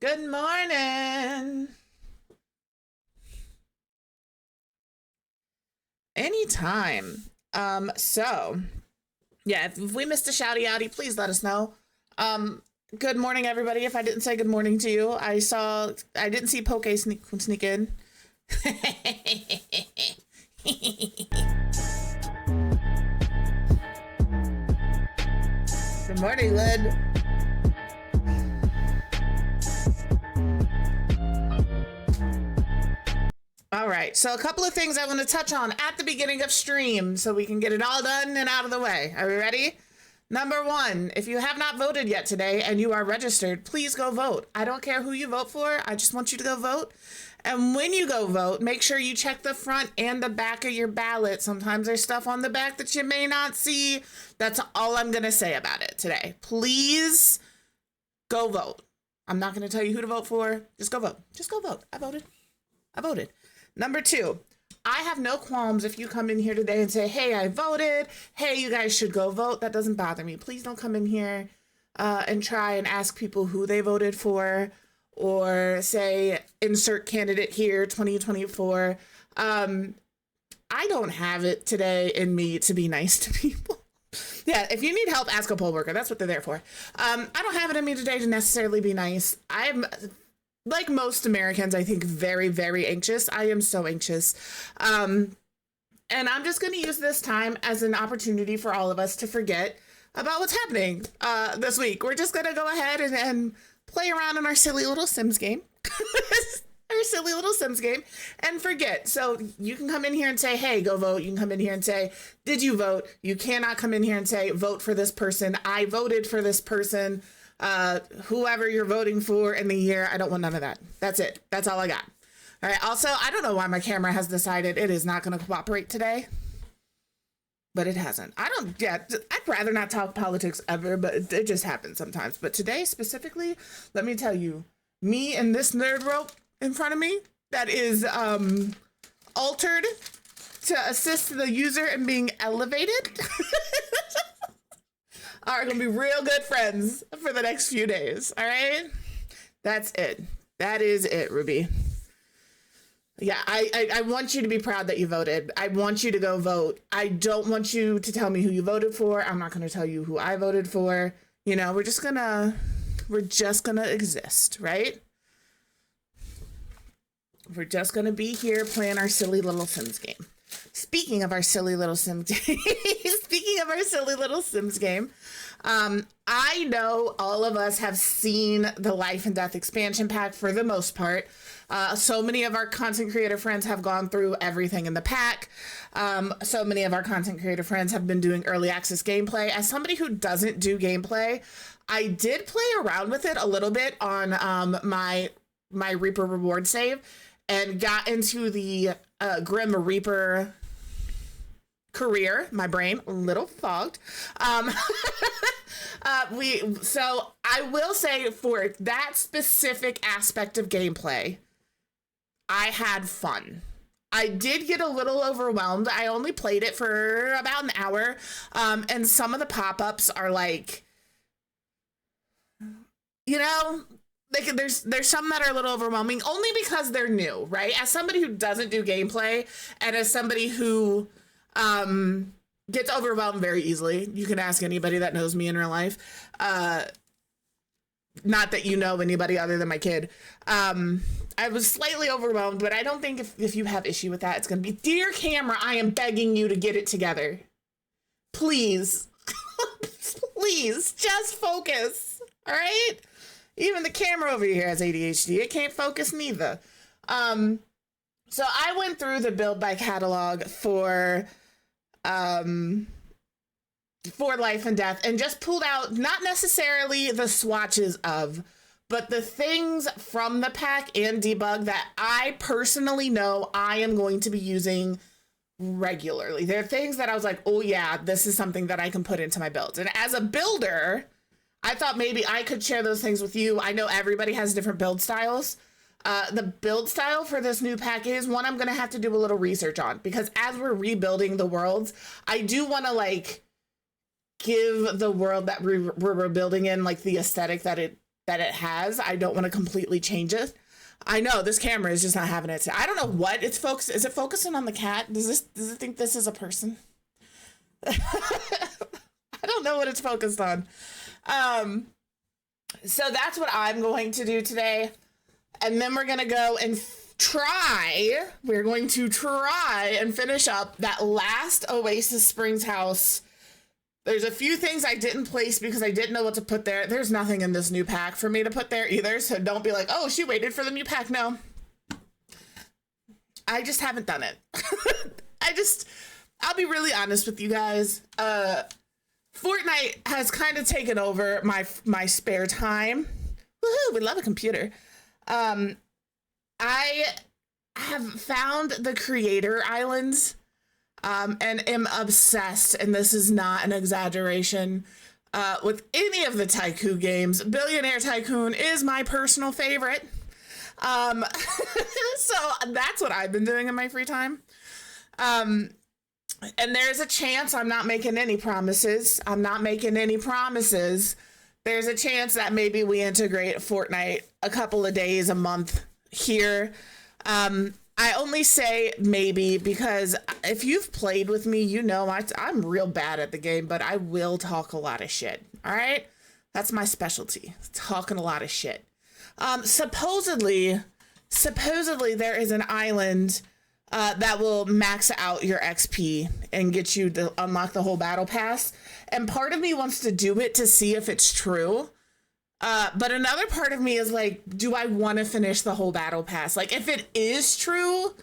Good morning. Anytime. So yeah, if we missed a shouty outy, please let us know. Um, Good morning, everybody. If I didn't say good morning to you, I didn't see Poke sneak in. Good morning, Lid. All right, so a couple of things I want to touch on at the beginning of stream so we can get it all done and out of the way. Are we ready? Number one, if you have not voted yet today and you are registered, please go vote. I don't care who you vote for. I just want you to go vote. And when you go vote, make sure you check the front and the back of your ballot. Sometimes there's stuff on the back that you may not see. That's all I'm going to say about it today. Please go vote. I'm not going to tell you who to vote for. Just go vote. Just go vote. I voted. I voted. Number two, I have no qualms if you come in here today and say, hey, I voted. Hey, you guys should go vote. That doesn't bother me. Please don't come in here and try and ask people who they voted for or say, insert candidate here, 2024. I don't have it today in me to be nice to people. Yeah, if you need help, ask a poll worker. That's what they're there for. I don't have it in me today to necessarily be nice. I'm, like most Americans, I think, very, very anxious. I am so anxious. And I'm just going to use this time as an opportunity for all of us to forget about what's happening this week. We're just going to go ahead and play around in our silly little Sims game. Our silly little Sims game and forget. So you can come in here and say, hey, go vote. You can come in here and say, did you vote? You cannot come in here and say, vote for this person. I voted for this person. Whoever you're voting for in the year. I don't want none of that. That's it. That's all I got. All right. Also, I don't know why my camera has decided it is not going to cooperate today, but it hasn't. I'd rather not talk politics ever, but it just happens sometimes. But today specifically, let me tell you, me and this nerd rope in front of me that is altered to assist the user in being elevated are gonna be real good friends for the next few days. All right, that's it. That is it, Ruby. Yeah, I want you to be proud that you voted. I want you to go vote. I don't want you to tell me who you voted for. I'm not gonna tell you who I voted for. You know, we're just gonna exist, right? We're just gonna be here playing our silly little Sims game. Speaking of our silly little Sims game, I know all of us have seen the Life and Death expansion pack for the most part. So many of our content creator friends have gone through everything in the pack. So many of our content creator friends have been doing early access gameplay. As somebody who doesn't do gameplay, I did play around with it a little bit on my Reaper reward save and got into the Grim Reaper career. My brain a little fogged. So I will say for that specific aspect of gameplay, I had fun. I did get a little overwhelmed. I only played it for about an hour. And some of the pop-ups are like, you know, like there's some that are a little overwhelming only because they're new, right? As somebody who doesn't do gameplay and as somebody who gets overwhelmed very easily, you can ask anybody that knows me in real life. Not that you know anybody other than my kid. I was slightly overwhelmed, but I don't think if you have issue with that, it's going to be, dear camera, I am begging you to get it together. Please. Please, just focus. All right? Even the camera over here has ADHD. It can't focus neither. So I went through the build by catalog for Life and Death and just pulled out not necessarily the swatches of, but the things from the pack and debug that I personally know I am going to be using regularly. There are things that I was like, oh yeah, this is something that I can put into my builds. And as a builder, I thought maybe I could share those things with you. I know everybody has different build styles. The build style for this new pack is one I'm going to have to do a little research on, because as we're rebuilding the worlds, I do want to like give the world that we're building in like the aesthetic that that it has. I don't want to completely change it. I know this camera is just not having it. I don't know what it's focused. Is it focusing on the cat? Does it think this is a person? I don't know what it's focused on. So that's what I'm going to do today. And then we're going to go and we're going to try and finish up that last Oasis Springs house. There's a few things I didn't place because I didn't know what to put there. There's nothing in this new pack for me to put there either. So don't be like, oh, she waited for the new pack. No, I just haven't done it. I'll be really honest with you guys. Fortnite has kind of taken over my spare time. Woohoo, we love a computer. I have found the creator islands, and am obsessed, and this is not an exaggeration, with any of the Tycoon games. Billionaire Tycoon is my personal favorite. So that's what I've been doing in my free time. And there's a chance, I'm not making any promises. There's a chance that maybe we integrate Fortnite a couple of days, a month here. I only say maybe because if you've played with me, you know I'm real bad at the game, but I will talk a lot of shit. All right? That's my specialty, talking a lot of shit. Supposedly there is an island that will max out your XP and get you to unlock the whole battle pass. And part of me wants to do it to see if it's true. But another part of me is like, do I want to finish the whole battle pass? Like, if it is true,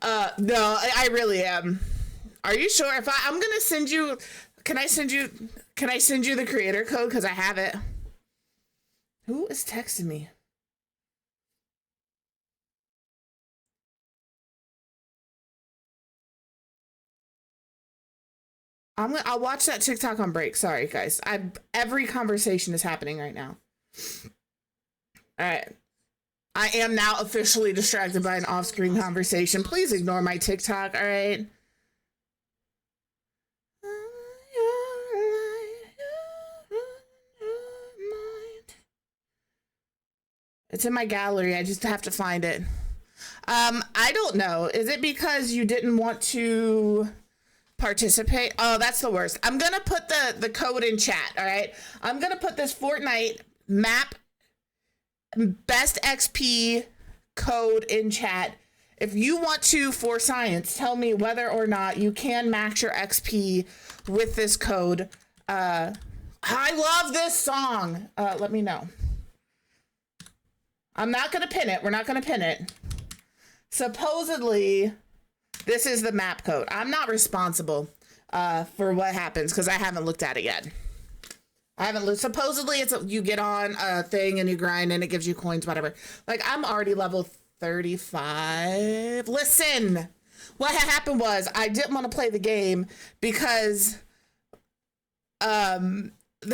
no, I really am. Are you sure? I'm gonna send you, can I send you the creator code? Cause I have it. Who is texting me? I'll watch that TikTok on break. Sorry guys. Every conversation is happening right now. All right. I am now officially distracted by an off-screen conversation. Please ignore my TikTok, all right? It's in my gallery. I just have to find it. I don't know. Is it because you didn't want to participate? Oh, that's the worst. I'm gonna put the code in chat, all right? I'm gonna put this Fortnite map best XP code in chat. If you want to, for science, tell me whether or not you can max your XP with this code. I love this song. Let me know. I'm not gonna pin it. We're not gonna pin it. Supposedly, this is the map code. I'm not responsible for what happens because I haven't looked at it yet. I haven't looked. Supposedly, you get on a thing and you grind and it gives you coins, whatever. Like, I'm already level 35. Listen, what had happened was I didn't want to play the game because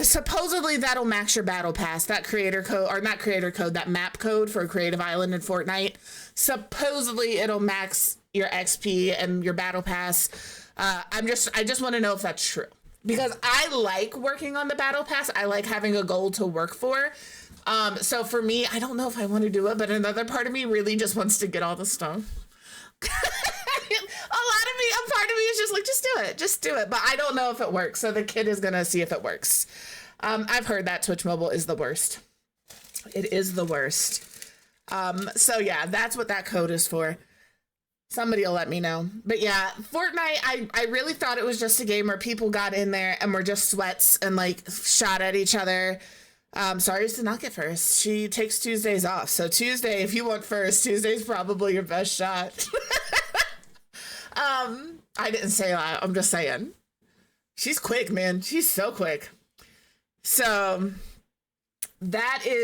supposedly that'll max your battle pass, that creator code, or not creator code, that map code for Creative Island in Fortnite. Supposedly it'll max your XP and your battle pass. I just want to know if that's true. Because I like working on the battle pass. I like having a goal to work for. So for me, I don't know if I want to do it, but another part of me really just wants to get all the stuff. A part of me is just like, just do it. But I don't know if it works. So the kid is going to see if it works. I've heard that Twitch Mobile is the worst. It is the worst. So yeah, that's what that code is for. Somebody will let me know. But yeah, Fortnite, I really thought it was just a game where people got in there and were just sweats and like shot at each other. Sorry to not get first. She takes Tuesdays off. So Tuesday, if you want first, Tuesday's probably your best shot. I didn't say that. I'm just saying. She's quick, man. She's so quick. So that's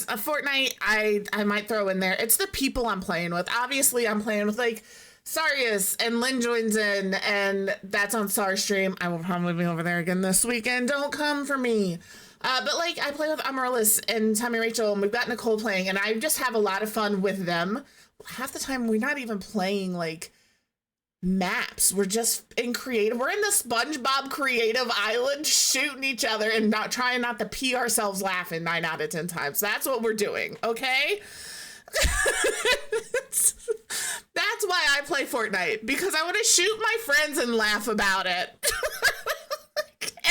a Fortnite I might throw in there. It's the people I'm playing with. Obviously, I'm playing with like Sarius and Lynn joins in, and that's on Star Stream. I will probably be over there again this weekend. Don't come for me. But like I play with Amaryllis and Tommy Rachel, and we've got Nicole playing, and I just have a lot of fun with them. Half the time we're not even playing like maps. We're just in creative. We're in the SpongeBob creative island shooting each other and not trying not to pee ourselves laughing 9 out of 10 times. That's what we're doing, okay? That's why I play Fortnite, because I want to shoot my friends and laugh about it.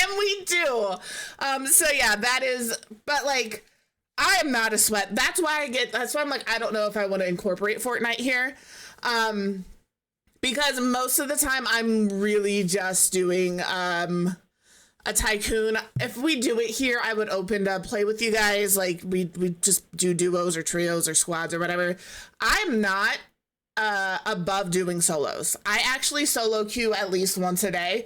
And we do. So yeah, that is, but like, I am not a sweat. That's why I'm like, I don't know if I want to incorporate Fortnite here. Because most of the time I'm really just doing a tycoon. If we do it here, I would open to play with you guys. Like we just do duos or trios or squads or whatever. I'm not above doing solos. I actually solo queue at least once a day.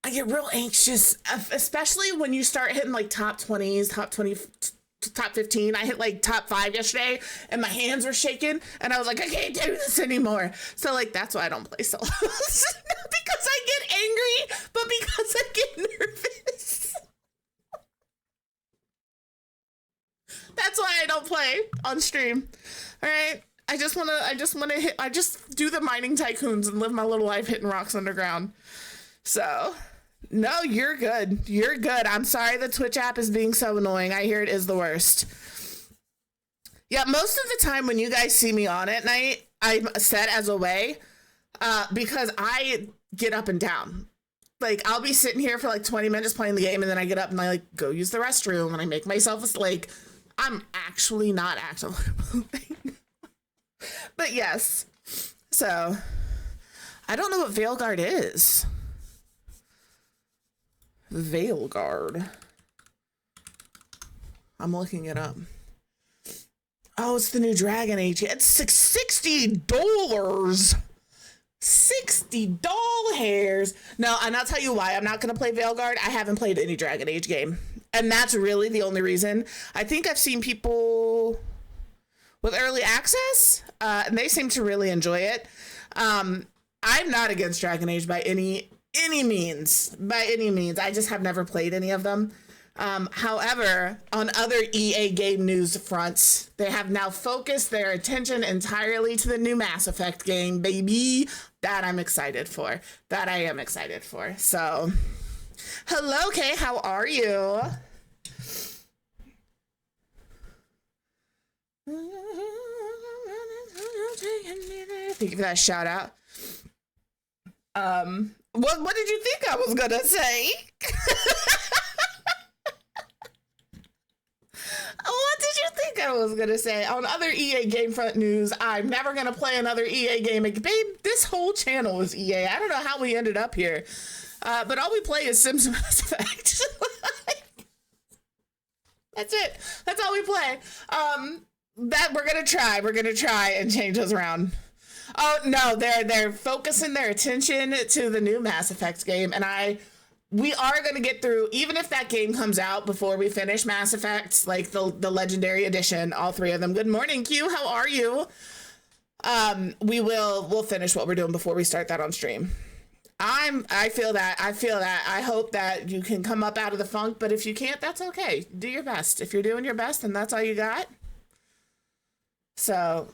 I get real anxious, especially when you start hitting like top 20s, top 20, top 15. I hit like top 5 yesterday and my hands were shaking and I was like, I can't do this anymore. So like, that's why I don't play solos. Not because I get angry, but because I get nervous. That's why I don't play on stream. All right. I just want to I just do the mining tycoons and live my little life hitting rocks underground. So, no, you're good. You're good. I'm sorry the Twitch app is being so annoying. I hear it is the worst. Yeah, most of the time when you guys see me on at night, I'm set as away because I get up and down. Like, I'll be sitting here for like 20 minutes playing the game, and then I get up and I like go use the restroom, and I make myself like, I'm actually not actively moving. But yes, so I don't know what Veilguard is. Veilguard. I'm looking it up. Oh, it's the new Dragon Age. It's $60. $60 hairs. No, and I'll tell you why I'm not going to play Veilguard. I haven't played any Dragon Age game. And that's really the only reason. I think I've seen people with early access, and they seem to really enjoy it. I'm not against Dragon Age by any means. By any means. I just have never played any of them. However, on other EA game news fronts, they have now focused their attention entirely to the new Mass Effect game, baby. That I'm excited for. That I am excited for. So, hello, Kay. How are you? Thank you for that shout out. What did you think I was gonna say? What did you think I was gonna say? On other EA Gamefront news, I'm never gonna play another EA game. Babe, this whole channel is EA. I don't know how we ended up here. But all we play is Sims Mass Effect. That's it. That's all we play. That we're gonna try and change those around. Oh no, they're focusing their attention to the new Mass Effect game, and we are gonna get through, even if that game comes out before we finish Mass Effect, like the Legendary Edition, all 3 of them. Good morning, Q. How are you? We'll finish what we're doing before we start that on stream. I feel that. I hope that you can come up out of the funk, but if you can't, that's okay. Do your best. If you're doing your best, then that's all you got. So,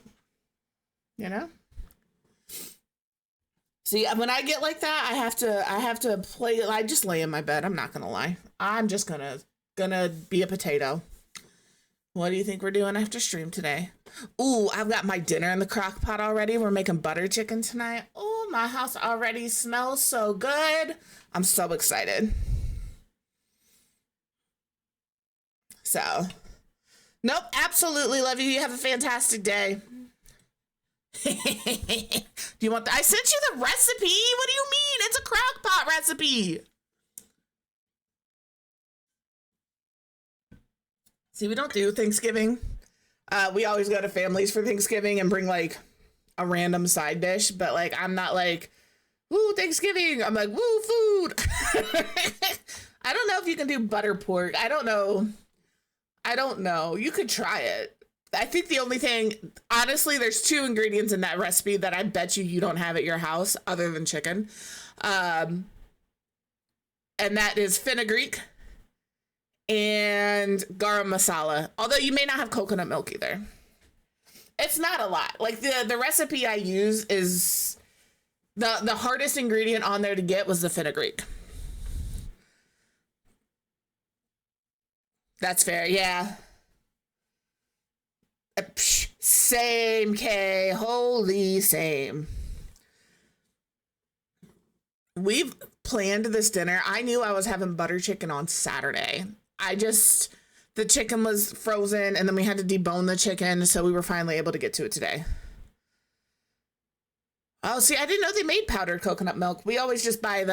you know. See, when I get like that, I have to play. I just lay in my bed. I'm not gonna lie. I'm just gonna be a potato. What do you think we're doing after stream today? Ooh, I've got my dinner in the crock pot already. We're making butter chicken tonight. Oh, my house already smells so good. I'm so excited. So, nope, absolutely love you. You have a fantastic day. Do you want I sent you the recipe. What do you mean? It's a crock pot recipe. See, we don't do Thanksgiving. We always go to families for Thanksgiving and bring like a random side dish, but like I'm not like, woo, Thanksgiving. I'm like, woo, food. I don't know if you can do butter pork. I don't know. You could try it. I think the only thing, honestly, there's 2 ingredients in that recipe that I bet you don't have at your house other than chicken. And that is fenugreek and garam masala. Although you may not have coconut milk either. It's not a lot. Like the recipe I use is the hardest ingredient on there to get was the fenugreek. That's fair. Yeah. Same, K. Holy same. We've planned this dinner. I knew I was having butter chicken on Saturday. The chicken was frozen and then we had to debone the chicken, so we were finally able to get to it today. Oh, see, I didn't know they made powdered coconut milk. We always just buy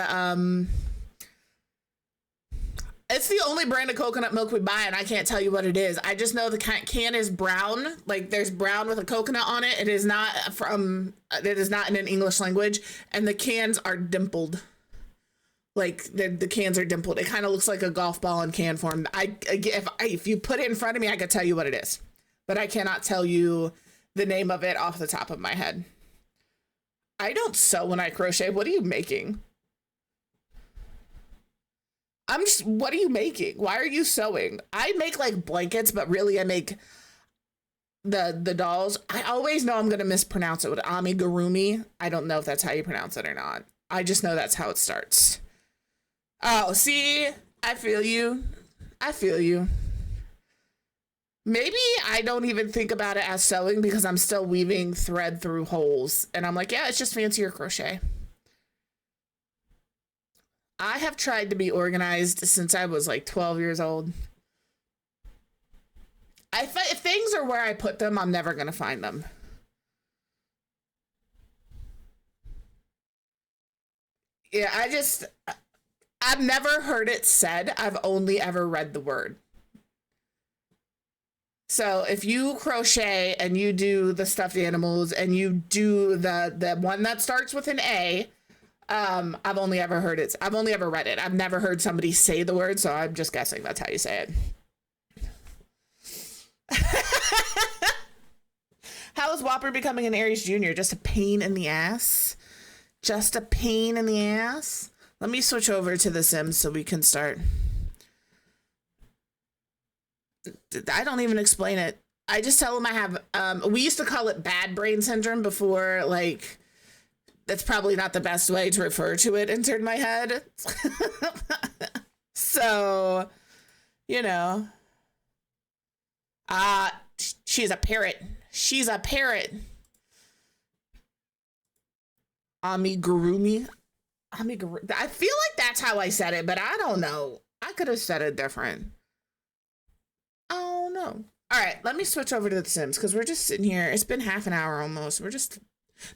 it's the only brand of coconut milk we buy, and I can't tell you what it is. I just know the can is brown. Like, there's brown with a coconut on it. It is not in an English language, and the cans are dimpled. Like, the cans are dimpled. It kind of looks like a golf ball in can form. If you put it in front of me, I could tell you what it is, but I cannot tell you the name of it off the top of my head. I don't sew when I crochet. What are you making? What are you making? Why are you sewing? I make like blankets, but really I make the dolls. I always know I'm going to mispronounce it with amigurumi. I don't know if that's how you pronounce it or not. I just know that's how it starts. Oh, see, I feel you. I feel you. Maybe I don't even think about it as sewing because I'm still weaving thread through holes. And I'm like, yeah, it's just fancier crochet. I have tried to be organized since I was like 12 years old. If things are where I put them, I'm never going to find them. Yeah, I've never heard it said. I've only ever read the word. So if you crochet and you do the stuffed animals and you do the one that starts with an A, I've only ever heard it. I've only ever read it. I've never heard somebody say the word, so I'm just guessing that's how you say it. How is Whopper becoming an Aries Junior? Just a pain in the ass? Just a pain in the ass? Let me switch over to The Sims so we can start. I don't even explain it. I just tell them I have, we used to call it bad brain syndrome before, like, that's probably not the best way to refer to it entered my head. So, you know. She's a parrot. She's a parrot. Amigurumi. I feel like that's how I said it, but I don't know. I could have said it different. Oh, no. All right, let me switch over to The Sims because we're just sitting here. It's been half an hour almost. We're just...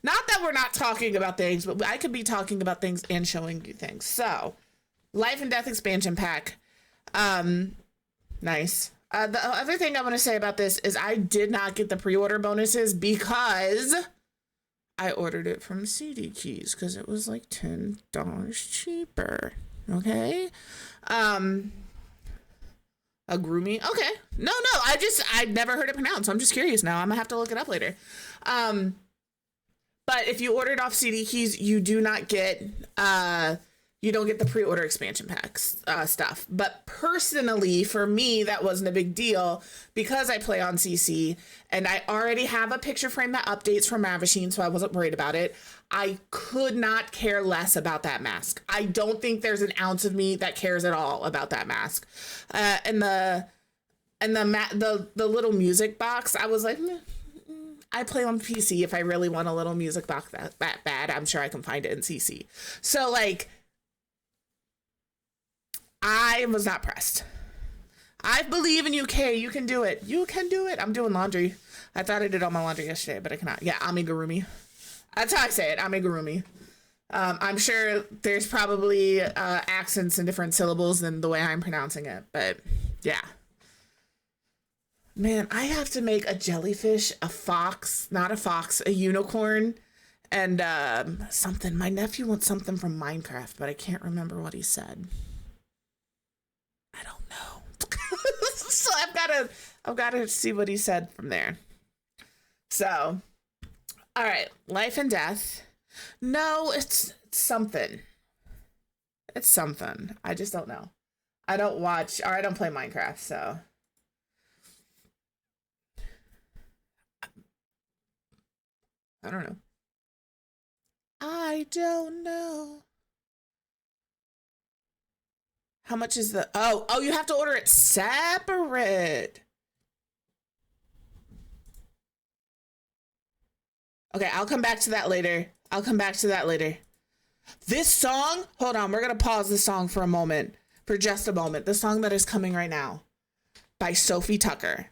Not that we're not talking about things, but I could be talking about things and showing you things. So, Life and Death expansion pack. Nice. The other thing I want to say about this is I did not get the pre-order bonuses because I ordered it from CD Keys because it was like $10 cheaper. Okay? A Groomy? Okay. No, I've never heard it pronounced. I'm just curious now. I'm gonna have to look it up later. But if you ordered off CD Keys, you do not get, you don't get the pre-order expansion packs stuff. But personally, for me, that wasn't a big deal because I play on CC and I already have a picture frame that updates from Ravishing, so I wasn't worried about it. I could not care less about that mask. I don't think there's an ounce of me that cares at all about that mask. And the little music box, I was like, meh. I play on PC. If I really want a little music box that bad, I'm sure I can find it in CC. So, like, I was not pressed. I believe in you, Kay. You can do it. You can do it. I'm doing laundry. I thought I did all my laundry yesterday, but I cannot. Yeah, amigurumi. That's how I say it, amigurumi. I'm sure there's probably accents and different syllables than the way I'm pronouncing it, but yeah. Man, I have to make a jellyfish, a fox, not a fox, a unicorn, and something. My nephew wants something from Minecraft, but I can't remember what he said. I don't know. So I've got to see what he said from there. So, all right, Life and Death. No, it's something. It's something. I just don't know. I don't watch, or I don't play Minecraft, so... I don't know. I don't know. How much is the... Oh, you have to order it separate. Okay, I'll come back to that later. This song, hold on, we're gonna pause the song for a moment, for just a moment. The song that is coming right now by Sophie Tucker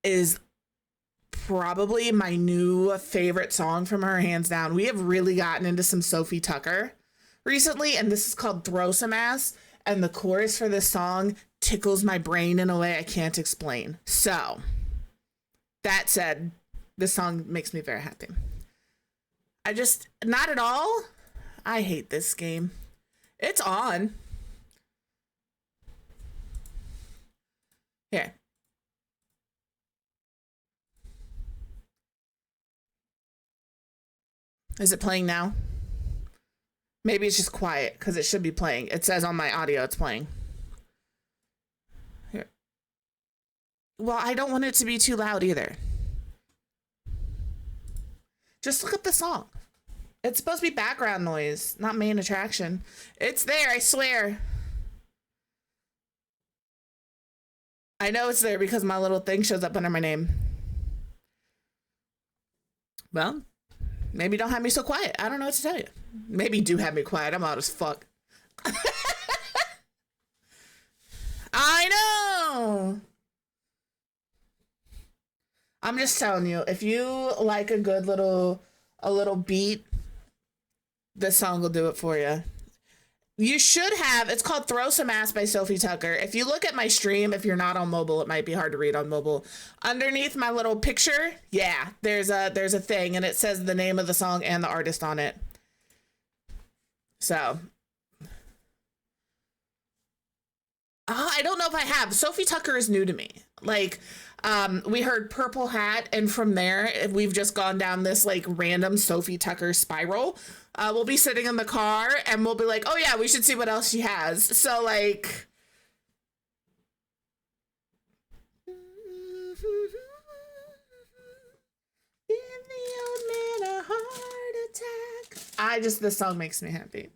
is probably my new favorite song from her, hands down. We have really gotten into some Sophie Tucker recently, and this is called Throw Some Ass, and the chorus for this song tickles my brain in a way I can't explain. So, that said, this song makes me very happy. Not at all. I hate this game. It's on. Here. Is it playing now? Maybe it's just quiet because it should be playing. It says on my audio it's playing. Here. Well, I don't want it to be too loud either. Just look up the song. It's supposed to be background noise, not main attraction. It's there, I swear. I know it's there because my little thing shows up under my name. Well, maybe don't have me so quiet. I don't know what to tell you. Maybe do have me quiet. I'm loud as fuck. I know. I'm just telling you, if you like a good little beat, this song will do it for you. You should have, it's called Throw Some Ass by Sophie Tucker. If you look at my stream, if you're not on mobile, it might be hard to read on mobile. Underneath my little picture, yeah, there's a thing, and it says the name of the song and the artist on it. So, I don't know if I have. Sophie Tucker is new to me. Like, we heard Purple Hat, and from there, we've just gone down this like random Sophie Tucker spiral. We'll be sitting in the car and we'll be like, oh yeah, we should see what else she has. So like, give the old man a heart attack. This song makes me happy.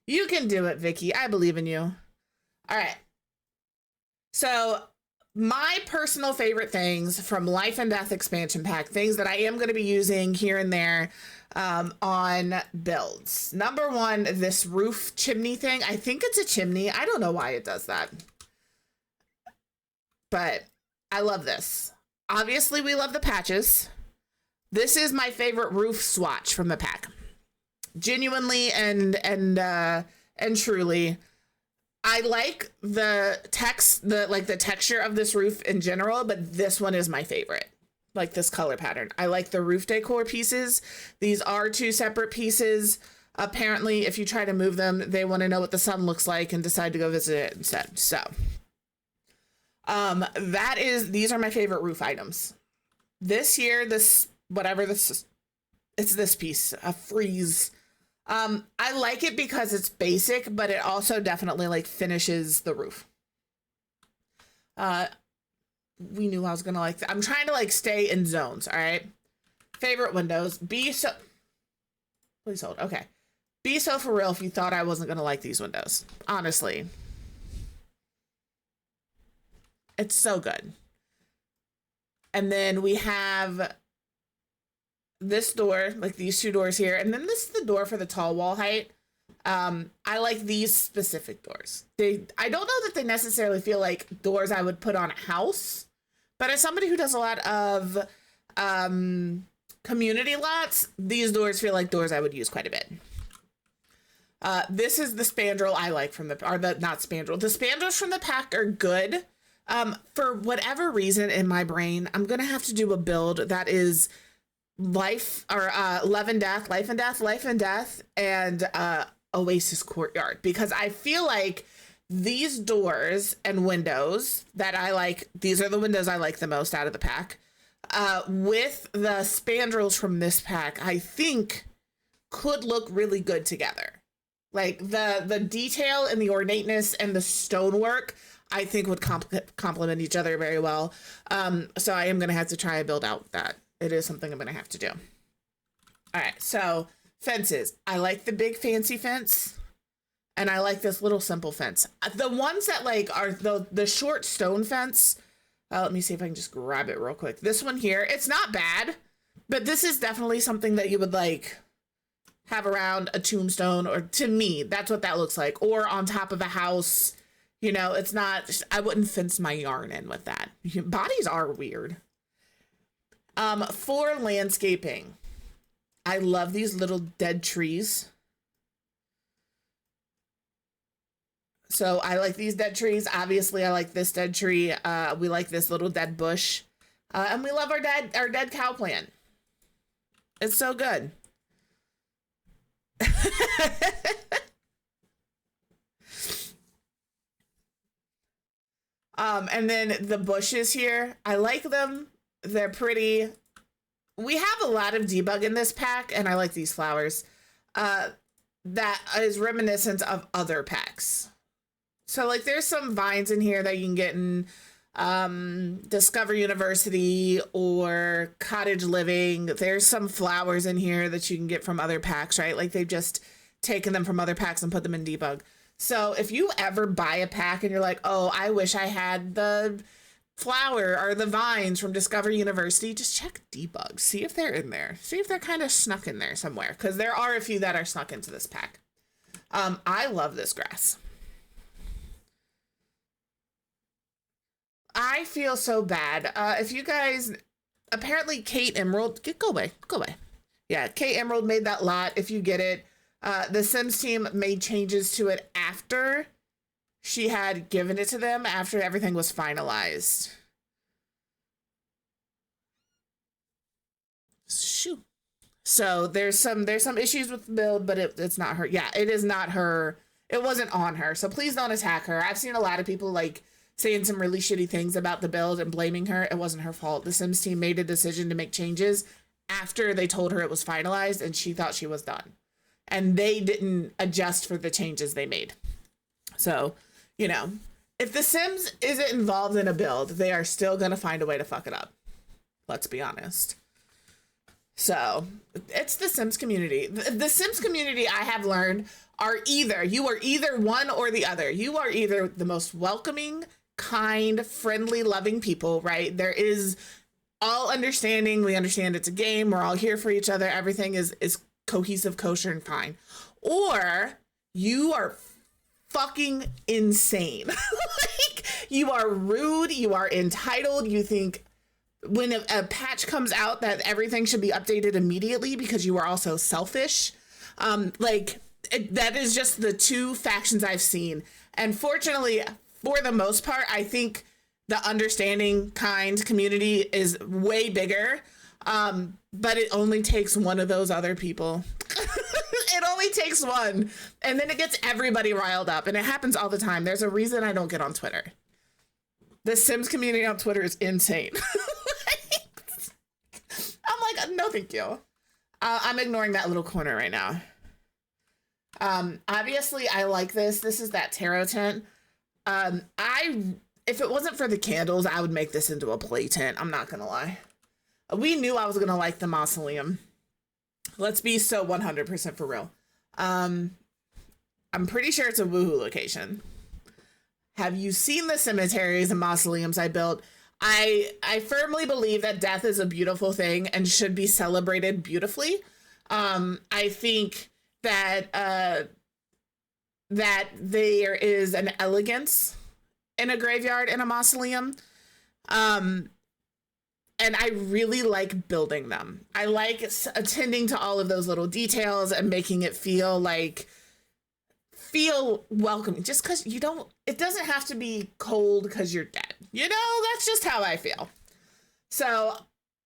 You can do it, Vicky. I believe in you. All right. So my personal favorite things from Life and Death expansion pack, things that I am going to be using here and there on builds. Number one, this roof chimney thing. I think it's a chimney. I don't know why it does that, but I love this. Obviously, we love the patches. This is my favorite roof swatch from the pack. Genuinely and truly. I like the text, the texture of this roof in general, but this one is my favorite. Like this color pattern. I like the roof decor pieces. These are two separate pieces. Apparently, if you try to move them, they want to know what the sun looks like and decide to go visit it instead. So, these are my favorite roof items. This year, it's this piece, a frieze. I like it because it's basic, but it also definitely like finishes the roof. We knew I was gonna like that. I'm trying to like stay in zones. All right. Favorite windows. Please hold. Okay. Be so for real if you thought I wasn't gonna like these windows. Honestly. It's so good. And then we have this door, like these two doors here, and then this is the door for the tall wall height. I like these specific doors. I don't know that they necessarily feel like doors I would put on a house, but as somebody who does a lot of community lots, these doors feel like doors I would use quite a bit. This is the spandrel I like from the spandrels from the pack are good. For whatever reason in my brain, I'm gonna have to do a build that is Life and Death, and Oasis Courtyard, because I feel like these doors and windows that I like, these are the windows I like the most out of the pack. With the spandrels from this pack, I think could look really good together. Like the detail and the ornateness and the stonework, I think would complement each other very well. So I am going to have to try and build out that. It is something I'm going to have to do. All right, so fences. I like the big fancy fence, and I like this little simple fence. The ones that like are the short stone fence. Let me see if I can just grab it real quick. This one here, it's not bad, but this is definitely something that you would like have around a tombstone, or to me, that's what that looks like, or on top of a house. You know, it's not, I wouldn't fence my yarn in with that. Bodies are weird. For landscaping, I love these little dead trees. So I like these dead trees. Obviously, I like this dead tree. We like this little dead bush. And we love our dead cow plant. It's so good. And then the bushes here, I like them. They're pretty. We have a lot of debug in this pack, and I like these flowers. That is reminiscent of other packs. So like there's some vines in here that you can get in Discover University or Cottage Living. There's some flowers in here that you can get from other packs, right? Like they've just taken them from other packs and put them in debug. So if you ever buy a pack and you're like, oh, I wish I had the flower or the vines from Discover University, just check debug. See if they're in there. See if they're kind of snuck in there somewhere, because there are a few that are snuck into this pack. I love this grass. I feel so bad. If you guys, apparently Kate Emerald, go away. Yeah, Kate Emerald made that lot. If you get it, the Sims team made changes to it after she had given it to them, after everything was finalized. Shoot. So there's some issues with the build, but it's not her. Yeah, it is not her. It wasn't on her. So please don't attack her. I've seen a lot of people like saying some really shitty things about the build and blaming her. It wasn't her fault. The Sims team made a decision to make changes after they told her it was finalized, and she thought she was done. And they didn't adjust for the changes they made. So, you know, if the Sims isn't involved in a build, they are still going to find a way to fuck it up. Let's be honest. So it's the Sims community. The Sims community, I have learned, you are either one or the other. You are either the most welcoming, kind, friendly, loving people, right? There is all understanding. We understand it's a game. We're all here for each other. Everything is cohesive, kosher, and fine. Or you are fucking insane. Like, you are rude. You are entitled. You think when a patch comes out that everything should be updated immediately because you are also selfish. That is just the two factions I've seen. And fortunately, for the most part, I think the understanding, kind community is way bigger. But it only takes one of those other people. It only takes one. And then it gets everybody riled up. And it happens all the time. There's a reason I don't get on Twitter. The Sims community on Twitter is insane. I'm like, no, thank you. I'm ignoring that little corner right now. Obviously, I like this. This is that tarot tent. If it wasn't for the candles, I would make this into a play tent. I'm not gonna lie. We knew I was gonna like the mausoleum. Let's be so 100% for real. I'm pretty sure it's a woohoo location. Have you seen the cemeteries and mausoleums I built? I firmly believe that death is a beautiful thing and should be celebrated beautifully. I think that that there is an elegance in a graveyard and a mausoleum. And I really like building them. I like attending to all of those little details and making it feel welcoming. Just because it doesn't have to be cold because you're dead. You know, that's just how I feel. So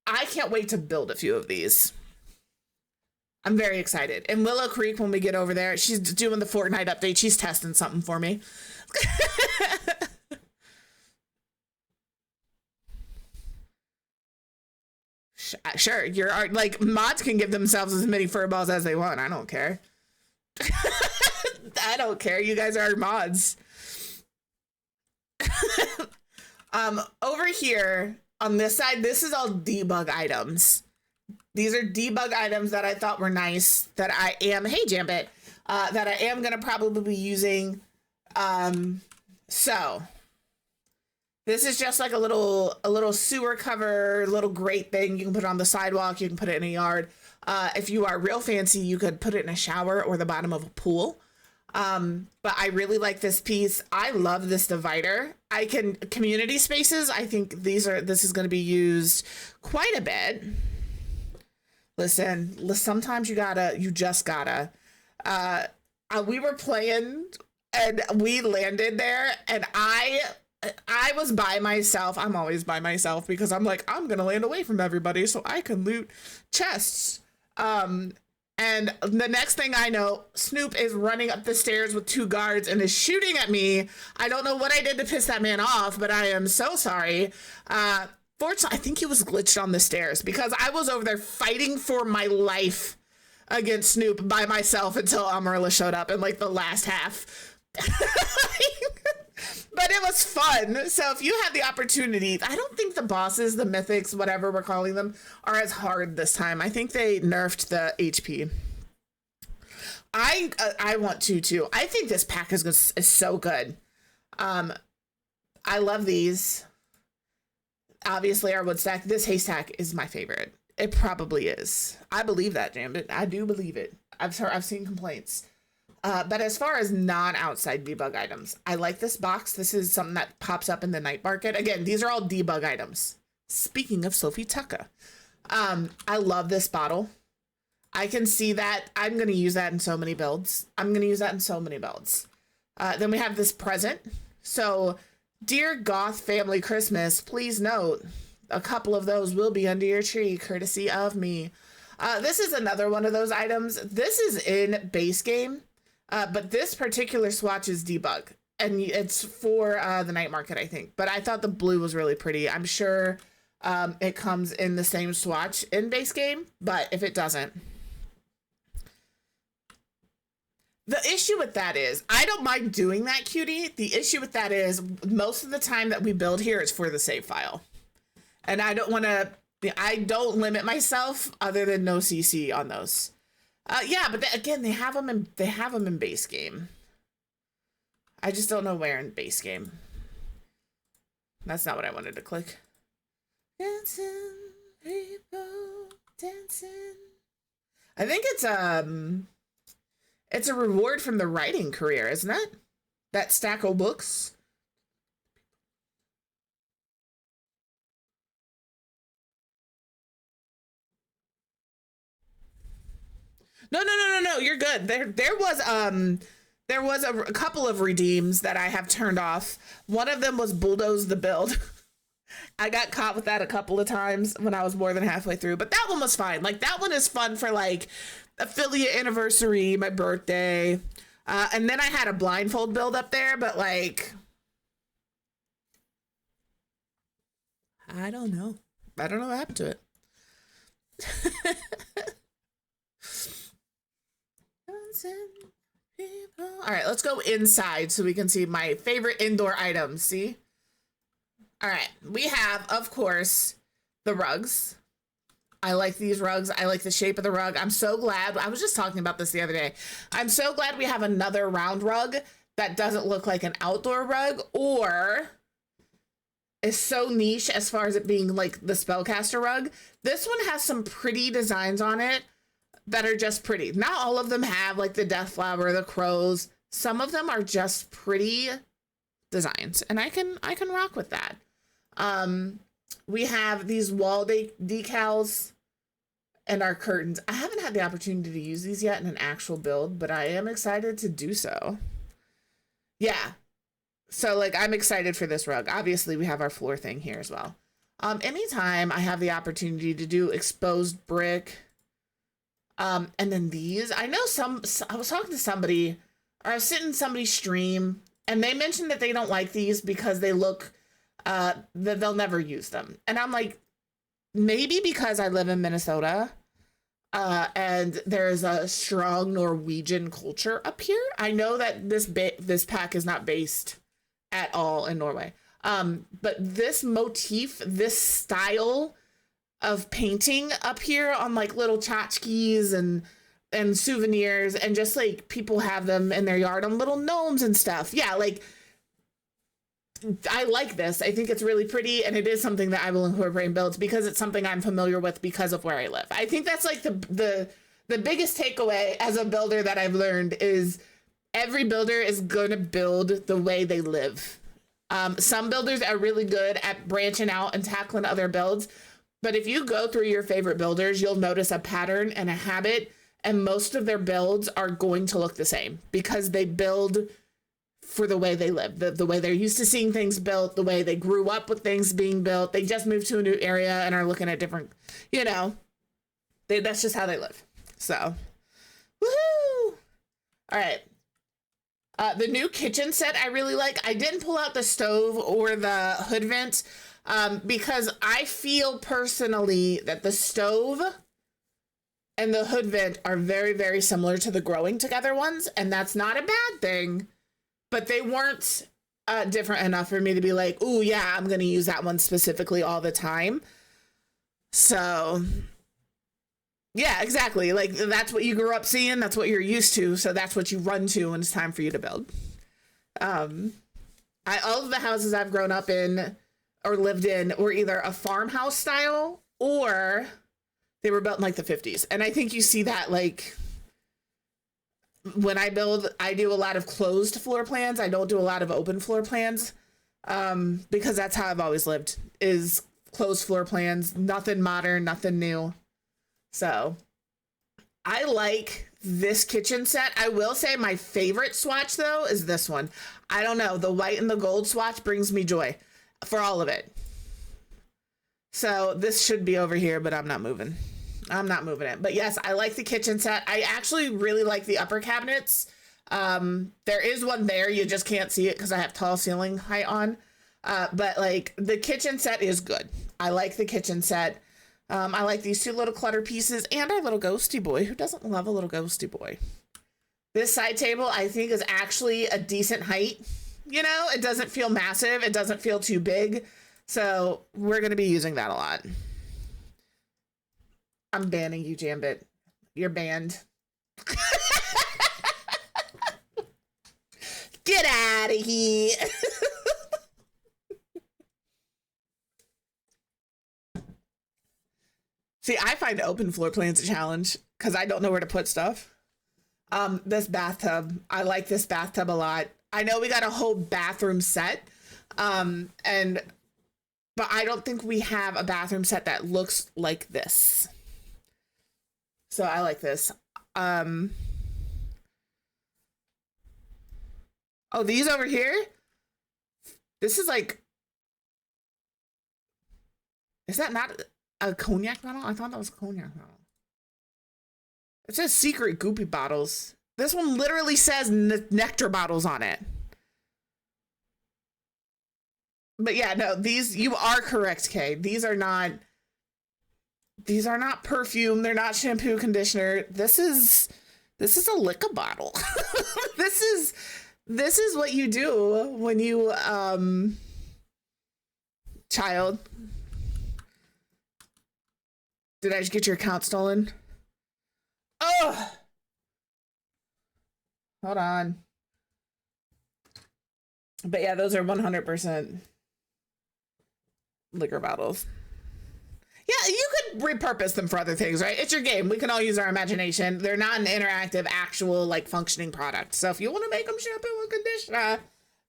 I can't wait to build a few of these. I'm very excited. In Willow Creek, when we get over there, she's doing the Fortnite update. She's testing something for me. Sure, your art, like, mods can give themselves as many furballs as they want. I don't care. I don't care. You guys are mods. Over here on this side, this is all debug items. These are debug items that I thought were nice that I am, hey Jambit, that I am gonna probably be using. So this is just like a little sewer cover, little grate thing. You can put it on the sidewalk, you can put it in a yard. If you are real fancy, you could put it in a shower or the bottom of a pool. But I really like this piece. I love this divider. Community spaces, I think this is going to be used quite a bit. Listen, sometimes you just gotta. We were playing and we landed there and I was by myself. I'm always by myself because I'm like, I'm gonna land away from everybody so I can loot chests. And the next thing I know, Snoop is running up the stairs with 2 guards and is shooting at me. I don't know what I did to piss that man off, but I am so sorry. Fortunately, I think he was glitched on the stairs because I was over there fighting for my life against Snoop by myself until Amarilla showed up in like the last half. But it was fun. So if you have the opportunity, I don't think the bosses, the mythics, whatever we're calling them, are as hard this time. I think they nerfed the HP. I want to too. I think this pack is so good. I love these. Obviously our wood stack. This haystack is my favorite. It probably is. I believe that, Jambit. I do believe it. I've seen complaints. But as far as non-outside debug items, I like this box. This is something that pops up in the night market. Again, these are all debug items. Speaking of Sophie Tucker, I love this bottle. I can see that. I'm going to use that in so many builds. Then we have this present. So, dear Goth Family Christmas, please note, a couple of those will be under your tree, courtesy of me. This is another one of those items. This is in base game. But this particular swatch is debug, and it's for the night market, I think. But I thought the blue was really pretty. I'm sure it comes in the same swatch in base game, but if it doesn't. The issue with that is, I don't mind doing that, cutie. The issue with that is, most of the time that we build here is for the save file. And I don't limit myself other than no CC on those. Yeah, but again, they have them in base game. I just don't know where in base game. That's not what I wanted to click. Dancing, people, dancing. I think it's a reward from the writing career, isn't it? That stack of books. No. You're good. There was a couple of redeems that I have turned off. One of them was bulldoze the build. I got caught with that a couple of times when I was more than halfway through, but that one was fine. Like that one is fun for like affiliate anniversary, my birthday. And then I had a blindfold build up there, but like, I don't know what happened to it. All right, let's go inside so we can see my favorite indoor items. See? All right, we have, of course, the rugs. I like these rugs. I like the shape of the rug. I'm so glad. I was just talking about this the other day. I'm so glad we have another round rug that doesn't look like an outdoor rug or is so niche as far as it being like the spellcaster rug. This one has some pretty designs on it that are just pretty. Not all of them have like the death flower, the crows. Some of them are just pretty designs, and I can rock with that. We have these wall decals and our curtains. I haven't had the opportunity to use these yet in an actual build, but I am excited to do so. Yeah. So like I'm excited for this rug. Obviously we have our floor thing here as well. Anytime I have the opportunity to do exposed brick, and then these, I know I was talking to somebody, or I was sitting in somebody's stream, and they mentioned that they don't like these because they look, that they'll never use them. And I'm like, maybe because I live in Minnesota, and there's a strong Norwegian culture up here. I know that this pack is not based at all in Norway. But this motif, this style of painting up here on like little tchotchkes and souvenirs, and just like people have them in their yard on little gnomes and stuff. Yeah, like I like this. I think it's really pretty, and it is something that I will incorporate in builds because it's something I'm familiar with because of where I live. I think that's like the biggest takeaway as a builder that I've learned is every builder is going to build the way they live. Some builders are really good at branching out and tackling other builds, but if you go through your favorite builders, you'll notice a pattern and a habit, and most of their builds are going to look the same because they build for the way they live, the way they're used to seeing things built, the way they grew up with things being built. They just moved to a new area and are looking at different, you know, that's just how they live. So, woohoo! All right. The new kitchen set I really like. I didn't pull out the stove or the hood vent because I feel personally that the stove and the hood vent are very, very similar to the growing together ones, and that's not a bad thing. But they weren't different enough for me to be like, ooh, yeah, I'm going to use that one specifically all the time. So, yeah, exactly. Like, that's what you grew up seeing. That's what you're used to. So that's what you run to when it's time for you to build. All of the houses I've grown up in or lived in were either a farmhouse style or they were built in, like, the 50s. And I think you see that, like, when I build, I do a lot of closed floor plans. I don't do a lot of open floor plans because that's how I've always lived, is closed floor plans, nothing modern, nothing new. So I like this kitchen set. I will say my favorite swatch, though, is this one. I don't know. The white and the gold swatch brings me joy for all of it. So this should be over here, but I'm not moving. I'm not moving it. But yes, I like the kitchen set. I actually really like the upper cabinets. There is one there. You just can't see it because I have tall ceiling height on. But like the kitchen set is good. I like the kitchen set. I like these two little clutter pieces and our little ghosty boy. Who doesn't love a little ghosty boy? This side table I think is actually a decent height. You know, it doesn't feel massive. It doesn't feel too big. So we're going to be using that a lot. I'm banning you, Jambit. You're banned. Get out of here. See, I find open floor plans a challenge because I don't know where to put stuff. This bathtub, I like this bathtub a lot. I know we got a whole bathroom set, but I don't think we have a bathroom set that looks like this. So I like this. Oh, these over here? This is like, is that not a cognac bottle? I thought that was a cognac bottle. It says secret goopy bottles. This one literally says nectar bottles on it. But yeah, no, these, you are correct, Kay. These are not perfume. They're not shampoo, conditioner. This is a liquor bottle. This is what you do when you, child. Did I just get your account stolen? Oh, hold on. But yeah, those are 100% liquor bottles. Yeah, you could repurpose them for other things, right? It's your game. We can all use our imagination. They're not an interactive, actual, like, functioning product. So if you want to make them shampoo and conditioner,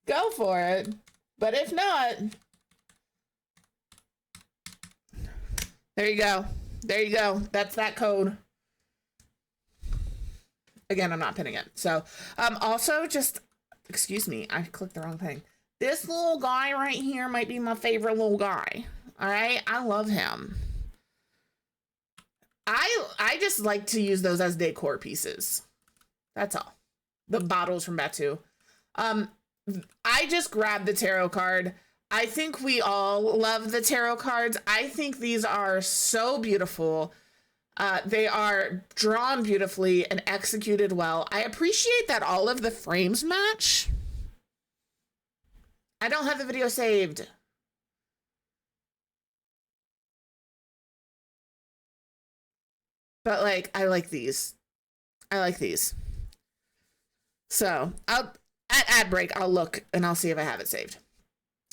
go for it. But if not, there you go. There you go. That's that code. Again, I'm not pinning it. So, also just, excuse me, I clicked the wrong thing. This little guy right here might be my favorite little guy. All right, I love him. I just like to use those as decor pieces. That's all. The bottles from Batu. I just grabbed the tarot card. I think we all love the tarot cards. I think these are so beautiful. They are drawn beautifully and executed well. I appreciate that all of the frames match. I don't have the video saved. but like I like these. I like these. So I'll at ad break I'll look and I'll see if I have it saved.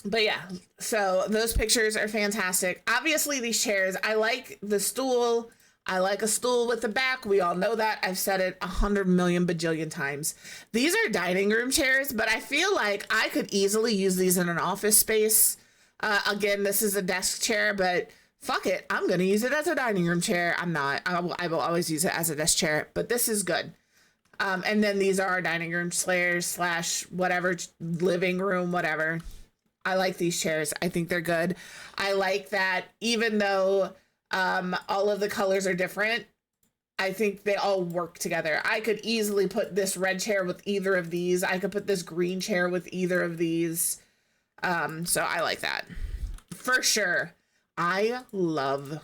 But yeah, so those pictures are fantastic. Obviously these chairs, I like the stool. I like a stool with the back. We all know that. I've said it 100 million bajillion times. These are dining room chairs, but I feel like I could easily use these in an office space. Again, this is a desk chair, but fuck it. I'm going to use it as a dining room chair. I'm not. I will always use it as a desk chair, but this is good. And then these are dining room chairs / whatever, living room, whatever. I like these chairs. I think they're good. I like that even though all of the colors are different, I think they all work together. I could easily put this red chair with either of these. I could put this green chair with either of these. So I like that for sure. I love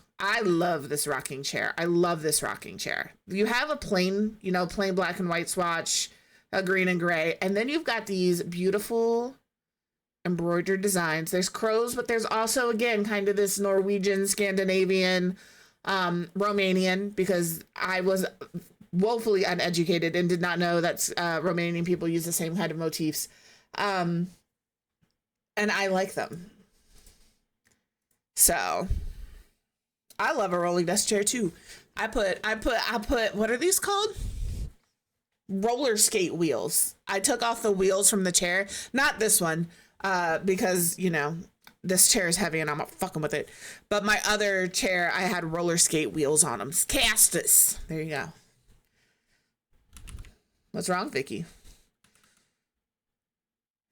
this rocking chair. I love this rocking chair. You have a plain, plain black and white swatch, a green and gray, and then you've got these beautiful embroidered designs. There's crows, but there's also, again, kind of this Norwegian, Scandinavian, Romanian, because I was woefully uneducated and did not know that Romanian people use the same kind of motifs. And I like them. So I love a rolling desk chair too. I put, what are these called? Roller skate wheels. I took off the wheels from the chair, not this one, because, this chair is heavy and I'm not fucking with it. But my other chair, I had roller skate wheels on them. Castus. There you go. What's wrong, Vicky?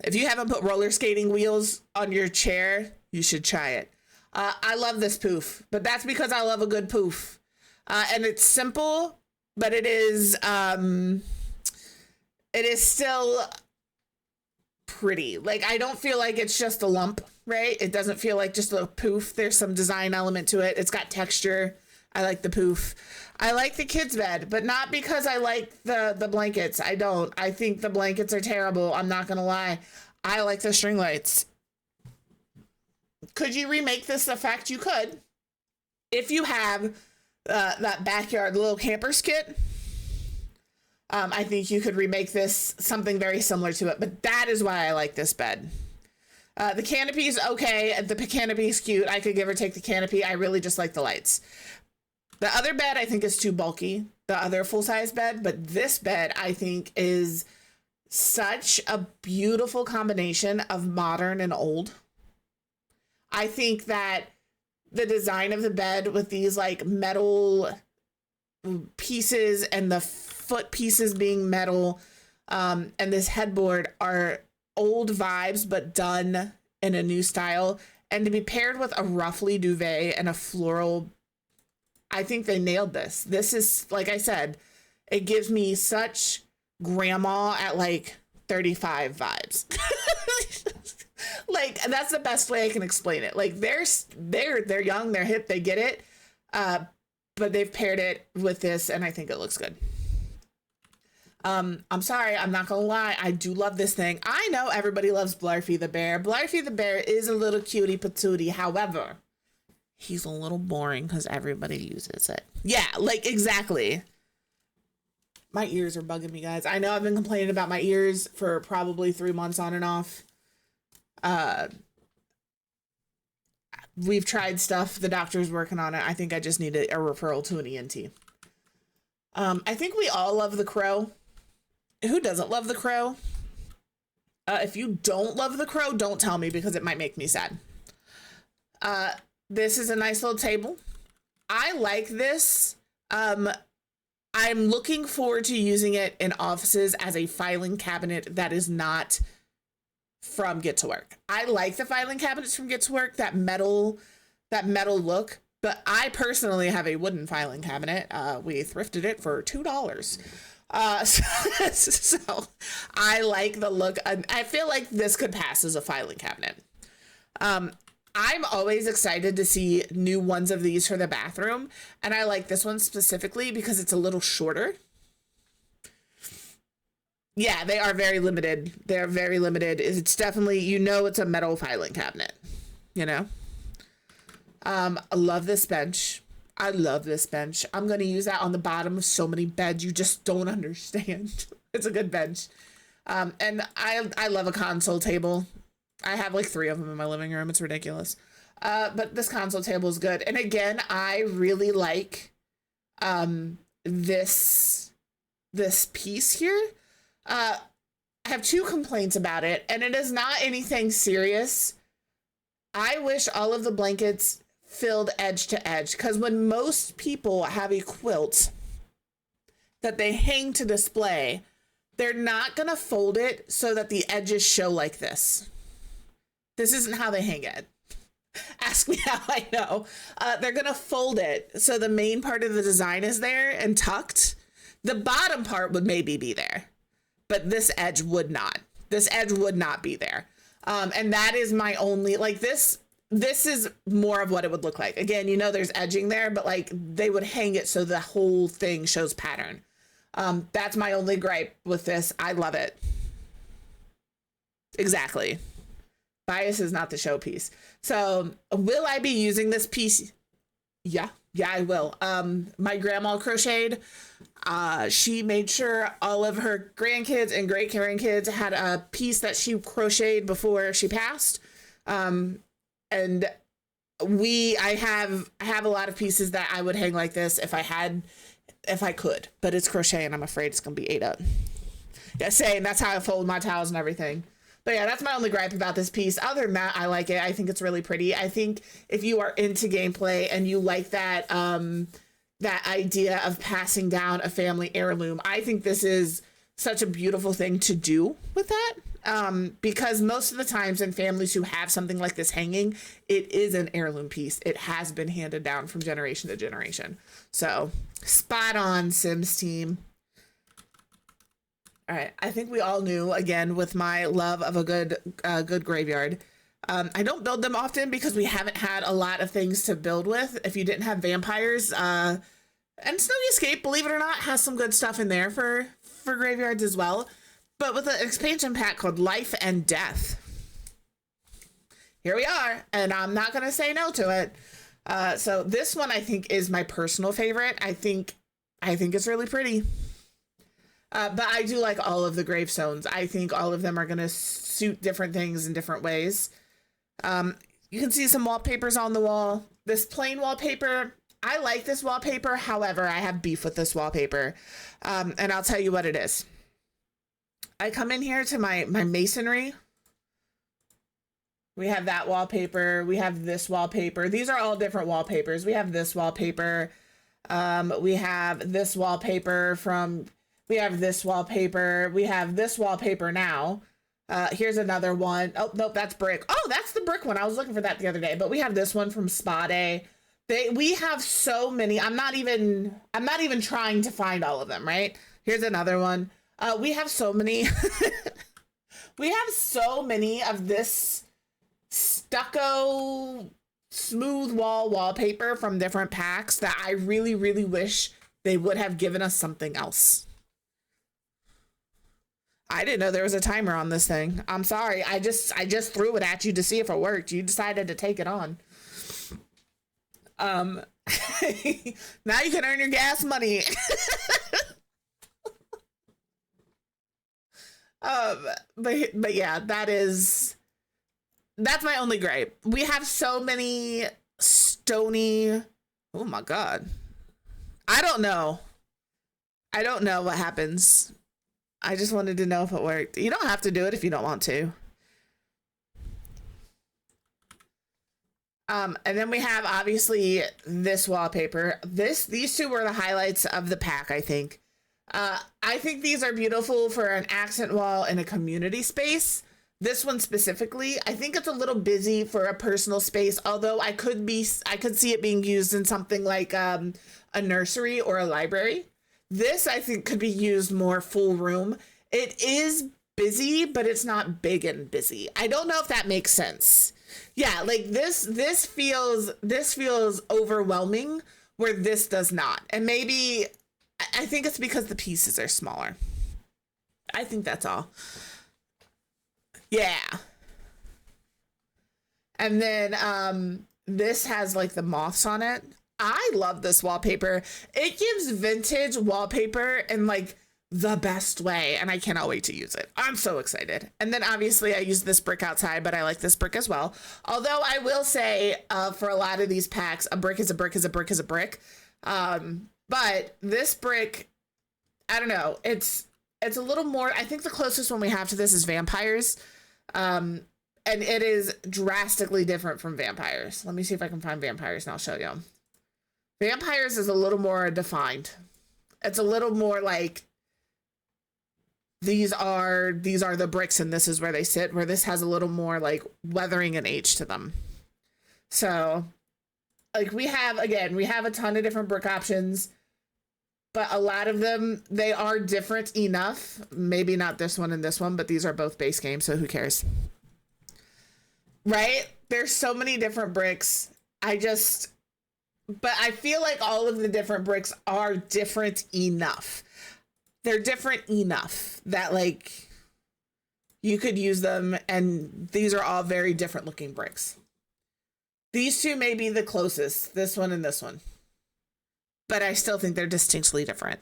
If you haven't put roller skating wheels on your chair, you should try it. I love this poof, but that's because I love a good poof. And it's simple, but it is still pretty. Like, I don't feel like it's just a lump, right? It doesn't feel like just a poof. There's some design element to it. It's got texture. I like the poof. I like the kids' bed, but not because I like the blankets. I don't. I think the blankets are terrible. I'm not gonna lie. I like the string lights. Could you remake this effect? You could. If you have that backyard little camper skit, I think you could remake this something very similar to it, but that is why I like this bed. The canopy is okay. The canopy is cute. I could give or take the canopy. I really just like the lights. The other bed I think is too bulky, the other full-size bed, but this bed I think is such a beautiful combination of modern and old. I think that the design of the bed with these like metal pieces and the foot pieces being metal, and this headboard are old vibes but done in a new style, and to be paired with a ruffly duvet and a floral, I think they nailed this. This is, like I said, it gives me such grandma at like 35 vibes. Like, that's the best way I can explain it. Like, they're young, they're hip, they get it, but they've paired it with this, and I think it looks good. I'm sorry, I'm not gonna lie, I do love this thing. I know everybody loves Blarfy the bear. Blarfy the bear is a little cutie patootie. However, he's a little boring because everybody uses it. Yeah, like, exactly. My ears are bugging me, guys. I know I've been complaining about my ears for probably 3 months on and off. We've tried stuff. The doctor's working on it. I think I just need a referral to an ENT. I think we all love The Crow. Who doesn't love The Crow? If you don't love The Crow, don't tell me because it might make me sad. This is a nice little table. I like this. I'm looking forward to using it in offices as a filing cabinet that is not from Get to Work. I like the filing cabinets from Get to Work, that metal look, but I personally have a wooden filing cabinet. We thrifted it for $2. So I like the look. I feel like this could pass as a filing cabinet. I'm always excited to see new ones of these for the bathroom, and I like this one specifically because it's a little shorter. Yeah, they are very limited. They're very limited. It's definitely, it's a metal filing cabinet, I love this bench. I love this bench. I'm going to use that on the bottom of so many beds. You just don't understand. It's a good bench. And I love a console table. I have like 3 of them in my living room. It's ridiculous. But this console table is good. And again, I really like this piece here. I have 2 complaints about it, and it is not anything serious. I wish all of the blankets filled edge to edge, because when most people have a quilt that they hang to display, they're not gonna fold it so that the edges show like this. This isn't how they hang it. Ask me how I know. They're gonna fold it so the main part of the design is there and tucked. The bottom part would maybe be there, but this edge would not. This edge would not be there. And that is my only, like, this is more of what it would look like. Again, you know, there's edging there, but like they would hang it so the whole thing shows pattern. That's my only gripe with this. I love it. Exactly. Bias is not the showpiece. So will I be using this piece? Yeah, I will. My grandma crocheted. She made sure all of her grandkids and great grandkids had a piece that she crocheted before she passed. And I have a lot of pieces that I would hang like this if I could, but it's crochet and I'm afraid it's gonna be ate up. Yeah, same. That's how I fold my towels and everything. But yeah, that's my only gripe about this piece. Other than that, I like it. I think it's really pretty. I think if you are into gameplay and you like that that idea of passing down a family heirloom, I think this is such a beautiful thing to do with that. Because most of the times in families who have something like this hanging, it is an heirloom piece. It has been handed down from generation to generation. So spot on, Sims team. All right, I think we all knew, again, with my love of a good graveyard. I don't build them often because we haven't had a lot of things to build with. If you didn't have vampires, and Snowy Escape, believe it or not, has some good stuff in there for graveyards as well. But with an expansion pack called Life and Death, here we are, and I'm not gonna say no to it. So this one I think is my personal favorite. I think it's really pretty. But I do like all of the gravestones. I think all of them are going to suit different things in different ways. You can see some wallpapers on the wall. This plain wallpaper, I like this wallpaper. However, I have beef with this wallpaper. And I'll tell you what it is. I come in here to my masonry. We have that wallpaper. We have this wallpaper. These are all different wallpapers. We have this wallpaper. We have this wallpaper from... We have this wallpaper. We have this wallpaper now. Here's another one. Oh, nope, that's brick. Oh, that's the brick one. I was looking for that the other day. But we have this one from Spa Day. We have so many. I'm not even trying to find all of them, right? Here's another one. We have so many. We have so many of this stucco smooth wall wallpaper from different packs that I really, really wish they would have given us something else. I didn't know there was a timer on this thing. I'm sorry. I just threw it at you to see if it worked. You decided to take it on. Now you can earn your gas money. But yeah, that's my only gripe. We have so many stony. Oh my God. I don't know what happens. I just wanted to know if it worked. You don't have to do it if you don't want to. And then we have obviously this wallpaper. These two were the highlights of the pack, I think. I think these are beautiful for an accent wall in a community space. This one specifically, I think it's a little busy for a personal space, although I could see it being used in something like a nursery or a library. This, I think, could be used more full room. It is busy, but it's not big and busy. I don't know if that makes sense. Yeah, like this feels overwhelming where this does not. And maybe, I think it's because the pieces are smaller. I think that's all. Yeah. And then this has like the moths on it. I love this wallpaper. It gives vintage wallpaper in like the best way, and I cannot wait to use it. I'm so excited. And then obviously I use this brick outside, but I like this brick as well. Although I will say for a lot of these packs, a brick is a brick is a brick is a brick. But this brick, I don't know, it's a little more, I think the closest one we have to this is vampires. And it is drastically different from vampires. Let me see if I can find vampires and I'll show you. Vampires is a little more defined. It's a little more like these are the bricks and this is where they sit, where this has a little more like weathering and age to them. So like we have a ton of different brick options, but a lot of them, they are different enough. Maybe not this one and this one, but these are both base games, so who cares? Right? There's so many different bricks. But I feel like all of the different bricks are different enough. They're different enough that like you could use them, and these are all very different looking bricks. These two may be the closest, this one and this one. But I still think they're distinctly different.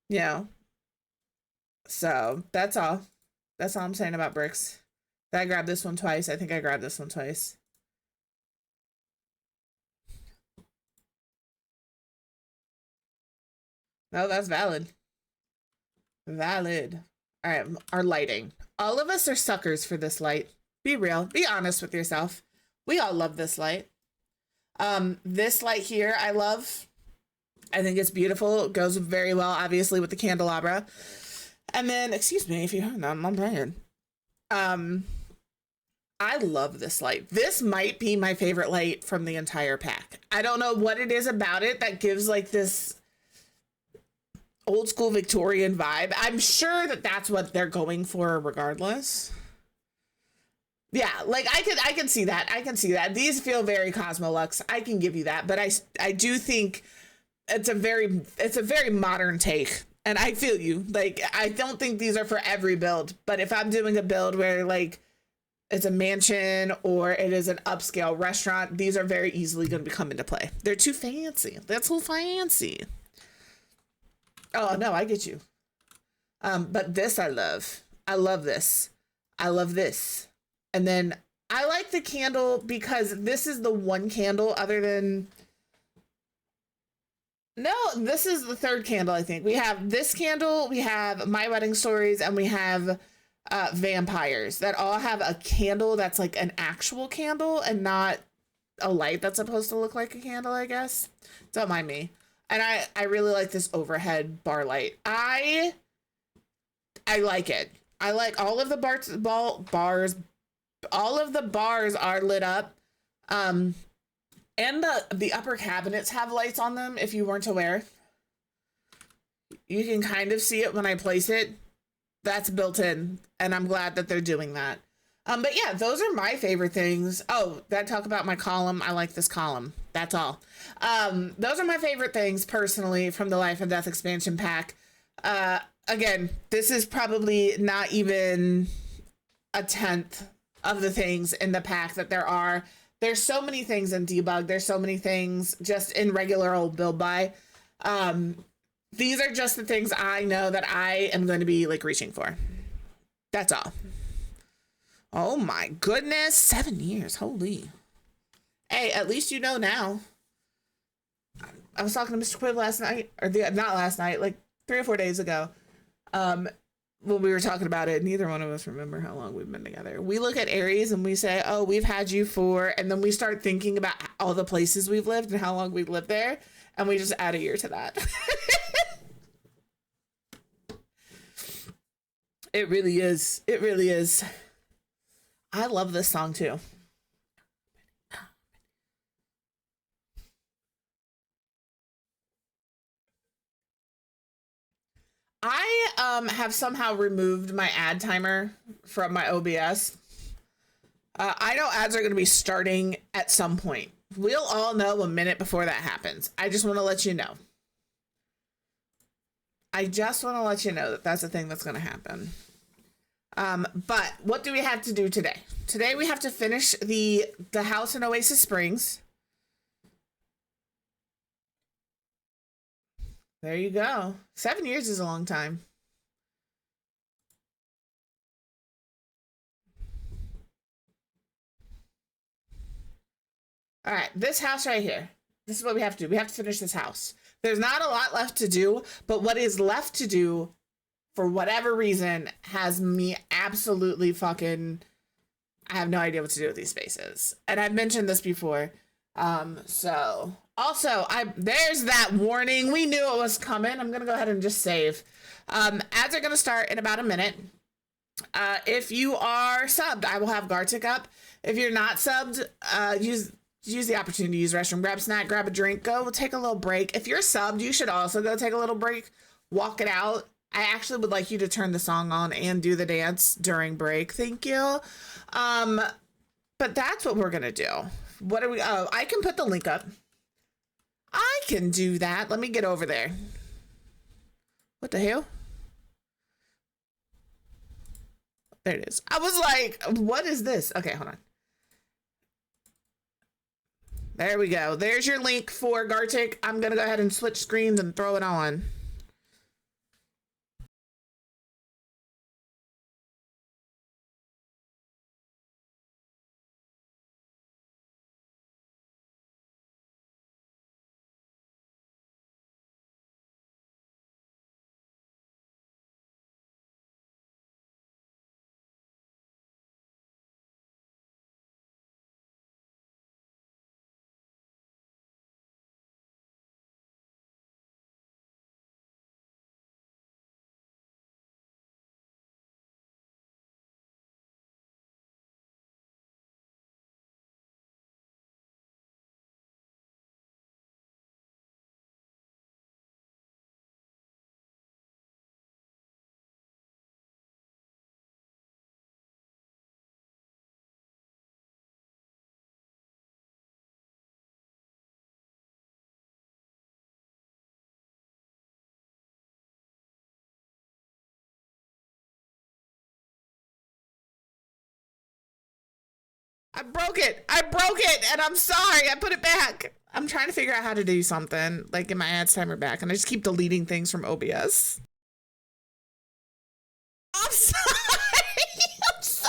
You know? So that's all. That's all I'm saying about bricks. Did I grab this one twice? I think I grabbed this one twice. No, that's valid. Valid. All right, our lighting. All of us are suckers for this light. Be real. Be honest with yourself. We all love this light. This light here, I love. I think it's beautiful. It goes very well, obviously, with the candelabra. And then, excuse me if you heard that, I'm playing. I love this light. This might be my favorite light from the entire pack. I don't know what it is about it that gives like this old school Victorian vibe. I'm sure that that's what they're going for regardless. Yeah, like I can see that. I can see that. These feel very Cosmolux. I can give you that, but I do think it's a very modern take. And I feel you. Like I don't think these are for every build, but if I'm doing a build where like it's a mansion or it is an upscale restaurant, these are very easily going to come into play. They're too fancy. That's too fancy. Oh no, I get you. But this I love. I love this. I love this. And then I like the candle because this is the one candle other than... No, this is the third candle, I think. We have this candle, we have My Wedding Stories, and we have vampires that all have a candle that's like an actual candle and not a light that's supposed to look like a candle, I guess. Don't mind me. And I really like this overhead bar light. I like it. I like all of the bars. All of the bars are lit up. And the upper cabinets have lights on them, if you weren't aware. You can kind of see it when I place it. That's built in, and I'm glad that they're doing that. But yeah, those are my favorite things. Oh, did I talk about my column? I like this column. That's all. Those are my favorite things, personally, from the Life and Death expansion pack. Again, this is probably not even a 10th of the things in the pack that there are. There's so many things in debug. There's so many things just in regular old build buy. These are just the things I know that I am going to be like reaching for. That's all. Oh my goodness. 7 years. Holy. Hey, at least you know now. I was talking to Mr. Quib last night, or not last night, like 3 or 4 days ago. When we were talking about it, neither one of us remember how long we've been together. We look at Aries and we say, oh, we've had you for, and then we start thinking about all the places we've lived and how long we've lived there. And we just add a year to that. It really is. It really is. I love this song too. I have somehow removed my ad timer from my OBS. I know ads are going to be starting at some point. We'll all know a minute before that happens. I just want to let you know. I just want to let you know that that's a thing that's going to happen. But what do we have to do today? Today we have to finish the house in Oasis Springs. There you go. 7 years is a long time. All right, this house right here. This is what we have to do. We have to finish this house. There's not a lot left to do, but what is left to do, for whatever reason, has me absolutely fucking. I have no idea what to do with these spaces. And I've mentioned this before. So also there's that warning. We knew it was coming. I'm gonna go ahead and just save. Ads are gonna start in about a minute. If you are subbed, I will have Gartic up. If you're not subbed, use the opportunity to use the restroom, grab a snack, grab a drink, go take a little break. If you're subbed, you should also go take a little break, walk it out. I actually would like you to turn the song on and do the dance during break. Thank you. But that's what we're gonna do. What are we? Oh, I can put the link up. I can do that. Let me get over there. What the hell? There it is. I was like, what is this? Okay, hold on. There we go. There's your link for Gartic. I'm gonna go ahead and switch screens and throw it on. I broke it. I broke it, and I'm sorry. I put it back. I'm trying to figure out how to do something, like get my ads timer back, and I just keep deleting things from OBS. I'm sorry. I'm sorry.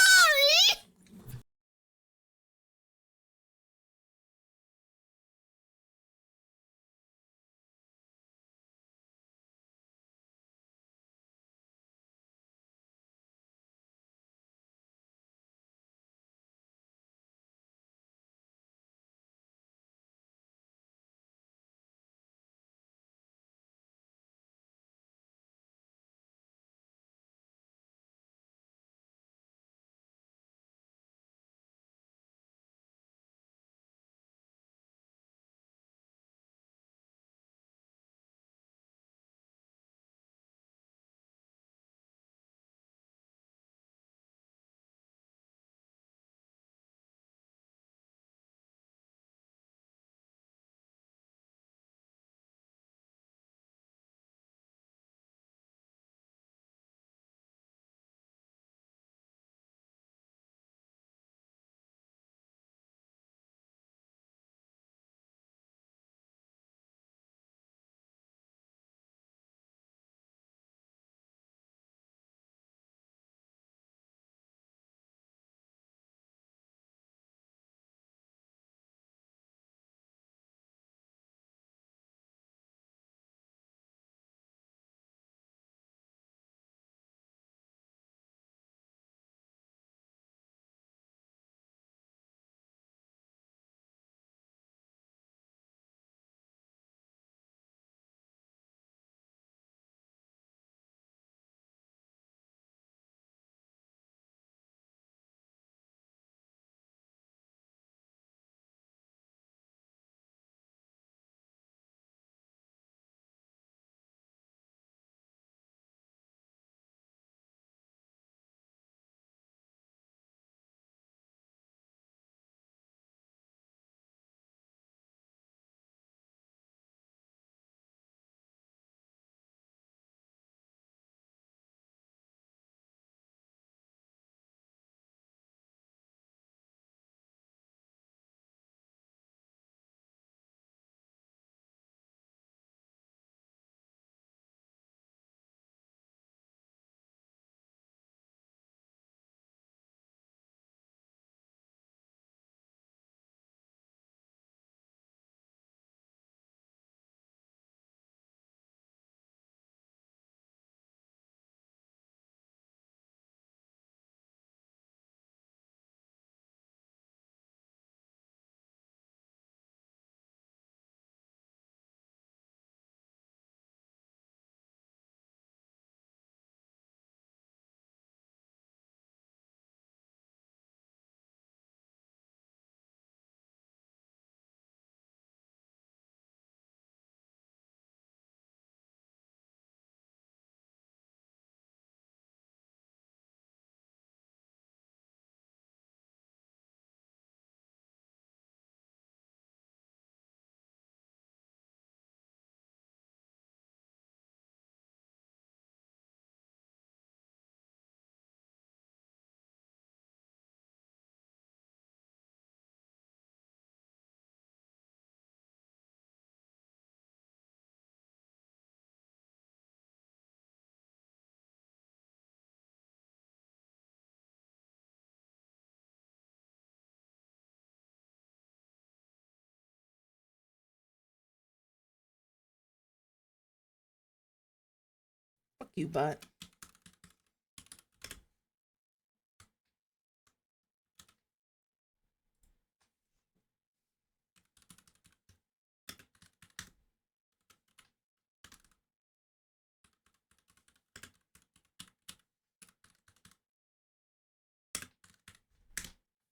Fuck you, butt.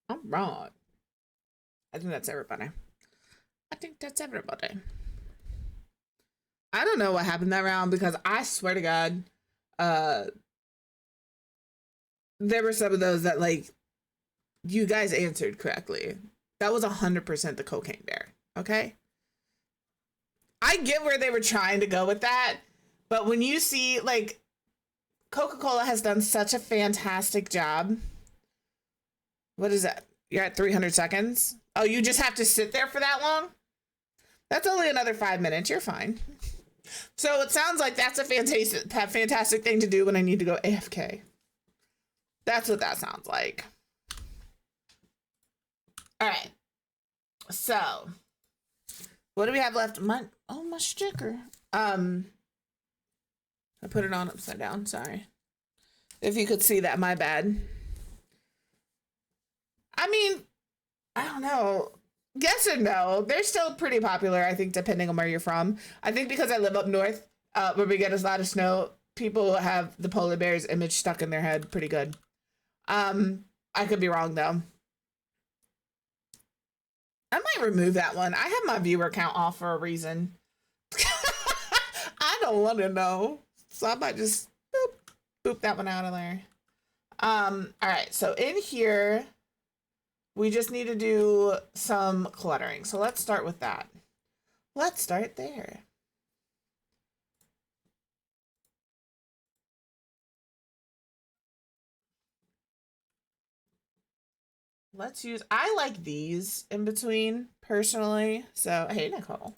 All right. I think that's everybody. I think that's everybody. I don't know what happened that round because I swear to God, there were some of those that like you guys answered correctly. That was 100% the cocaine bear. Okay. I get where they were trying to go with that, but when you see like Coca-Cola has done such a fantastic job. What is that? You're at 300 seconds. Oh, you just have to sit there for that long? That's only another 5 minutes. You're fine. So it sounds like that's a fantastic thing to do when I need to go AFK. That's what that sounds like. All right. So, what do we have left? My sticker. I put it on upside down. Sorry. If you could see that, my bad. I mean, I don't know. Yes and no. They're still pretty popular, I think, depending on where you're from. I think because I live up north, where we get a lot of snow, people have the polar bear's image stuck in their head pretty good. I could be wrong, though. I might remove that one. I have my viewer count off for a reason. I don't want to know. So I might just boop that one out of there. All right. So in here, we just need to do some cluttering. So let's start with that. Let's start there. Let's use, I like these in between personally. So, hey, Nicole,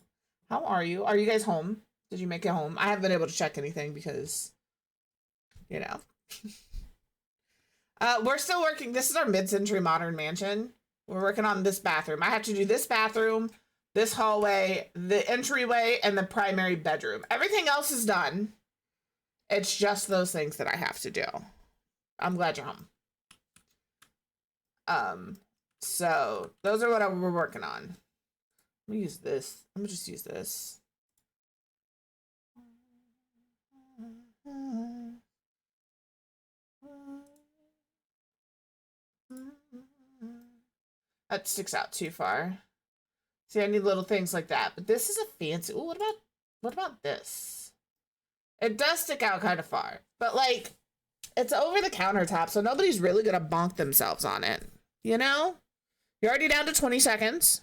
how are you? Are you guys home? Did you make it home? I haven't been able to check anything because, you know. We're still working. This is our mid-century modern mansion. We're working on this bathroom. I have to do this bathroom, this hallway, the entryway, and the primary bedroom. Everything else is done. It's just those things that I have to do. I'm glad you're home. So those are what we're working on. Let me use this. I'm gonna just use this. That sticks out too far. See, I need little things like that. But this is a fancy. Ooh, what about this? It does stick out kind of far, but like it's over the countertop, so nobody's really gonna bonk themselves on it. You know? You're already down to 20 seconds.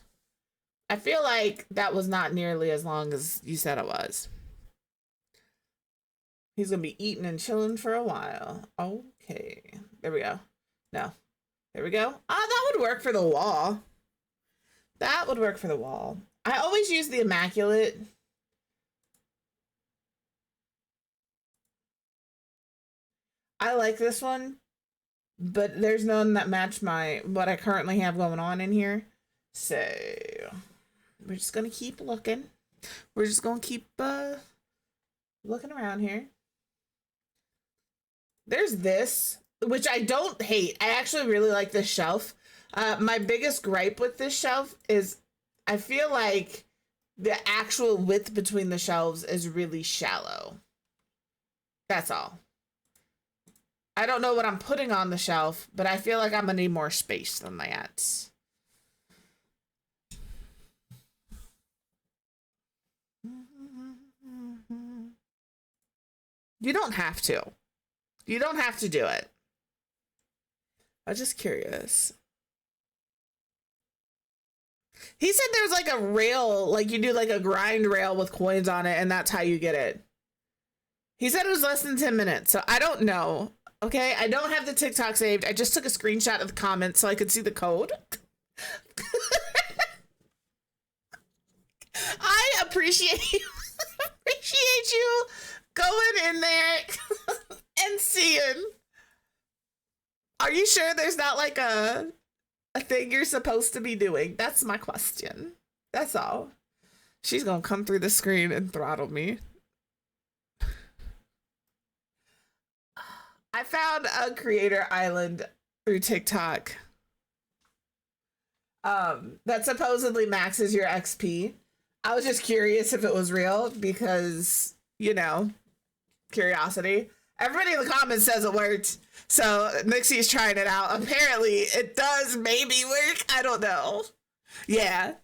I feel like that was not nearly as long as you said it was. He's gonna be eating and chilling for a while. Okay. There we go. No. There we go. Ah, that would work for the wall. That would work for the wall. I always use the Immaculate. I like this one, but there's none that match what I currently have going on in here. So we're just gonna keep looking. We're just gonna keep looking around here. There's this, which I don't hate. I actually really like this shelf. My biggest gripe with this shelf is I feel like the actual width between the shelves is really shallow. That's all. I don't know what I'm putting on the shelf, but I feel like I'm gonna need more space than that. You don't have to. You don't have to do it. I'm just curious. He said there's like a rail, like you do like a grind rail with coins on it, and that's how you get it. He said it was less than 10 minutes, so I don't know. Okay, I don't have the TikTok saved. I just took a screenshot of the comments so I could see the code. I appreciate you. Appreciate you going in there and seeing. Are you sure there's not like a thing you're supposed to be doing? That's my question. That's all. She's gonna come through the screen and throttle me. I found a creator island through TikTok that supposedly maxes your XP. I was just curious if it was real because, you know, curiosity. Everybody in the comments says it worked. So Nixie's trying it out. Apparently it does maybe work. I don't know. Yeah.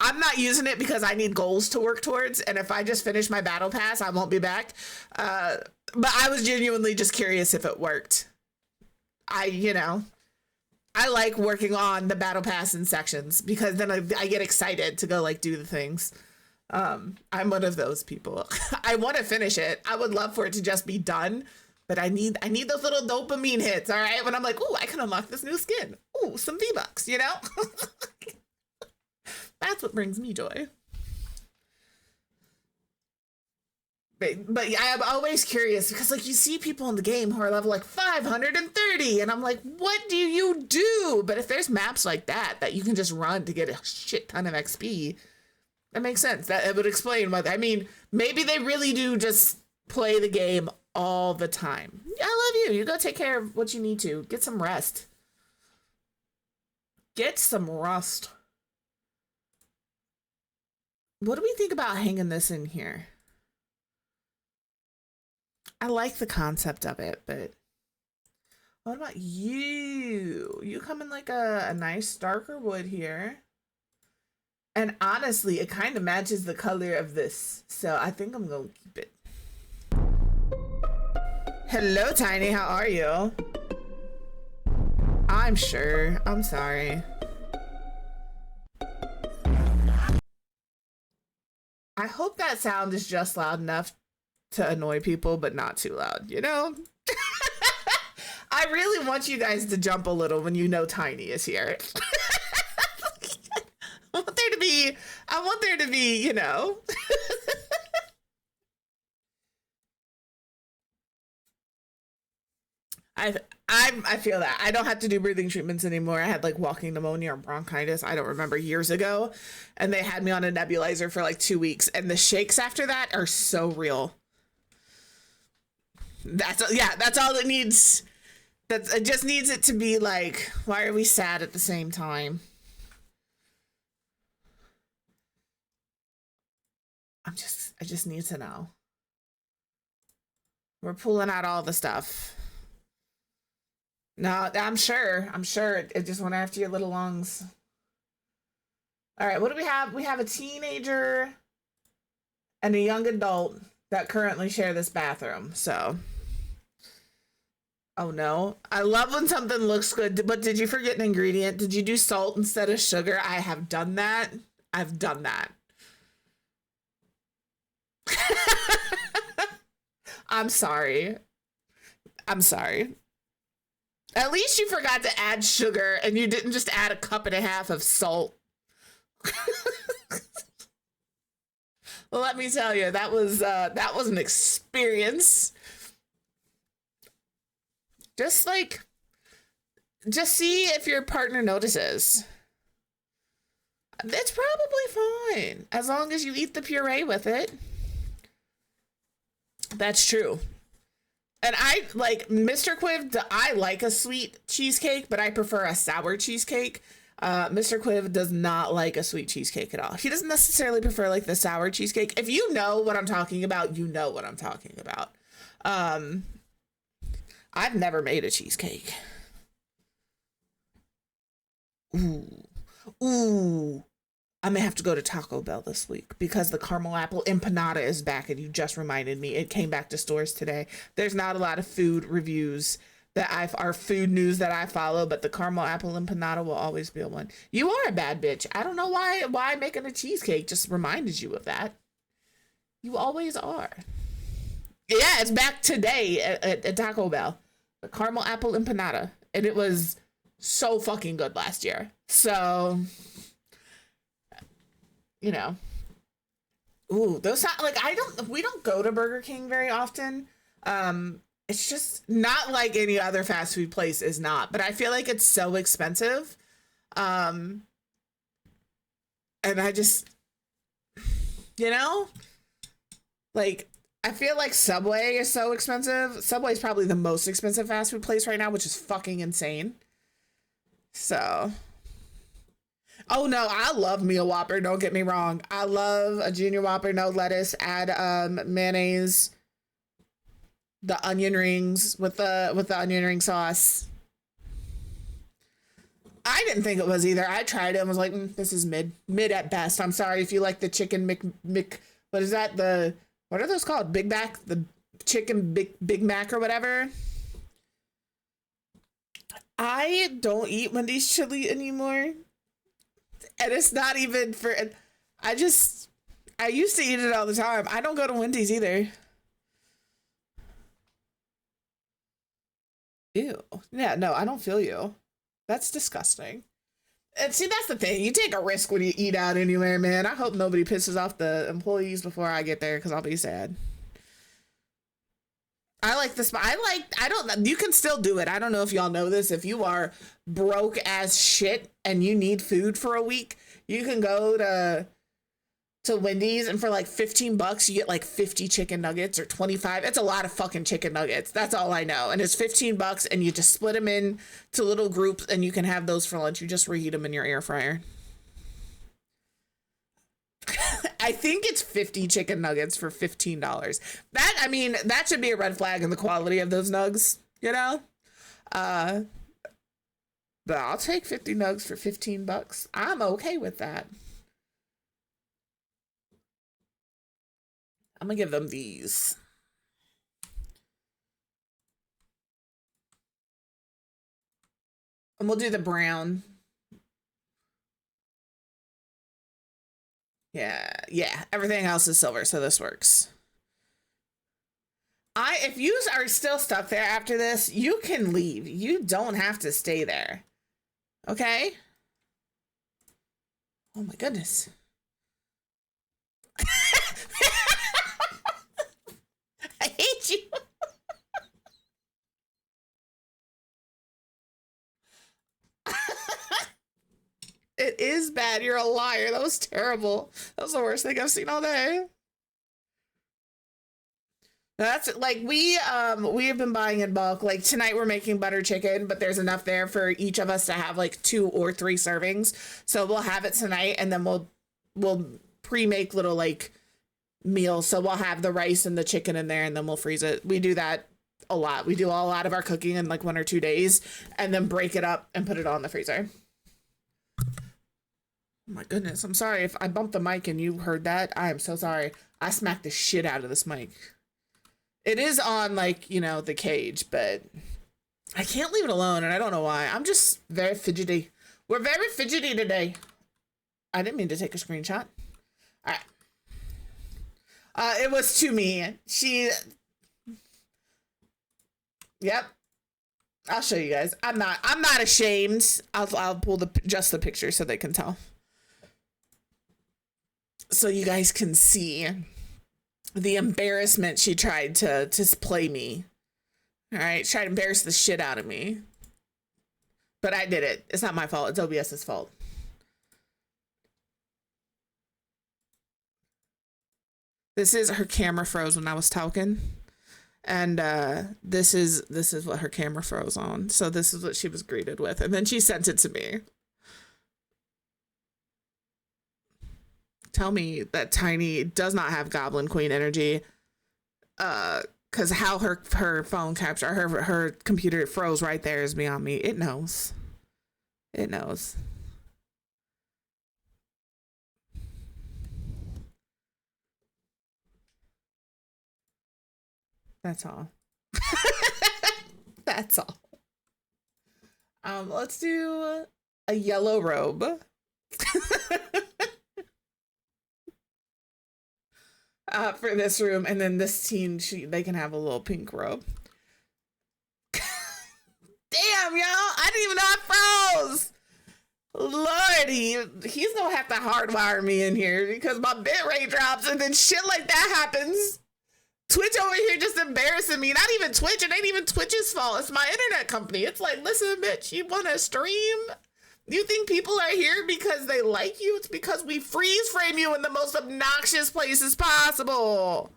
I'm not using it because I need goals to work towards. And if I just finish my battle pass, I won't be back. But I was genuinely just curious if it worked. You know, I like working on the battle pass in sections because then I get excited to go like do the things. I'm one of those people. I want to finish it. I would love for it to just be done, but I need those little dopamine hits. All right, when I'm like, oh, I can unlock this new skin. Oh, some V-Bucks, you know. That's what brings me joy. But I'm always curious because like you see people in the game who are level like 530 and I'm like, what do you do? But if there's maps like that you can just run to get a shit ton of XP, that makes sense. That it would explain what, I mean, maybe they really do just play the game all the time. I love you. You go take care of what you need to. Get some rest. Get some rest. What do we think about hanging this in here? I like the concept of it, but what about you? You come in like a nice darker wood here. And honestly, it kind of matches the color of this. So I think I'm going to keep it. Hello, Tiny. How are you? I'm sure. I'm sorry. I hope that sound is just loud enough to annoy people, but not too loud, you know? I really want you guys to jump a little when you know Tiny is here. I want there to be, you know. I feel that. I don't have to do breathing treatments anymore. I had like walking pneumonia or bronchitis, I don't remember, years ago. And they had me on a nebulizer for like 2 weeks. And the shakes after that are so real. That's all it needs. It just needs it to be like, why are we sad at the same time? I just need to know. We're pulling out all the stuff. No, I'm sure it just went after your little lungs. All right, what do we have? We have a teenager and a young adult that currently share this bathroom. So, oh no. I love when something looks good, but did you forget an ingredient? Did you do salt instead of sugar? I have done that. I've done that. I'm sorry. At least you forgot to add sugar and you didn't just add a cup and a half of salt. Well, let me tell you, that was an experience. Just see if your partner notices. It's probably fine as long as you eat the puree with it. That's true. And I like Mr. Quiv. I like a sweet cheesecake, but I prefer a sour cheesecake. Mr. Quiv does not like a sweet cheesecake at all. He doesn't necessarily prefer like the sour cheesecake. If you know what I'm talking about, you know what I'm talking about. I've never made a cheesecake. Ooh. I may have to go to Taco Bell this week because the caramel apple empanada is back, and you just reminded me. It came back to stores today. There's not a lot of food reviews are food news that I follow, but the caramel apple empanada will always be a one. You are a bad bitch. I don't know why making a cheesecake just reminded you of that. You always are. Yeah, it's back today at Taco Bell. The caramel apple empanada. And it was so fucking good last year. So, you know. Ooh, those sound like we don't go to Burger King very often. It's just not like any other fast food place is not, but I feel like it's so expensive. And I just, you know, like I feel like Subway is so expensive. Subway is probably the most expensive fast food place right now, which is fucking insane. So, oh no, I love me a Whopper. Don't get me wrong. I love a Junior Whopper, no lettuce, add mayonnaise, the onion rings with the onion ring sauce. I didn't think it was either. I tried it and was like, this is mid at best. I'm sorry if you like the chicken Mc what is that? What are those called? Big Mac, the chicken Big Mac or whatever. I don't eat Wendy's chili anymore. And it's not even for, I used to eat it all the time. I don't go to Wendy's either. Ew. Yeah, no, I don't feel you. That's disgusting. And see, that's the thing. You take a risk when you eat out anywhere, man. I hope nobody pisses off the employees before I get there because I'll be sad. I like this. You can still do it. I don't know if y'all know this. If you are broke as shit and you need food for a week, you can go to Wendy's and for like $15 you get like 50 chicken nuggets or 25. It's a lot of fucking chicken nuggets. That's all I know. And it's $15 and you just split them in to little groups and you can have those for lunch. You just reheat them in your air fryer. I think it's 50 chicken nuggets for $15. That should be a red flag in the quality of those nugs, you know? But I'll take 50 nugs for $15. I'm okay with that. I'm gonna give them these. And we'll do the brown. Yeah, everything else is silver, so this works. If you are still stuck there after this, you can leave. You don't have to stay there. Okay? Oh my goodness. I hate you. It is bad. You're a liar. That was terrible. That was the worst thing I've seen all day. That's like we have been buying in bulk. Like tonight we're making butter chicken, but there's enough there for each of us to have like 2 or 3 servings. So we'll have it tonight and then we'll pre-make little like meals. So we'll have the rice and the chicken in there and then we'll freeze it. We do that a lot. We do a lot of our cooking in like 1 or 2 days and then break it up and put it all in the freezer. Oh my goodness, I'm sorry if I bumped the mic and you heard that. I am so sorry. I smacked the shit out of this mic. It is on, like, you know, the cage, but I can't leave it alone, and I don't know why. I'm just very fidgety. We're very fidgety today. I didn't mean to take a screenshot. All right. It was to me. Yep. I'll show you guys. I'm not ashamed. I'll pull just the picture so they can tell. So you guys can see the embarrassment she tried to play me. All right, tried to embarrass the shit out of me. But I did it. It's not my fault. It's OBS's fault. This is her camera froze when I was talking. And this is what her camera froze on. So this is what she was greeted with. And then she sent it to me. Tell me that Tiny does not have Goblin Queen energy. Because how her phone capture, her computer froze right there is beyond me. It knows. It knows. That's all. That's all. Let's do a yellow robe. For this room, and then this team, they can have a little pink robe. Damn, y'all! I didn't even know I froze. Lord, he's gonna have to hardwire me in here because my bitrate drops, and then shit like that happens. Twitch over here just embarrassing me. Not even Twitch. It ain't even Twitch's fault. It's my internet company. It's like, listen, bitch, you want to stream? You think people are here because they like you? It's because we freeze frame you in the most obnoxious places possible.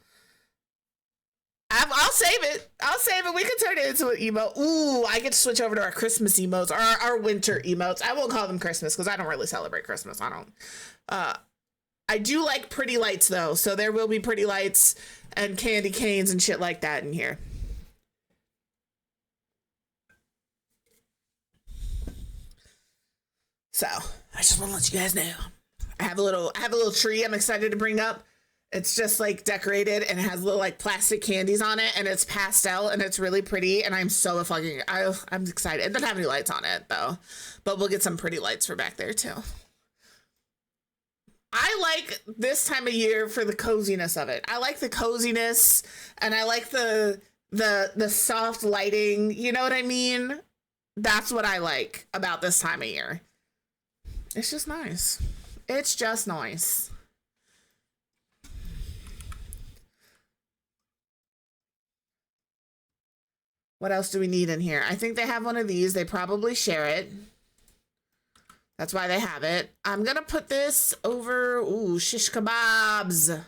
I'll save it. I'll save it. We can turn it into an emote. Ooh, I get to switch over to our Christmas emotes, or our winter emotes. I won't call them Christmas because I don't really celebrate Christmas. I don't. I do like pretty lights though, so there will be pretty lights and candy canes and shit like that in here. So I just want to let you guys know. I have a little tree I'm excited to bring up. It's just like decorated and it has little like plastic candies on it and it's pastel and it's really pretty and I'm so fucking I'm excited. It doesn't have any lights on it though, but we'll get some pretty lights for back there too. I like this time of year for the coziness of it. I like the coziness and I like the soft lighting. You know what I mean? That's what I like about this time of year. It's just nice. It's just nice. What else do we need in here? I think they have one of these. They probably share it. That's why they have it. I'm gonna put this over, ooh, shish kebabs.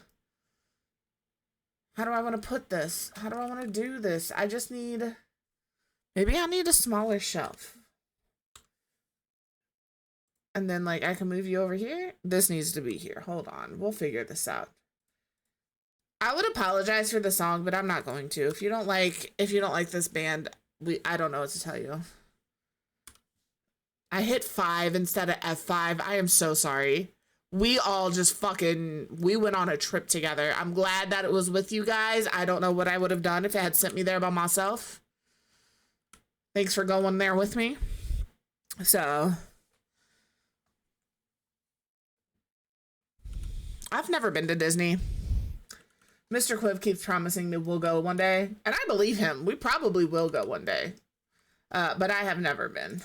How do I want to put this? How do I want to do this? I just need, maybe I need a smaller shelf. And then like I can move you over here. This needs to be here. Hold on. We'll figure this out. I would apologize for the song, but I'm not going to. If you don't like this band, I don't know what to tell you. I hit 5 instead of F5. I am so sorry. We all just we went on a trip together. I'm glad that it was with you guys. I don't know what I would have done if it had sent me there by myself. Thanks for going there with me. So, I've never been to Disney. Mr. Quiv keeps promising me we'll go one day, and I believe him. We probably will go one day, but I have never been.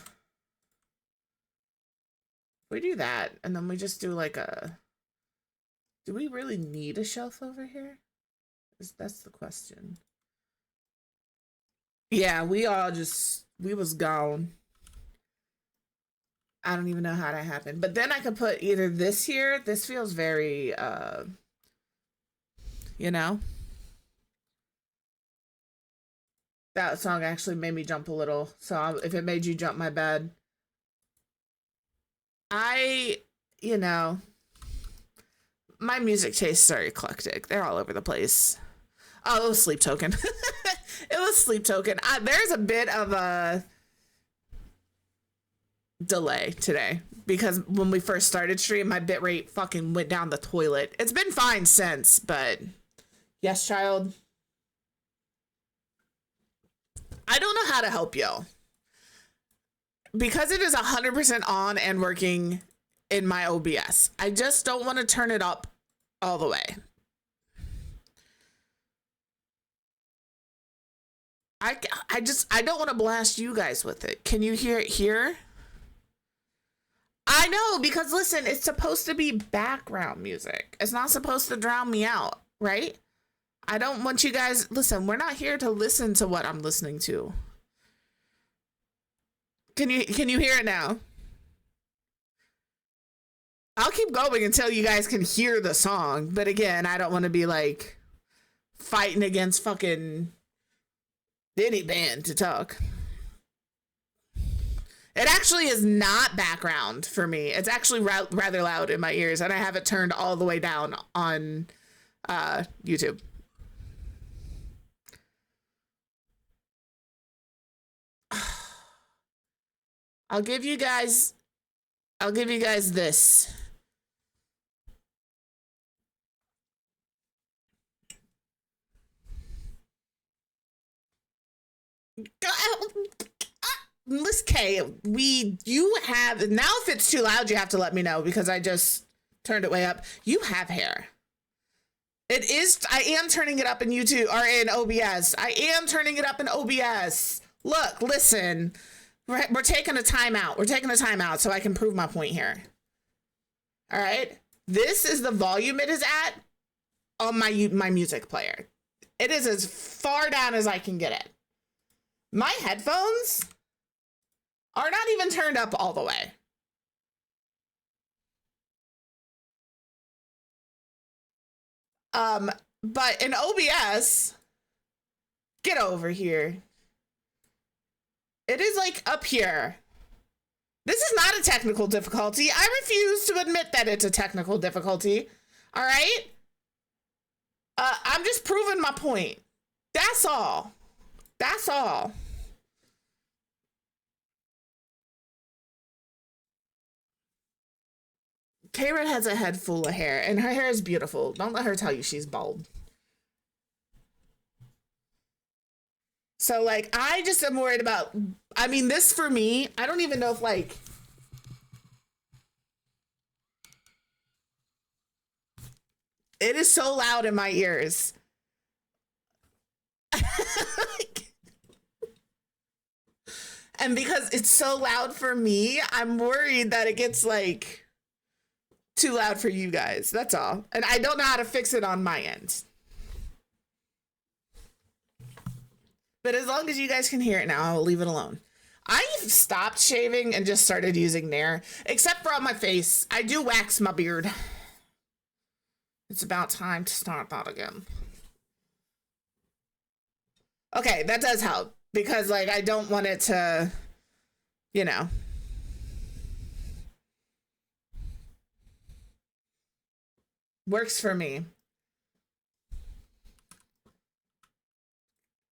We do that, and then we just do like a... Do we really need a shelf over here? That's the question. Yeah, we was gone. I don't even know how that happened. But then I could put either this here. This feels very, you know? That song actually made me jump a little. So if it made you jump, my bad. You know, my music tastes are eclectic. They're all over the place. Oh, it was Sleep Token. It was Sleep Token. There's a bit of a delay today because when we first started stream, my bitrate fucking went down the toilet. It's been fine since, but yes, child. I don't know how to help y'all. Because it is 100% on and working in my OBS. I just don't want to turn it up all the way. I don't want to blast you guys with it. Can you hear it here? I know, because listen, it's supposed to be background music. It's not supposed to drown me out, right? I don't want you guys, listen, we're not here to listen to what I'm listening to. Can you hear it now? I'll keep going until you guys can hear the song. But again, I don't want to be like fighting against fucking any band to talk. It actually is not background for me. It's actually rather loud in my ears, and I have it turned all the way down on YouTube. I'll give you guys this. Miss K, you have, now if it's too loud, you have to let me know because I just turned it way up. You have hair. It is, I am turning it up in YouTube or in OBS. I am turning it up in OBS. Look, listen. We're taking a timeout. We're taking a timeout so I can prove my point here. All right. This is the volume it is at on my music player. It is as far down as I can get it. My headphones are not even turned up all the way. But in OBS, Get over here. It is like up here. This is not a technical difficulty. I refuse to admit that it's a technical difficulty. All right? I'm just proving my point. That's all. That's all. Karen has a head full of hair, and her hair is beautiful. Don't let her tell you she's bald. So, like, I just am worried about, I mean, this for me, I don't even know if, like, it is so loud in my ears. And because it's so loud for me, I'm worried that it gets, like, too loud for you guys. That's all. And I don't know how to fix it on my end. But as long as you guys can hear it now, I'll leave it alone. I've stopped shaving and just started using Nair, except for on my face. I do wax my beard. It's about time to start that again. Okay, that does help because, like, I don't want it to, you know. Works for me.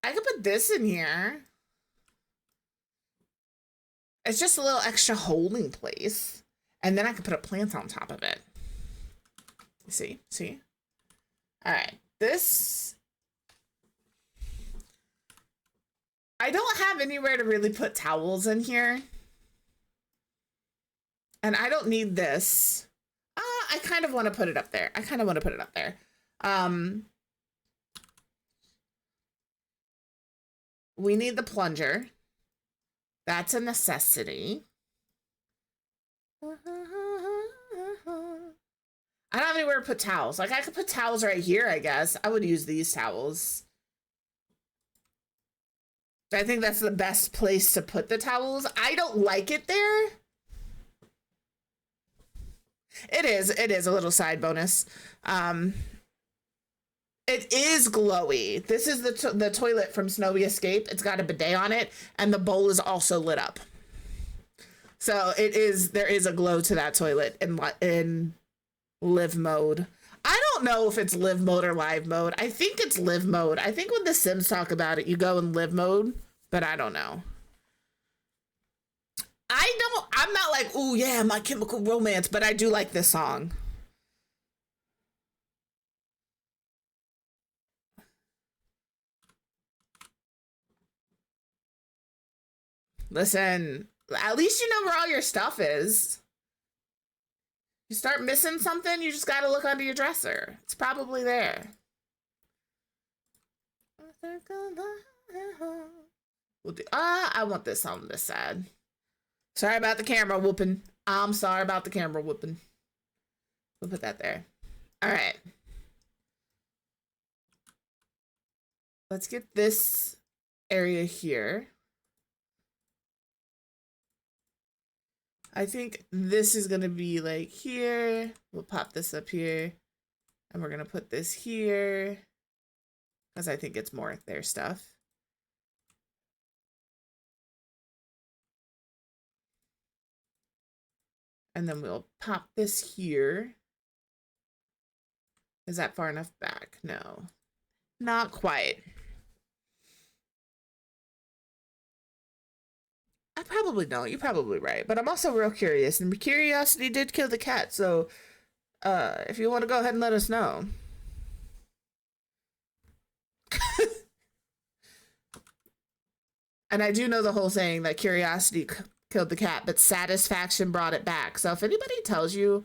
I could put this in here. It's just a little extra holding place. And then I could put a plant on top of it. See? See? All right. This. I don't have anywhere to really put towels in here. And I don't need this. I kind of want to put it up there. We need the plunger. That's a necessity. I don't have anywhere to put towels. Like, I could put towels right here, I guess. I would use these towels. I think that's the best place to put the towels. I don't like it there. It is a little side bonus. It is glowy. This is the toilet from Snowy Escape. It's got a bidet on it, and the bowl is also lit up. So there is a glow to that toilet in live mode. I don't know if it's live mode or live mode. I think it's live mode. I think when the Sims talk about it, you go in live mode, but I don't know. I'm not like, oh yeah, My Chemical Romance, but I do like this song. Listen, at least you know where all your stuff is. You start missing something, you just gotta look under your dresser. It's probably there. I want this on this side. Sorry about the camera whooping. I'm sorry about the camera whooping. We'll put that there. All right. Let's get this area here. I think this is gonna be like here. We'll pop this up here. And we're gonna put this here. Because I think it's more their stuff. And then we'll pop this here. Is that far enough back? No, not quite. I probably don't. You're probably right. But I'm also real curious. And curiosity did kill the cat. So if you want to go ahead and let us know. And I do know the whole saying that curiosity killed the cat, but satisfaction brought it back. So if anybody tells you,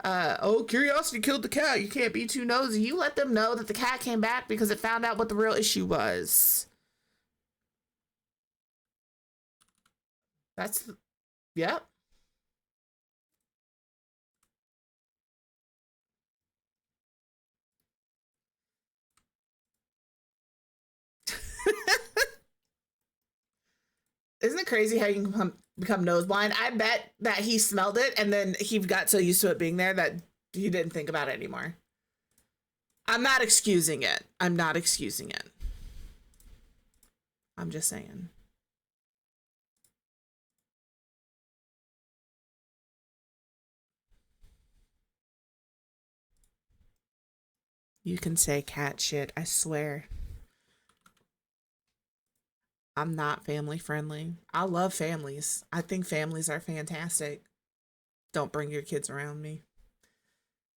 oh, curiosity killed the cat, you can't be too nosy, you let them know that the cat came back because it found out what the real issue was. That's, yep. Isn't it crazy how you can become nose blind? I bet that he smelled it and then he got so used to it being there that he didn't think about it anymore. I'm not excusing it. I'm not excusing it. I'm just saying. You can say cat shit, I swear. I'm not family friendly. I love families. I think families are fantastic. Don't bring your kids around me.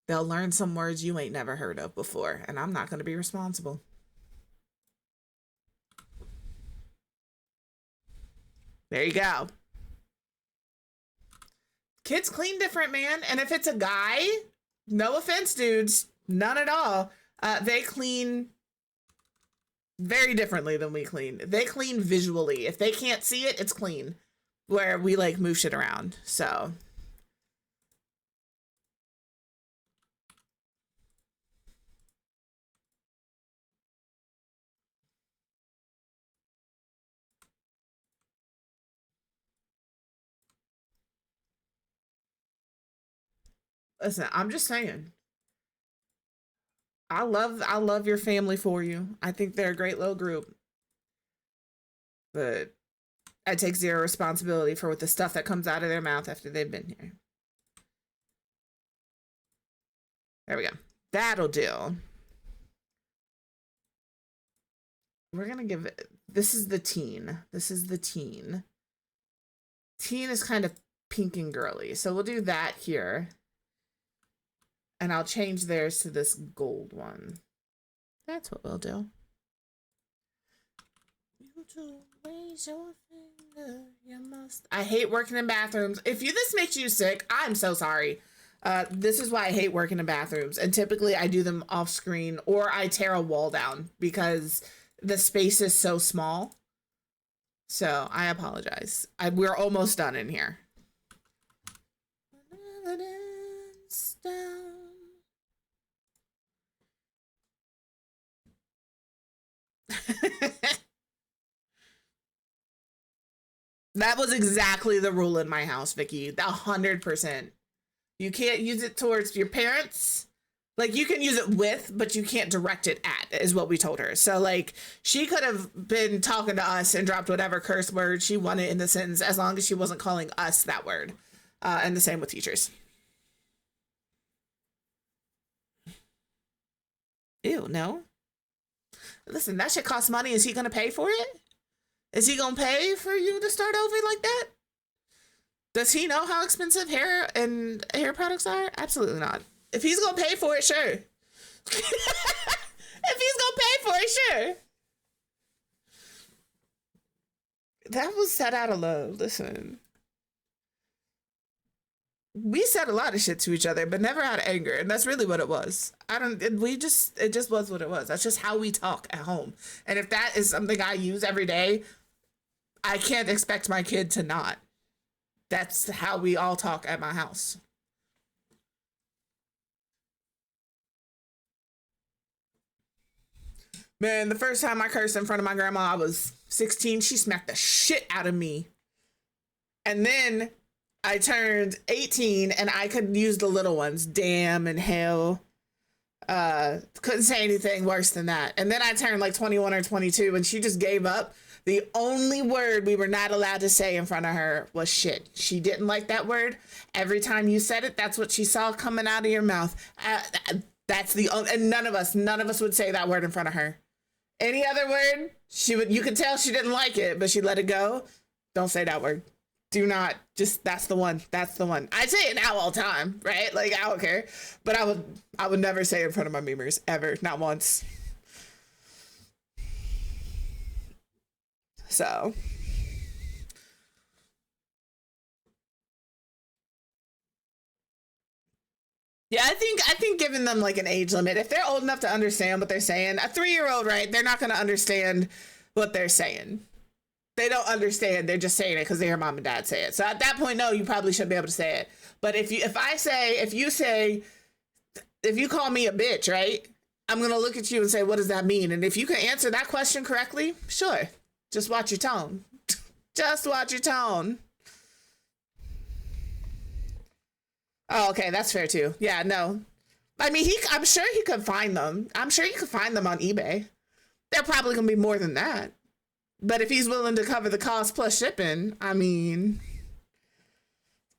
They'll learn some words you ain't never heard of before, and I'm not going to be responsible. There you go. Kids clean different, man. And if it's a guy, no offense, dudes, none at all. They clean very differently than we clean. They clean visually. If they can't see it, it's clean. Where we like move shit around. So listen, I'm just saying. I love your family for you. I think they're a great little group. But I take zero responsibility for what the stuff that comes out of their mouth after they've been here. There we go. That'll do. We're gonna give it, this is the teen. This is the teen. Teen is kind of pink and girly. So we'll do that here. And I'll change theirs to this gold one. That's what we'll do. I hate working in bathrooms. If this makes you sick, I'm so sorry. This is why I hate working in bathrooms. And typically I do them off screen or I tear a wall down because the space is so small. So I apologize. We're almost done in here. That was exactly the rule in my house, Vicky. 100%. You can't use it towards your parents. Like, you can use it with, but you can't direct it at, is what we told her. So, like, she could have been talking to us and dropped whatever curse word she wanted in the sentence as long as she wasn't calling us that word. And the same with teachers. Ew, no. Listen, that shit costs money. Is he going to pay for it? Is he going to pay for you to start over like that? Does he know how expensive hair and hair products are? Absolutely not. If he's going to pay for it, sure. If he's going to pay for it, sure. That was said out of love. Listen. We said a lot of shit to each other, but never out of anger. And that's really what it was. It just was what it was. That's just how we talk at home. And if that is something I use every day, I can't expect my kid to not. That's how we all talk at my house. Man, the first time I cursed in front of my grandma, I was 16. She smacked the shit out of me. And then I turned 18 and I could use the little ones, damn and hell. Couldn't say anything worse than that. And then I turned like 21 or 22 and she just gave up. The only word we were not allowed to say in front of her was shit. She didn't like that word. Every time you said it, that's what she saw coming out of your mouth. That's the only, and none of us would say that word in front of her. Any other word, you could tell she didn't like it, but she let it go. Don't say that word. Do not, just, that's the one. That's the one. I say it now all the time, right? Like, I don't care. But I would never say it in front of my memers, ever. Not once. So. Yeah, I think giving them like an age limit, if they're old enough to understand what they're saying, a 3-year-old, right? They're not going to understand what they're saying. They don't understand. They're just saying it because they hear mom and dad say it. So at that point, no, you probably shouldn't be able to say it. But if you call me a bitch, right? I'm going to look at you and say, what does that mean? And if you can answer that question correctly, sure. Just watch your tone. Just watch your tone. Oh, okay. That's fair too. Yeah, no. I mean, I'm sure he could find them. I'm sure you could find them on eBay. They're probably going to be more than that. But if he's willing to cover the cost plus shipping, I mean,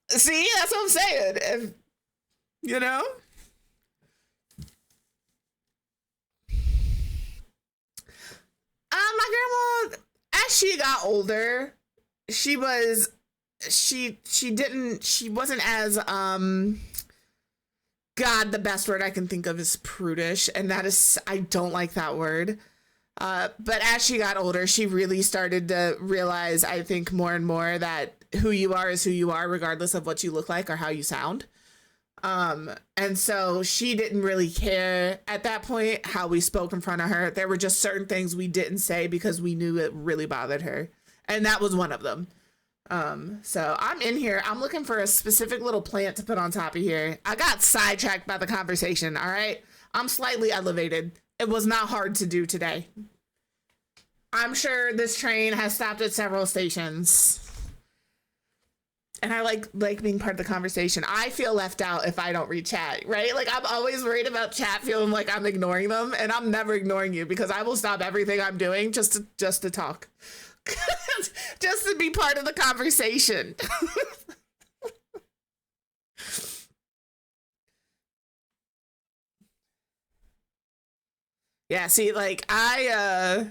see, that's what I'm saying. If, you know? My grandma, as she got older, she was, she wasn't as, God, the best word I can think of is prudish. And that is, I don't like that word. But as she got older, she really started to realize, I think, more and more that who you are is who you are, regardless of what you look like or how you sound. And so she didn't really care at that point how we spoke in front of her. There were just certain things we didn't say because we knew it really bothered her. And that was one of them. So I'm in here. I'm looking for a specific little plant to put on top of here. I got sidetracked by the conversation. All right. I'm slightly elevated. It was not hard to do today. I'm sure this train has stopped at several stations. And I like being part of the conversation. I feel left out if I don't read chat, right? Like I'm always worried about chat feeling like I'm ignoring them, and I'm never ignoring you because I will stop everything I'm doing just to talk. Just to be part of the conversation. Yeah, see, like I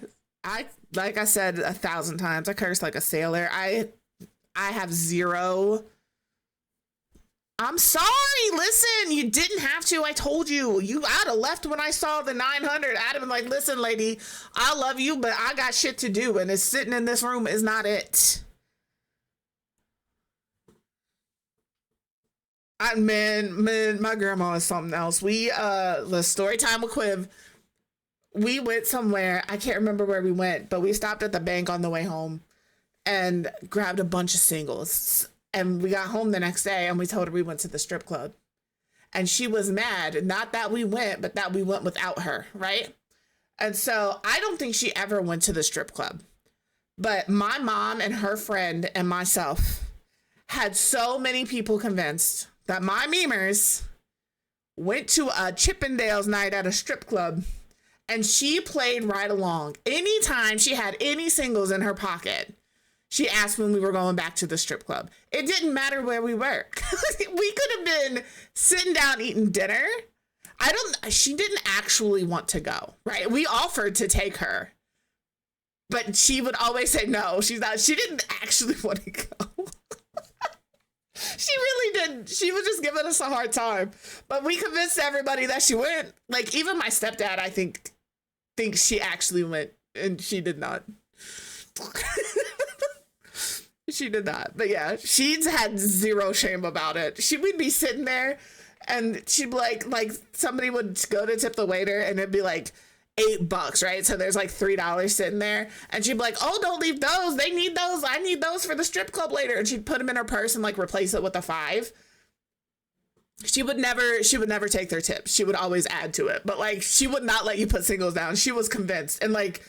like I said 1,000 times, I curse like a sailor. I have zero. I'm sorry. Listen, you didn't have to. I told you. I'd have left when I saw the 900. I'd have been like, listen, lady, I love you, but I got shit to do, and it's sitting in this room is not it. Man, my grandma is something else. The story time with Quiv, we went somewhere. I can't remember where we went, but we stopped at the bank on the way home and grabbed a bunch of singles. And we got home the next day and we told her we went to the strip club. And she was mad, not that we went, but that we went without her, right? And so I don't think she ever went to the strip club. But my mom and her friend and myself had so many people convinced that my memers went to a Chippendales night at a strip club, and she played right along. Anytime she had any singles in her pocket, she asked when we were going back to the strip club. It didn't matter where we were. We could have been sitting down eating dinner. She didn't actually want to go, right? We offered to take her, but she would always say no. She didn't actually want to go. She really didn't. She was just giving us a hard time. But we convinced everybody that she went. Like, even my stepdad, I think thinks she actually went, and she did not. She did not. But yeah, she's had zero shame about it. We'd be sitting there and she'd be like somebody would go to tip the waiter and it'd be like $8, right? So there's like $3 sitting there, and she'd be like, oh, don't leave those. They need those. I need those for the strip club later. And she'd put them in her purse and like replace it with a $5. She would never take their tips. She would always add to it. But like, she would not let you put singles down. She was convinced. And like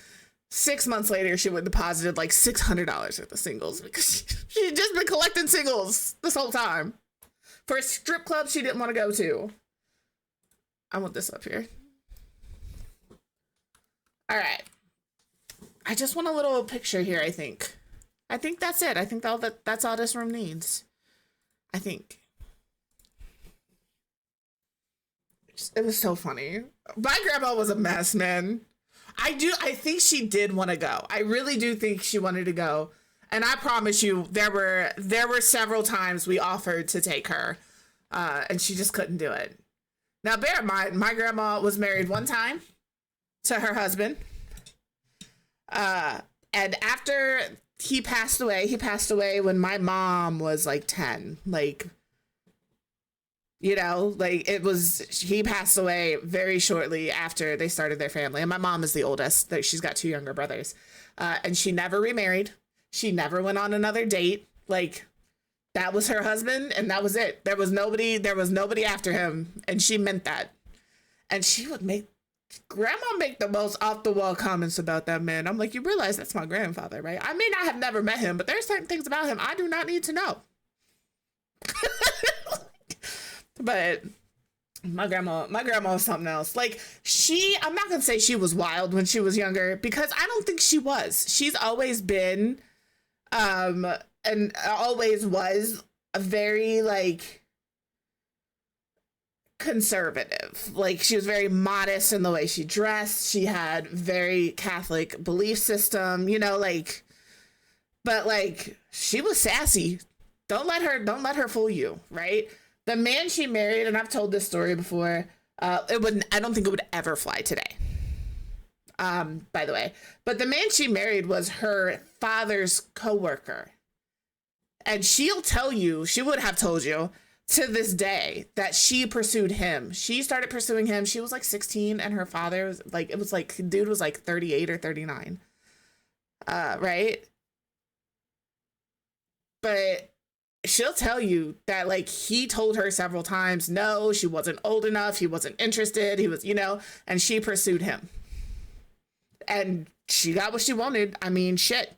6 months later, she would deposited like $600 worth of singles because she'd just been collecting singles this whole time for a strip club she didn't want to go to. I want this up here. All right. I just want a little picture here, I think. I think that's it. I think that's all this room needs. I think. It was so funny. My grandma was a mess, man. I think she did want to go. I really do think she wanted to go. And I promise you, there were several times we offered to take her, and she just couldn't do it. Now, bear in mind, my grandma was married one time to her husband. And after he passed away when my mom was like 10, like, you know, like he passed away very shortly after they started their family. And my mom is the oldest. She's got 2 younger brothers. And she never remarried. She never went on another date. Like, that was her husband and that was it. There was nobody after him. And she meant that. And she would Grandma make the most off the wall comments about that man. I'm like, you realize that's my grandfather, right? I may not have never met him, but there's certain things about him I do not need to know. But My grandma was something else. Like I'm not gonna say she was wild when she was younger, because I don't think she was. She's always been, and always was a very like conservative. Like she was very modest in the way she dressed. She had very Catholic belief system, like, but like she was sassy. Don't let her fool you, right? The man she married, and I've told this story before, I don't think it would ever fly today. By the way, but the man she married was her father's coworker. And she'll tell you, she would have told you to this day that she pursued him. She started pursuing him. She was like 16 and her father was like, it was like, dude was like 38 or 39. Right? But she'll tell you that like he told her several times, no, she wasn't old enough. He wasn't interested. He was, and she pursued him. And she got what she wanted. I mean, shit.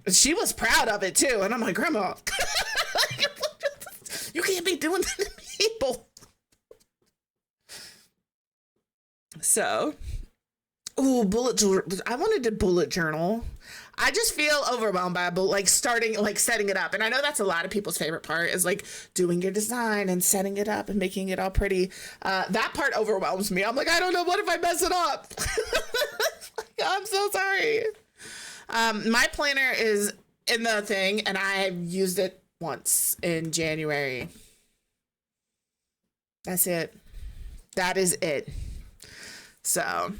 She was proud of it too. And I'm like, Grandma, you can't be doing that to people. So, I wanted to bullet journal. I just feel overwhelmed by setting it up. And I know that's a lot of people's favorite part, is like doing your design and setting it up and making it all pretty. That part overwhelms me. I'm like, I don't know. What if I mess it up? I'm so sorry. My planner is in the thing, and I used it once in January. That's it. That is it. So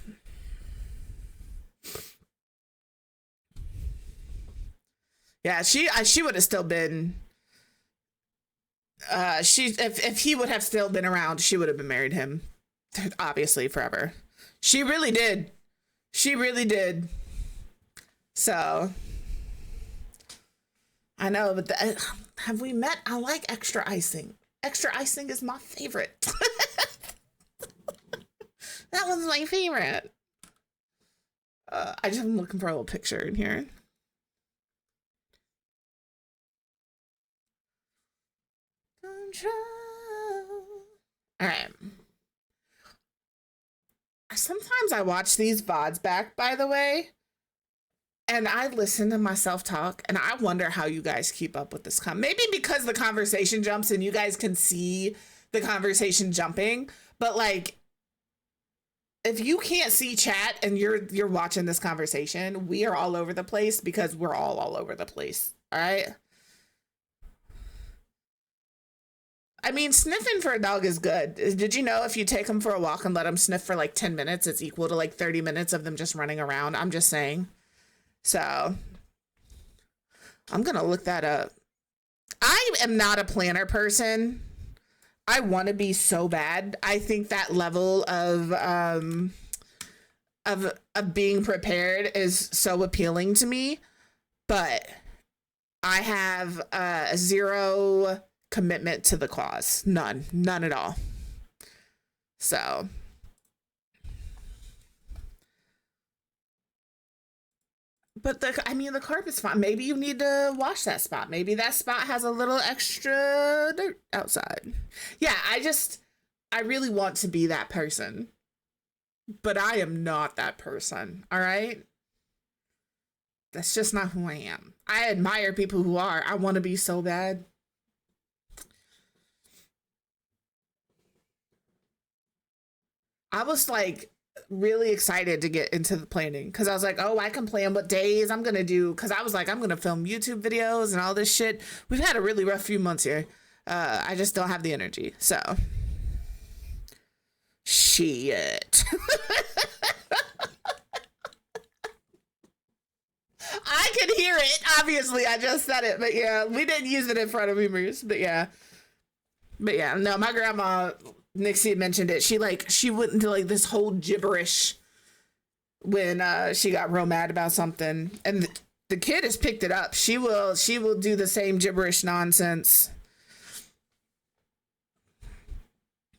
yeah, she would have still been, if he would have still been around, she would have been married him, obviously, forever. She really did. She really did. So I know, but have we met? I like extra icing. Extra icing is my favorite. That one's my favorite. I'm looking for a little picture in here. Control. All right. Sometimes I watch these VODs back, by the way, and I listen to myself talk, and I wonder how you guys keep up with this. Maybe because the conversation jumps and you guys can see the conversation jumping, but like, if you can't see chat and you're watching this conversation, we are all over the place because we're all over the place. All right. I mean, sniffing for a dog is good. Did you know if you take them for a walk and let them sniff for like 10 minutes, it's equal to like 30 minutes of them just running around? I'm just saying. So I'm going to look that up. I am not a planner person. I want to be so bad. I think that level of being prepared is so appealing to me, but I have zero commitment to the cause. None at all. So but the carpet's fine. Maybe you need to wash that spot. Maybe that spot has a little extra dirt outside. Yeah, I really want to be that person, but I am not that person. All right. That's just not who I am. I admire people who are. I want to be so bad. I was like really excited to get into the planning because I was like, oh, I can plan what days I'm gonna do, because I was like, I'm gonna film YouTube videos and all this shit. We've had a really rough few months here. I just don't have the energy. So shit. I could hear it. Obviously, I just said it, but yeah, we didn't use it in front of members. But yeah, no, my grandma, Nixie mentioned it. She went into like this whole gibberish when she got real mad about something, and the kid has picked it up. She will do the same gibberish nonsense.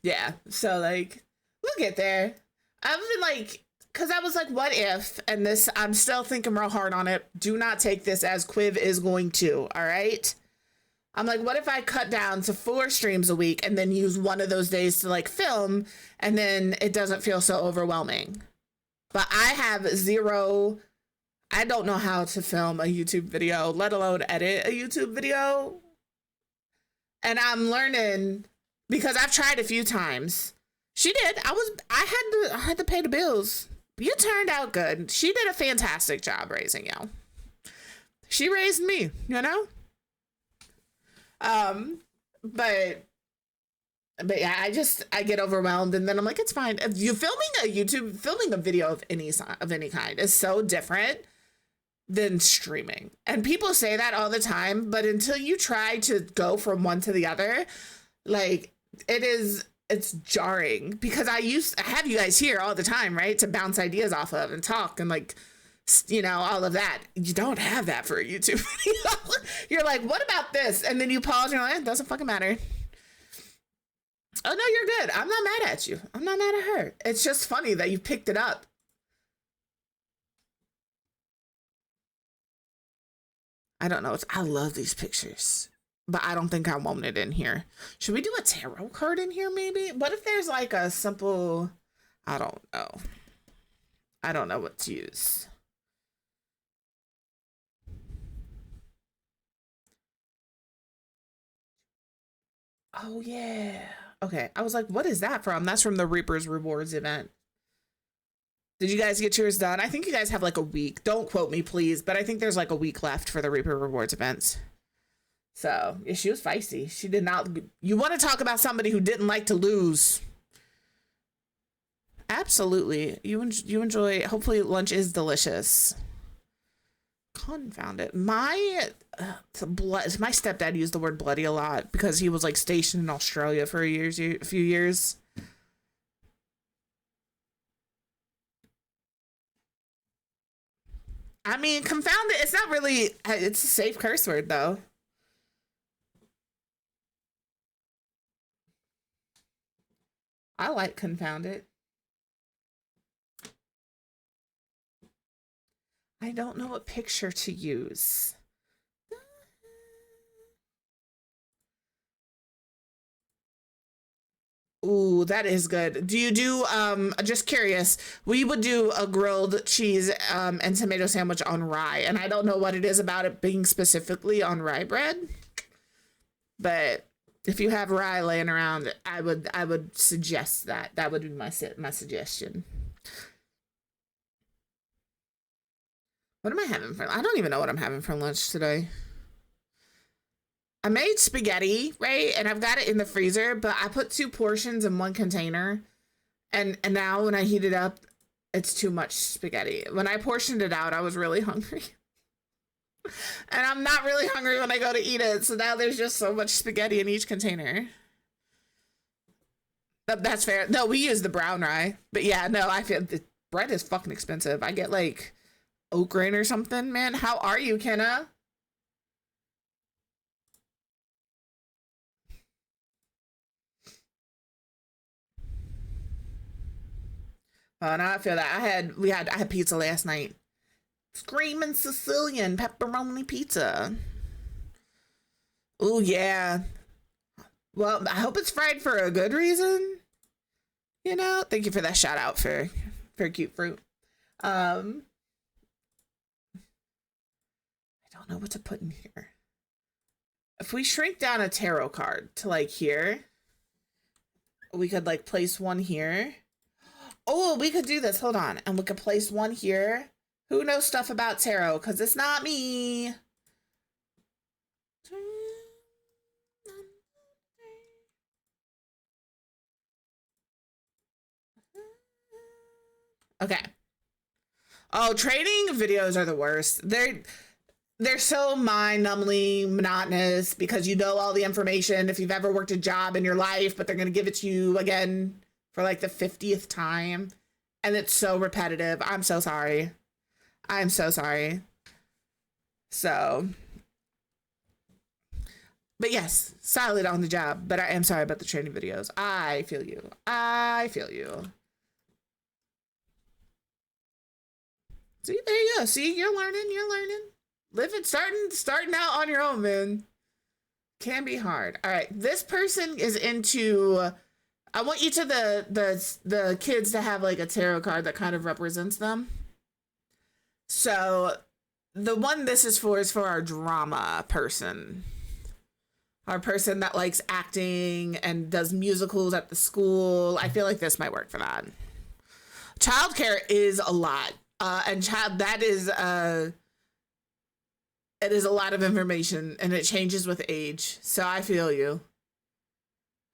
Yeah, so like we'll get there. I've been like, because I was like, what if? And this, I'm still thinking real hard on it. Do not take this as Quiv is going to. All right. I'm like, what if I cut down to 4 streams a week and then use one of those days to like film, and then it doesn't feel so overwhelming. But I have zero, I don't know how to film a YouTube video, let alone edit a YouTube video. And I'm learning because I've tried a few times. She did. I had to pay the bills. You turned out good. She did a fantastic job raising you. She raised me, you know? But yeah, I get overwhelmed, and then I'm like, it's fine. If you filming a video of any kind is so different than streaming. And people say that all the time, but until you try to go from one to the other, like it's jarring, because I have you guys here all the time, right? To bounce ideas off of and talk and like, you know, all of that. You don't have that for a YouTube video. You're like, what about this? And then you pause and you're like, it doesn't fucking matter. Oh no, you're good. I'm not mad at you. I'm not mad at her. It's just funny that you picked it up. I don't know. I love these pictures, but I don't think I want it in here. Should we do a tarot card in here maybe? What if there's like a simple, I don't know. I don't know what to use. Oh yeah. Okay. I was like, what is that from? That's from the Reaper's Rewards event. Did you guys get yours done? I think you guys have like a week. Don't quote me, please, but I think there's like a week left for the Reaper Rewards events. So, yeah, she was feisty. She did not. You want to talk about somebody who didn't like to lose? Absolutely. You enjoy. Hopefully, lunch is delicious. Confound it. My stepdad used the word bloody a lot because he was like stationed in Australia for a few years. I mean, confound it. It's not really. It's a safe curse word though. I like confound it. I don't know what picture to use. Ooh, that is good. Do you do, just curious, we would do a grilled cheese and tomato sandwich on rye, and I don't know what it is about it being specifically on rye bread, but if you have rye laying around, I would suggest that. That would be my suggestion. What am I having for? I don't even know what I'm having for lunch today. I made spaghetti, right? And I've got it in the freezer, but I put 2 portions in one container. And now when I heat it up, it's too much spaghetti. When I portioned it out, I was really hungry. And I'm not really hungry when I go to eat it. So now there's just so much spaghetti in each container. That's fair. No, we use the brown rye. But yeah, no, I feel the bread is fucking expensive. I get like oat grain or something, man. How are you, Kenna? Oh, now I feel that I had pizza last night. Screaming Sicilian pepperoni pizza. Oh yeah. Well, I hope it's fried for a good reason. You know, thank you for that shout out for cute fruit. I don't know what to put in here. If we shrink down a tarot card to like here, we could like place one here. Oh, we could do this. Hold on. And we could place one here. Who knows stuff about tarot? Because it's not me. Okay. Oh, trading videos are the worst. They're so mind-numbingly monotonous because you know all the information if you've ever worked a job in your life, but they're going to give it to you again for like the 50th time. And it's so repetitive. I'm so sorry. I'm so sorry. So, but yes, solid on the job, but I am sorry about the training videos. I feel you. I feel you. See, there you go. See, you're learning. Living, starting out on your own, man. Can be hard. All right, this person is into. I want each of the kids to have like a tarot card that kind of represents them. So the one this is for our drama person. Our person that likes acting and does musicals at the school. I feel like this might work for that. Childcare is a lot. And that is it is a lot of information and it changes with age. So I feel you.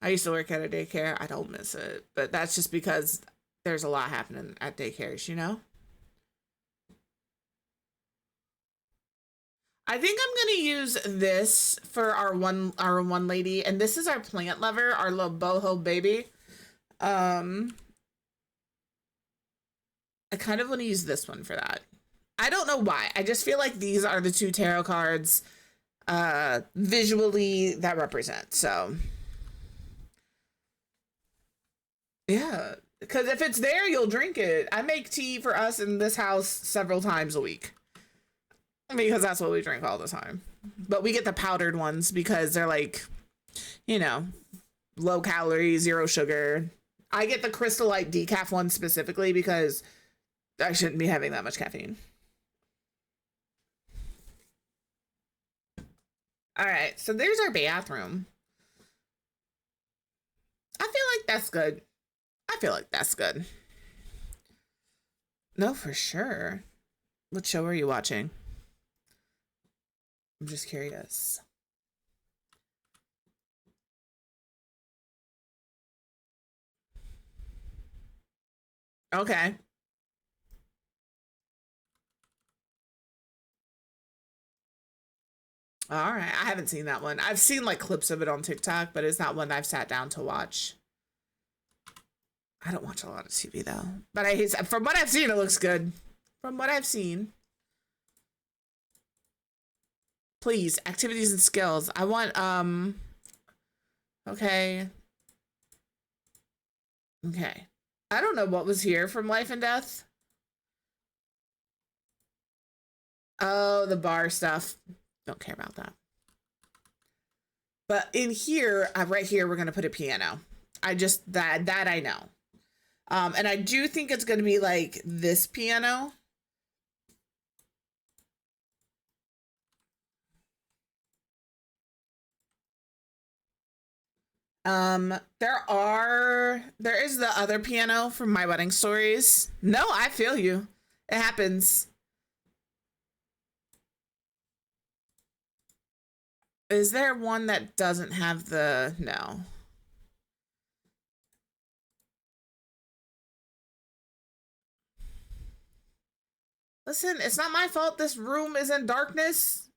I used to work at a daycare. I don't miss it, but that's just because there's a lot happening at daycares, you know? I think I'm gonna use this for our one lady, and this is our plant lover, our little boho baby. Um, I kind of want to use this one for that. I don't know why. I just feel like these are the two tarot cards visually that represent. So yeah, because if it's there, you'll drink it. I make tea for us in this house several times a week because that's what we drink all the time. But we get the powdered ones because they're like, you know, low calorie, zero sugar. I get the Crystal Light decaf one specifically because I shouldn't be having that much caffeine. All right, so there's our bathroom. I feel like that's good. I feel like that's good. No, for sure. What show are you watching? I'm just curious. Okay. All right. I haven't seen that one. I've seen like clips of it on TikTok, but it's not one I've sat down to watch. I don't watch a lot of TV though, but from what I've seen, it looks good. From what I've seen. Please, activities and skills. I want, okay. Okay. I don't know what was here from Life and Death. Oh, the bar stuff. Don't care about that. But in here, right here, we're going to put a piano. That I know. And I do think it's going to be like this piano. There is the other piano from My Wedding Stories. No, I feel you. It happens. Is there one that doesn't have no? Listen, it's not my fault this room is in darkness.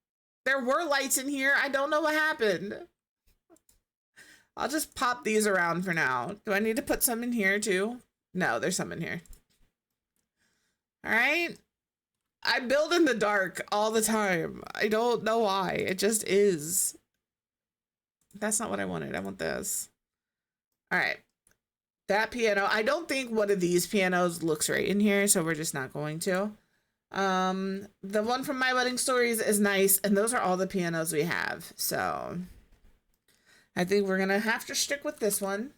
There were lights in here. I don't know what happened. I'll just pop these around for now. Do I need to put some in here too? No, there's some in here. All right. I build in the dark all the time. I don't know why. It just is. That's not what I wanted. I want this. All right. That piano. I don't think one of these pianos looks right in here, so we're just not going to. The one from My Wedding Stories is nice, and those are all the pianos we have. So I think we're gonna have to stick with this one.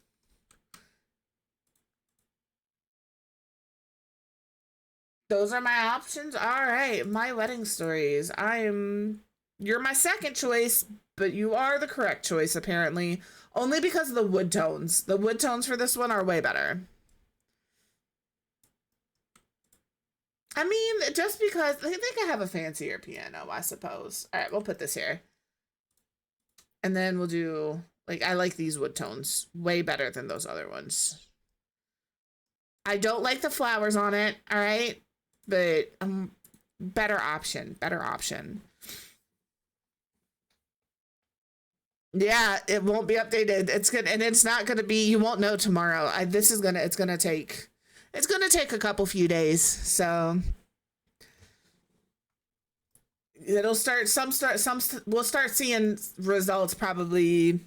Those are my options. All right, My Wedding Stories. You're my second choice, but you are the correct choice apparently. Only because of the wood tones. The wood tones for this one are way better. I mean, just because they could have a fancier piano, I suppose. All right, we'll put this here. And then we'll do, like, I like these wood tones way better than those other ones. I don't like the flowers on it, all right? But better option. Yeah, it won't be updated. It's good, and it's not gonna be. You won't know tomorrow. It's gonna take a couple few days. So it'll start. We'll start seeing results probably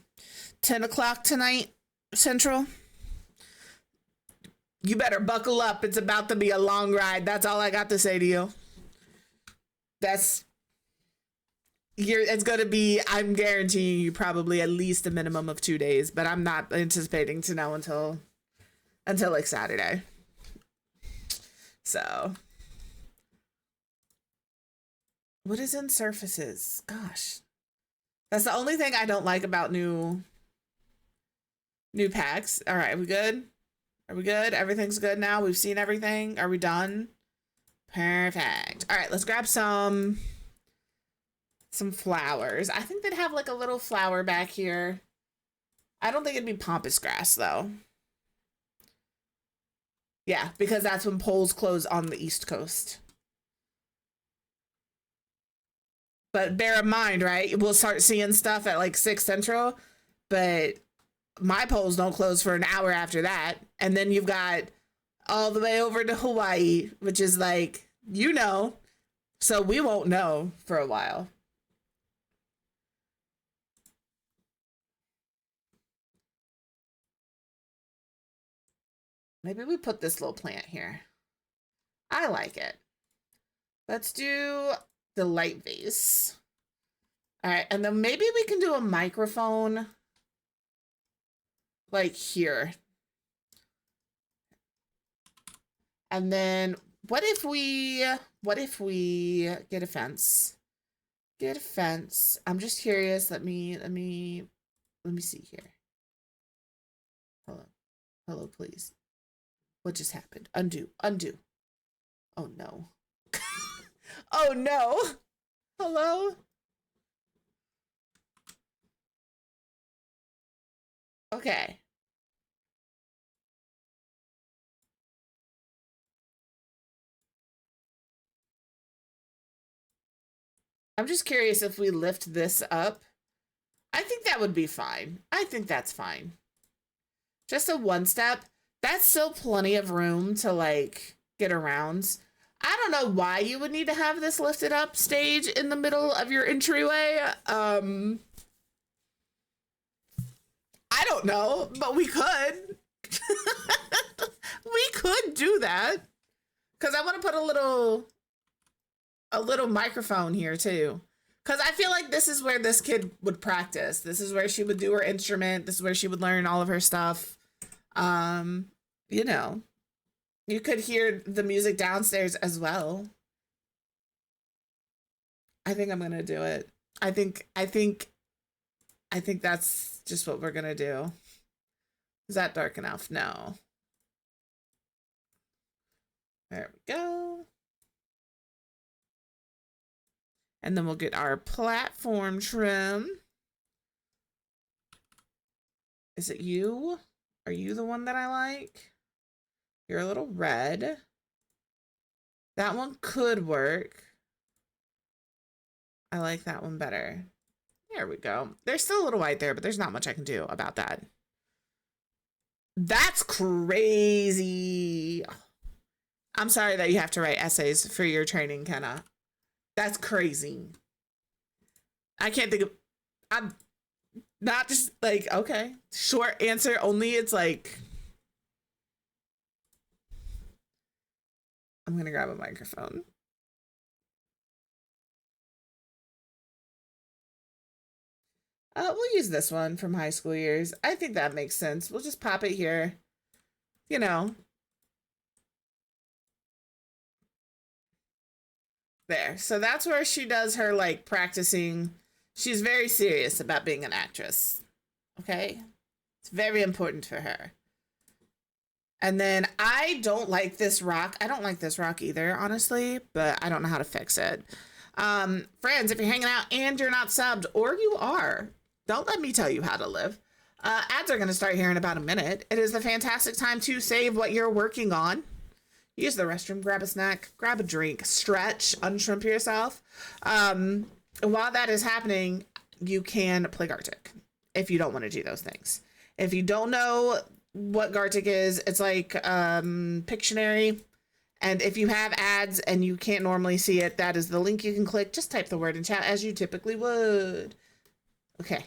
10 o'clock tonight, Central. You better buckle up. It's about to be a long ride. That's all I got to say to you. That's it's going to be, I'm guaranteeing you probably at least a minimum of 2 days, but I'm not anticipating to know until like Saturday. So what is in surfaces? Gosh, that's the only thing I don't like about new packs. All right, we good? Are we good? Everything's good now. We've seen everything. Are we done? Perfect. All right, let's grab some flowers. I think they'd have like a little flower back here. I don't think it'd be pampas grass though. Yeah, because that's when polls close on the East Coast. But bear in mind, right? We'll start seeing stuff at like 6 Central, but my polls don't close for an hour after that. And then you've got all the way over to Hawaii, which is like, so we won't know for a while. Maybe we put this little plant here. I like it. Let's do the light vase. All right, and then maybe we can do a microphone like here. And then what if we get a fence? Get a fence. I'm just curious. Let me see here. Hello, please. What just happened? Undo. Oh no. Oh no. Hello? Okay. I'm just curious if we lift this up. I think that would be fine. I think that's fine. Just a one step. That's still plenty of room to like get around. I don't know why you would need to have this lifted up stage in the middle of your entryway. I don't know, but we could. We could do that. Because I want to put a little microphone here too. Because I feel like this is where this kid would practice. This is where she would do her instrument. This is where she would learn all of her stuff. You could hear the music downstairs as well. I think I'm gonna do it. I think that's just what we're gonna do. Is that dark enough? No. There we go. And then we'll get our platform trim. Is it you? Are you the one that I like? You're a little red. That one could work. I like that one better. There we go. There's still a little white there, but there's not much I can do about that. That's crazy. I'm sorry that you have to write essays for your training, Kenna. That's crazy. I can't think of... I'm not just like, okay. Short answer only. It's like... I'm gonna grab a microphone. We'll use this one from high school years. I think that makes sense. We'll just pop it here. There. So that's where she does her like practicing. She's very serious about being an actress. Okay? It's very important for her. And then I don't like this rock. I don't like this rock either, honestly, but I don't know how to fix it. Friends, if you're hanging out and you're not subbed, or you are, don't let me tell you how to live. Ads are going to start here in about a minute. It is the fantastic time to save what you're working on. Use the restroom, grab a snack, grab a drink, stretch, unshrimp yourself. While that is happening, you can play Gartic if you don't want to do those things. If you don't know what Gartic is, it's like Pictionary. And if you have ads and you can't normally see it, that is the link you can click. Just type the word in chat as you typically would. Okay.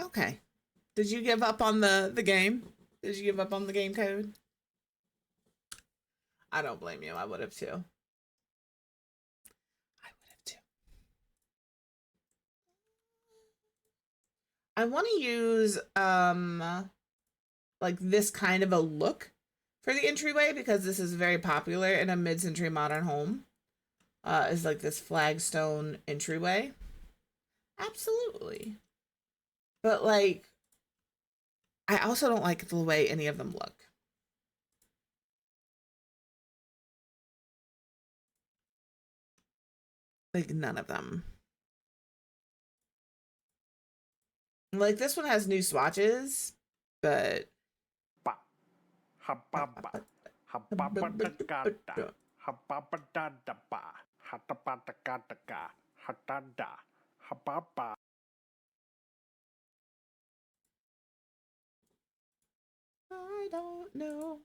Okay. Did you give up on the game? Did you give up on the game code? I don't blame you. I would have too. I would have too. I want to use like this kind of a look for the entryway because this is very popular in a mid-century modern home. Is like this flagstone entryway. Absolutely. But like I also don't like the way any of them look. Like none of them. Like this one has new swatches, but I don't know.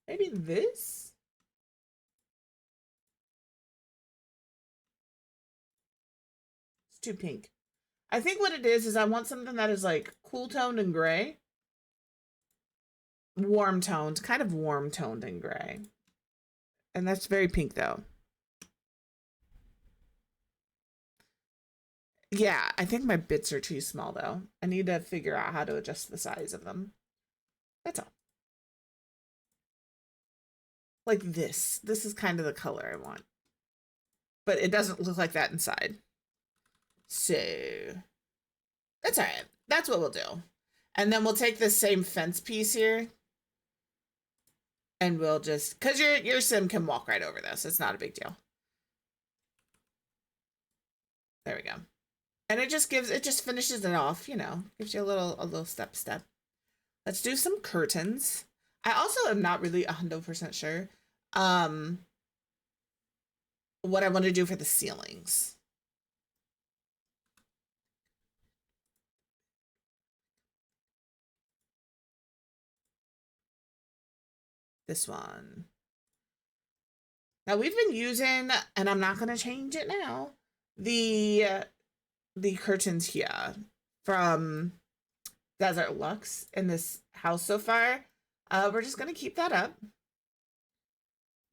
Maybe this? It's too pink. I think what it is I want something that is like cool toned and gray. Warm toned, kind of warm toned and gray. And that's very pink though. Yeah, I think my bits are too small though. I need to figure out how to adjust the size of them. That's all. Like this. This is kind of the color I want. But it doesn't look like that inside. So that's all right. That's what we'll do. And then we'll take this same fence piece here. And we'll just, because your sim can walk right over this. It's not a big deal. There we go. And it just finishes it off, you know, gives you a little step. Let's do some curtains. I also am not really 100% sure what I want to do for the ceilings. This one. Now we've been using, and I'm not going to change it now, the curtains here from Desert Luxe in this house so far. We're just going to keep that up.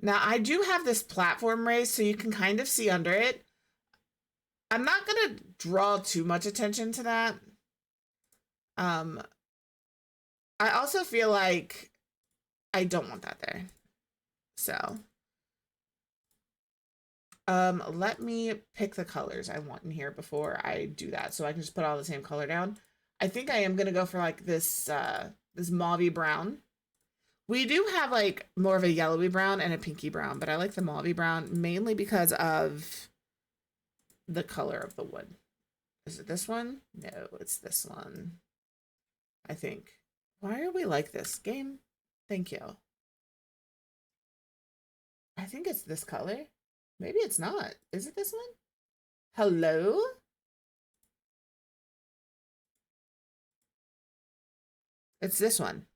Now I do have this platform raised so you can kind of see under it. I'm not going to draw too much attention to that. I also feel like I don't want that there. So let me pick the colors I want in here before I do that, so I can just put all the same color down. I think I am gonna go for like this this mauvey brown. We do have like more of a yellowy brown and a pinky brown, but I like the mauvey brown mainly because of the color of the wood. Is it this one? No, it's this one. I think. Why are we like this game? Thank you. I think it's this color. Maybe it's not. Is it this one? Hello? It's this one.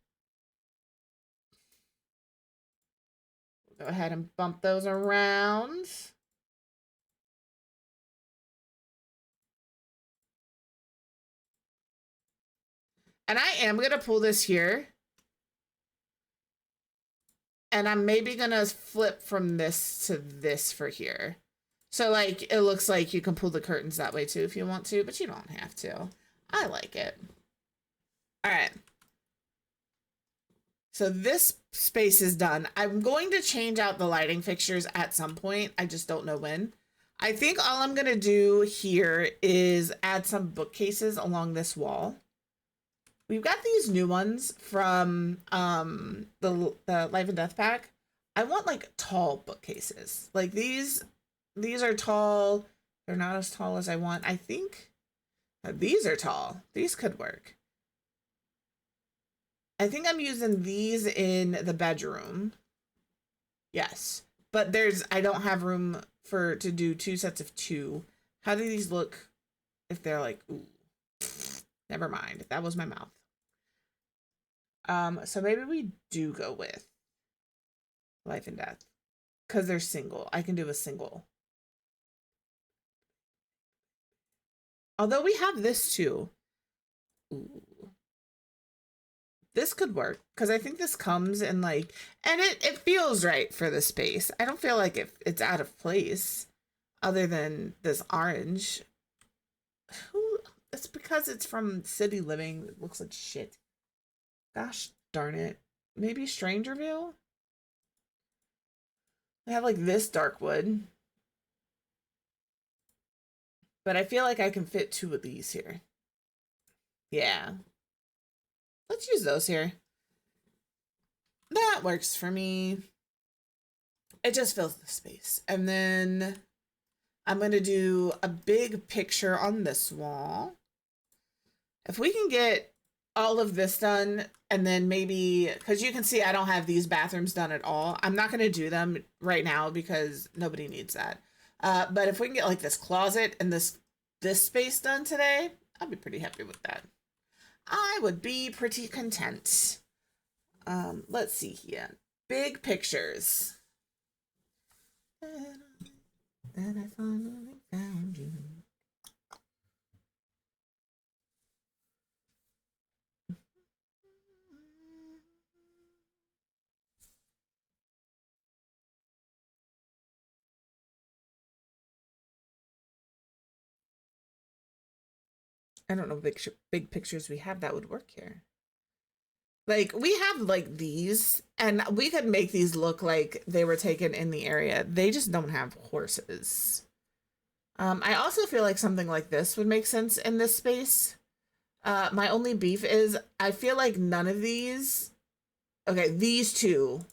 We'll go ahead and bump those around. And I am going to pull this here. And I'm maybe going to flip from this to this for here. So, like, it looks like you can pull the curtains that way, too, if you want to. But you don't have to. I like it. All right. So this space is done. I'm going to change out the lighting fixtures at some point. I just don't know when. I think all I'm going to do here is add some bookcases along this wall. We've got these new ones from the Life and Death pack. I want like tall bookcases. Like these are tall. They're not as tall as I want. I think these are tall. These could work. I think I'm using these in the bedroom. Yes. But I don't have room to do 2 sets of 2. How do these look if they're like, ooh, never mind. That was my mouth. So maybe we do go with Life and Death because they're single. I can do a single. Although we have this too. Ooh. This could work because I think this comes in like, and it feels right for the space. I don't feel like it's out of place other than this orange. Who? It's because it's from City Living. It looks like shit. Gosh darn it. Maybe Strangerville? They have like this dark wood. But I feel like I can fit 2 of these here. Yeah. Let's use those here. That works for me. It just fills the space. And then I'm going to do a big picture on this wall. If we can get all of this done, and then maybe, because you can see I don't have these bathrooms done at all. I'm not going to do them right now because nobody needs that. But if we can get like this closet and this space done today, I'll be pretty happy with that. I would be pretty content. Let's see here. Big pictures. Then I finally found you. I don't know big pictures we have that would work here. Like, we have like these, and we could make these look like they were taken in the area. They just don't have horses. I also feel like something like this would make sense in this space. My only beef is I feel like none of these, okay, these 2,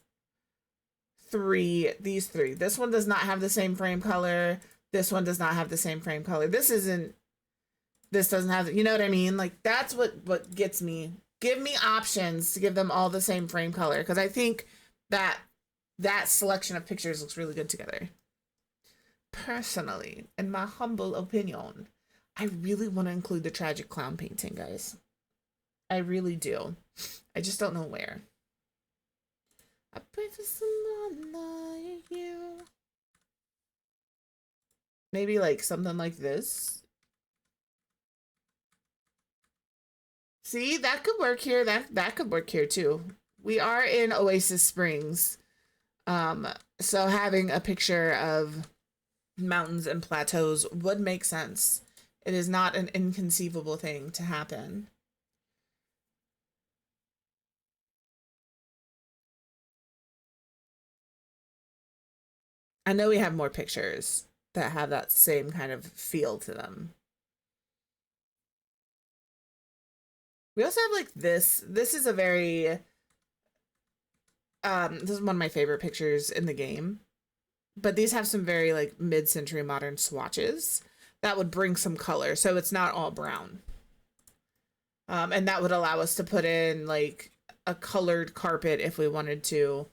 3, these 3. This one does not have the same frame color. This one does not have the same frame color. This doesn't have, you know what I mean? Like, that's what gets me. Give me options to give them all the same frame color, because I think that selection of pictures looks really good together. Personally, in my humble opinion, I really want to include the tragic clown painting, guys. I really do. I just don't know where. I pray for someone like you. Maybe like something like this. See, that could work here. That could work here too. We are in Oasis Springs. So having a picture of mountains and plateaus would make sense. It is not an inconceivable thing to happen. I know we have more pictures that have that same kind of feel to them. We also have like this. This is a very this is one of my favorite pictures in the game. But these have some very like mid-century modern swatches that would bring some color, so it's not all brown. And that would allow us to put in like a colored carpet if we wanted to.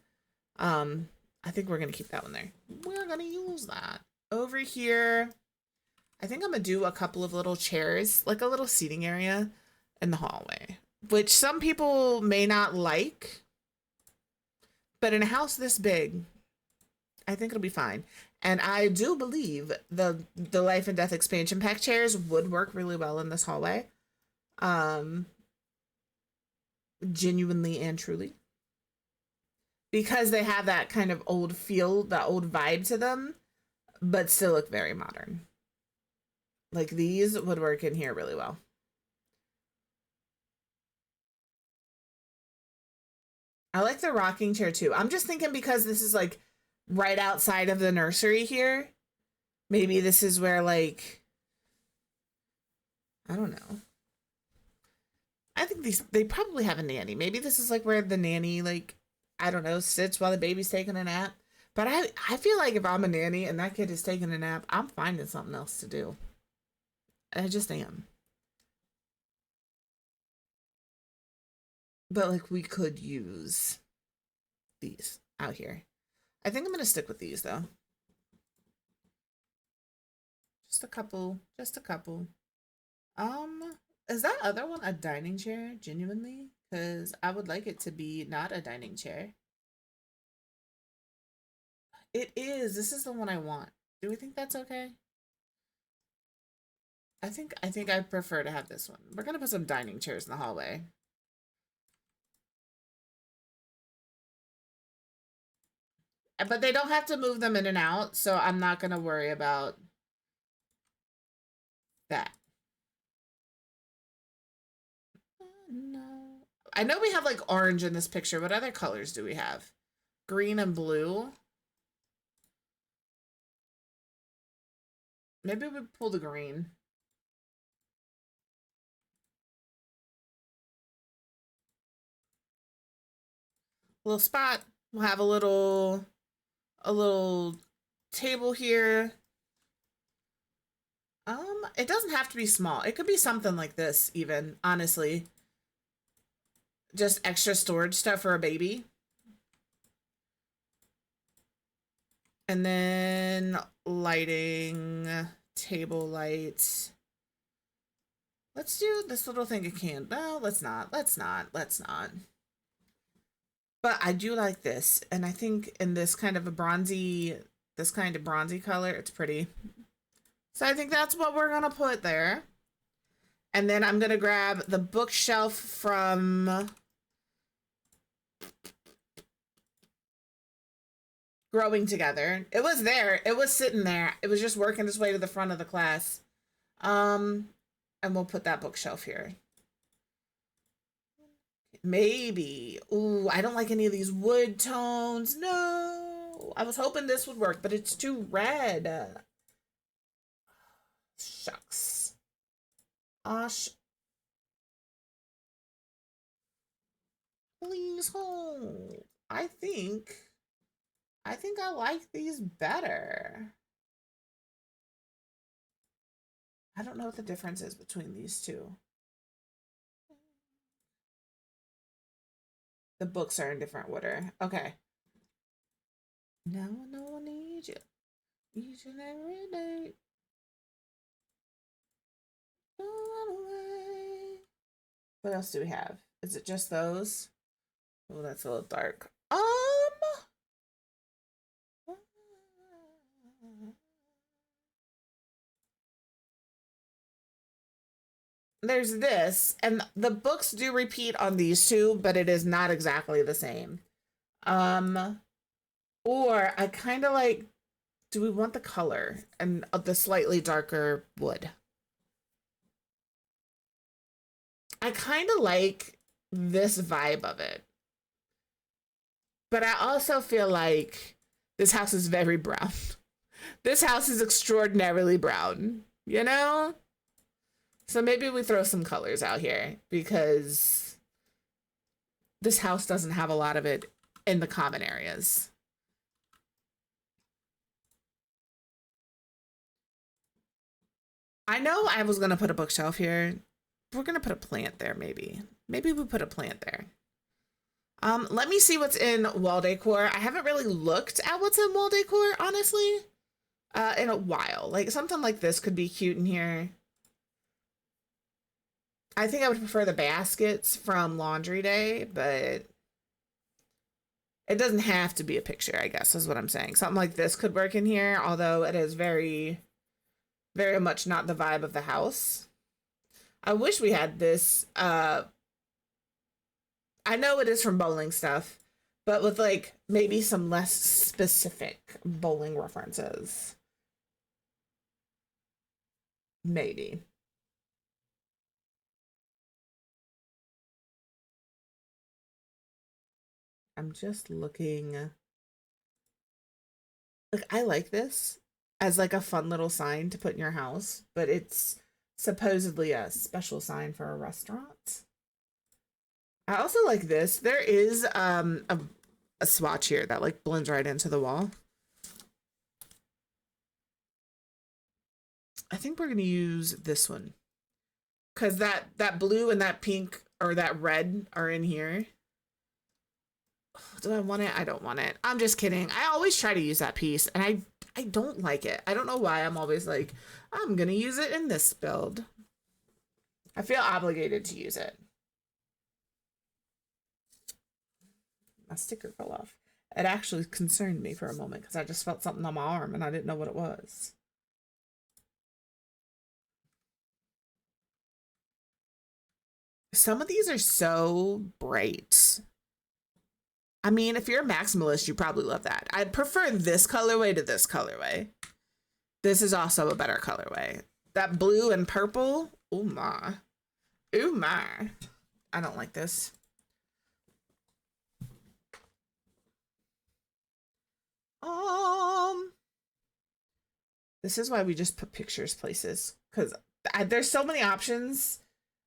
I think we're gonna keep that one there. We're gonna use that. Over here, I think I'm gonna do a couple of little chairs, like a little seating area in the hallway, which some people may not like, but in a house this big, I think it'll be fine. And I do believe the Life and Death expansion pack chairs would work really well in this hallway. Genuinely and truly. Because they have that kind of old feel, that old vibe to them, but still look very modern. Like these would work in here really well. I like the rocking chair too. I'm just thinking because this is like right outside of the nursery here. Maybe this is where like, I don't know. I think they probably have a nanny. Maybe this is like where the nanny, like, I don't know, sits while the baby's taking a nap. But I feel like if I'm a nanny and that kid is taking a nap, I'm finding something else to do. I just am. But like we could use these out here. I think I'm gonna stick with these though. Just a couple, just a couple. Is that other one a dining chair, genuinely? Because I would like it to be not a dining chair. It is. This is the one I want. Do we think that's okay? I think I prefer to have this one. We're gonna put some dining chairs in the hallway. But they don't have to move them in and out, so I'm not gonna worry about that. No. I know we have like orange in this picture. What other colors do we have? Green and blue. Maybe we pull the green. Little spot. We'll have a little table here. It doesn't have to be small. It could be something like this, even, honestly. Just extra storage stuff for a baby. And then lighting, table lights. Let's do this little thing of can. No, let's not. Let's not. Let's not. But I do like this. And I think in this kind of bronzy color, it's pretty. So I think that's what we're going to put there. And then I'm going to grab the bookshelf from Growing Together. It was there. It was sitting there. It was just working its way to the front of the class. And we'll put that bookshelf here. Maybe. Ooh, I don't like any of these wood tones. No. I was hoping this would work, but it's too red. Shucks. Osh. Please hold. I think I like these better. I don't know what the difference is between these two. The books are in different order. Okay. Now I know I need you. Each and every day. Don't run away. What else do we have? Is it just those? Oh, that's a little dark. There's this, and the books do repeat on these two, but it is not exactly the same. Or I kind of like, do we want the color and the slightly darker wood? I kind of like this vibe of it. But I also feel like this house is very brown. This house is extraordinarily brown, you know? So maybe we throw some colors out here because this house doesn't have a lot of it in the common areas. I know I was going to put a bookshelf here. We're going to put a plant there, maybe. Maybe we put a plant there. Let me see what's in wall decor. I haven't really looked at what's in wall decor, honestly, in a while. Like something like this could be cute in here. I think I would prefer the baskets from Laundry Day, but it doesn't have to be a picture, I guess, is what I'm saying. Something like this could work in here, although it is very, very much not the vibe of the house. I wish we had this. I know it is from bowling stuff, but with like maybe some less specific bowling references. Maybe. I'm just looking. Like, I like this as like a fun little sign to put in your house, but it's supposedly a special sign for a restaurant. I also like this. There is a swatch here that like blends right into the wall. I think we're gonna use this one because that blue and that pink or that red are in here. Do I want it? I don't want it. I'm just kidding. I always try to use that piece and I don't like it. I don't know why I'm always like, I'm gonna use it in this build. I feel obligated to use it. My sticker fell off. It actually concerned me for a moment because I just felt something on my arm and I didn't know what it was. Some of these are so bright. I mean, if you're a maximalist, you probably love that. I'd prefer this colorway to this colorway. This is also a better colorway. That blue and purple, oh my. Oh my. I don't like this. This is why we just put pictures places, because there's so many options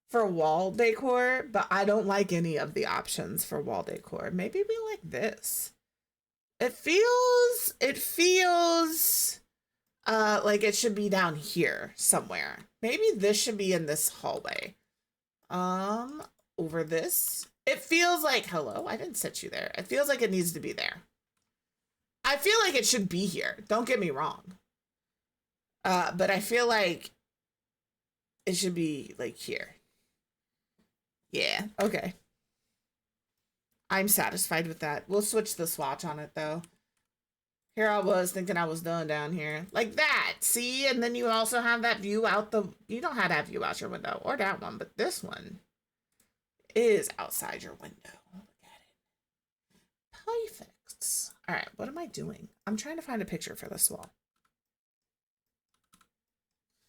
for wall decor, but I don't like any of the options for wall decor. Maybe we like this. It feels like it should be down here somewhere. Maybe this should be in this hallway. Over this. It feels like, hello, I didn't set you there. It feels like it needs to be there. I feel like it should be here. Don't get me wrong. But I feel like it should be like here. Yeah, okay. I'm satisfied with that. We'll switch the swatch on it though. Here I was thinking I was done down here. Like that, see? And then you also have that view out the... You don't have that view out your window, or that one, but this one is outside your window. Look at it. Perfect. All right, what am I doing? I'm trying to find a picture for this wall.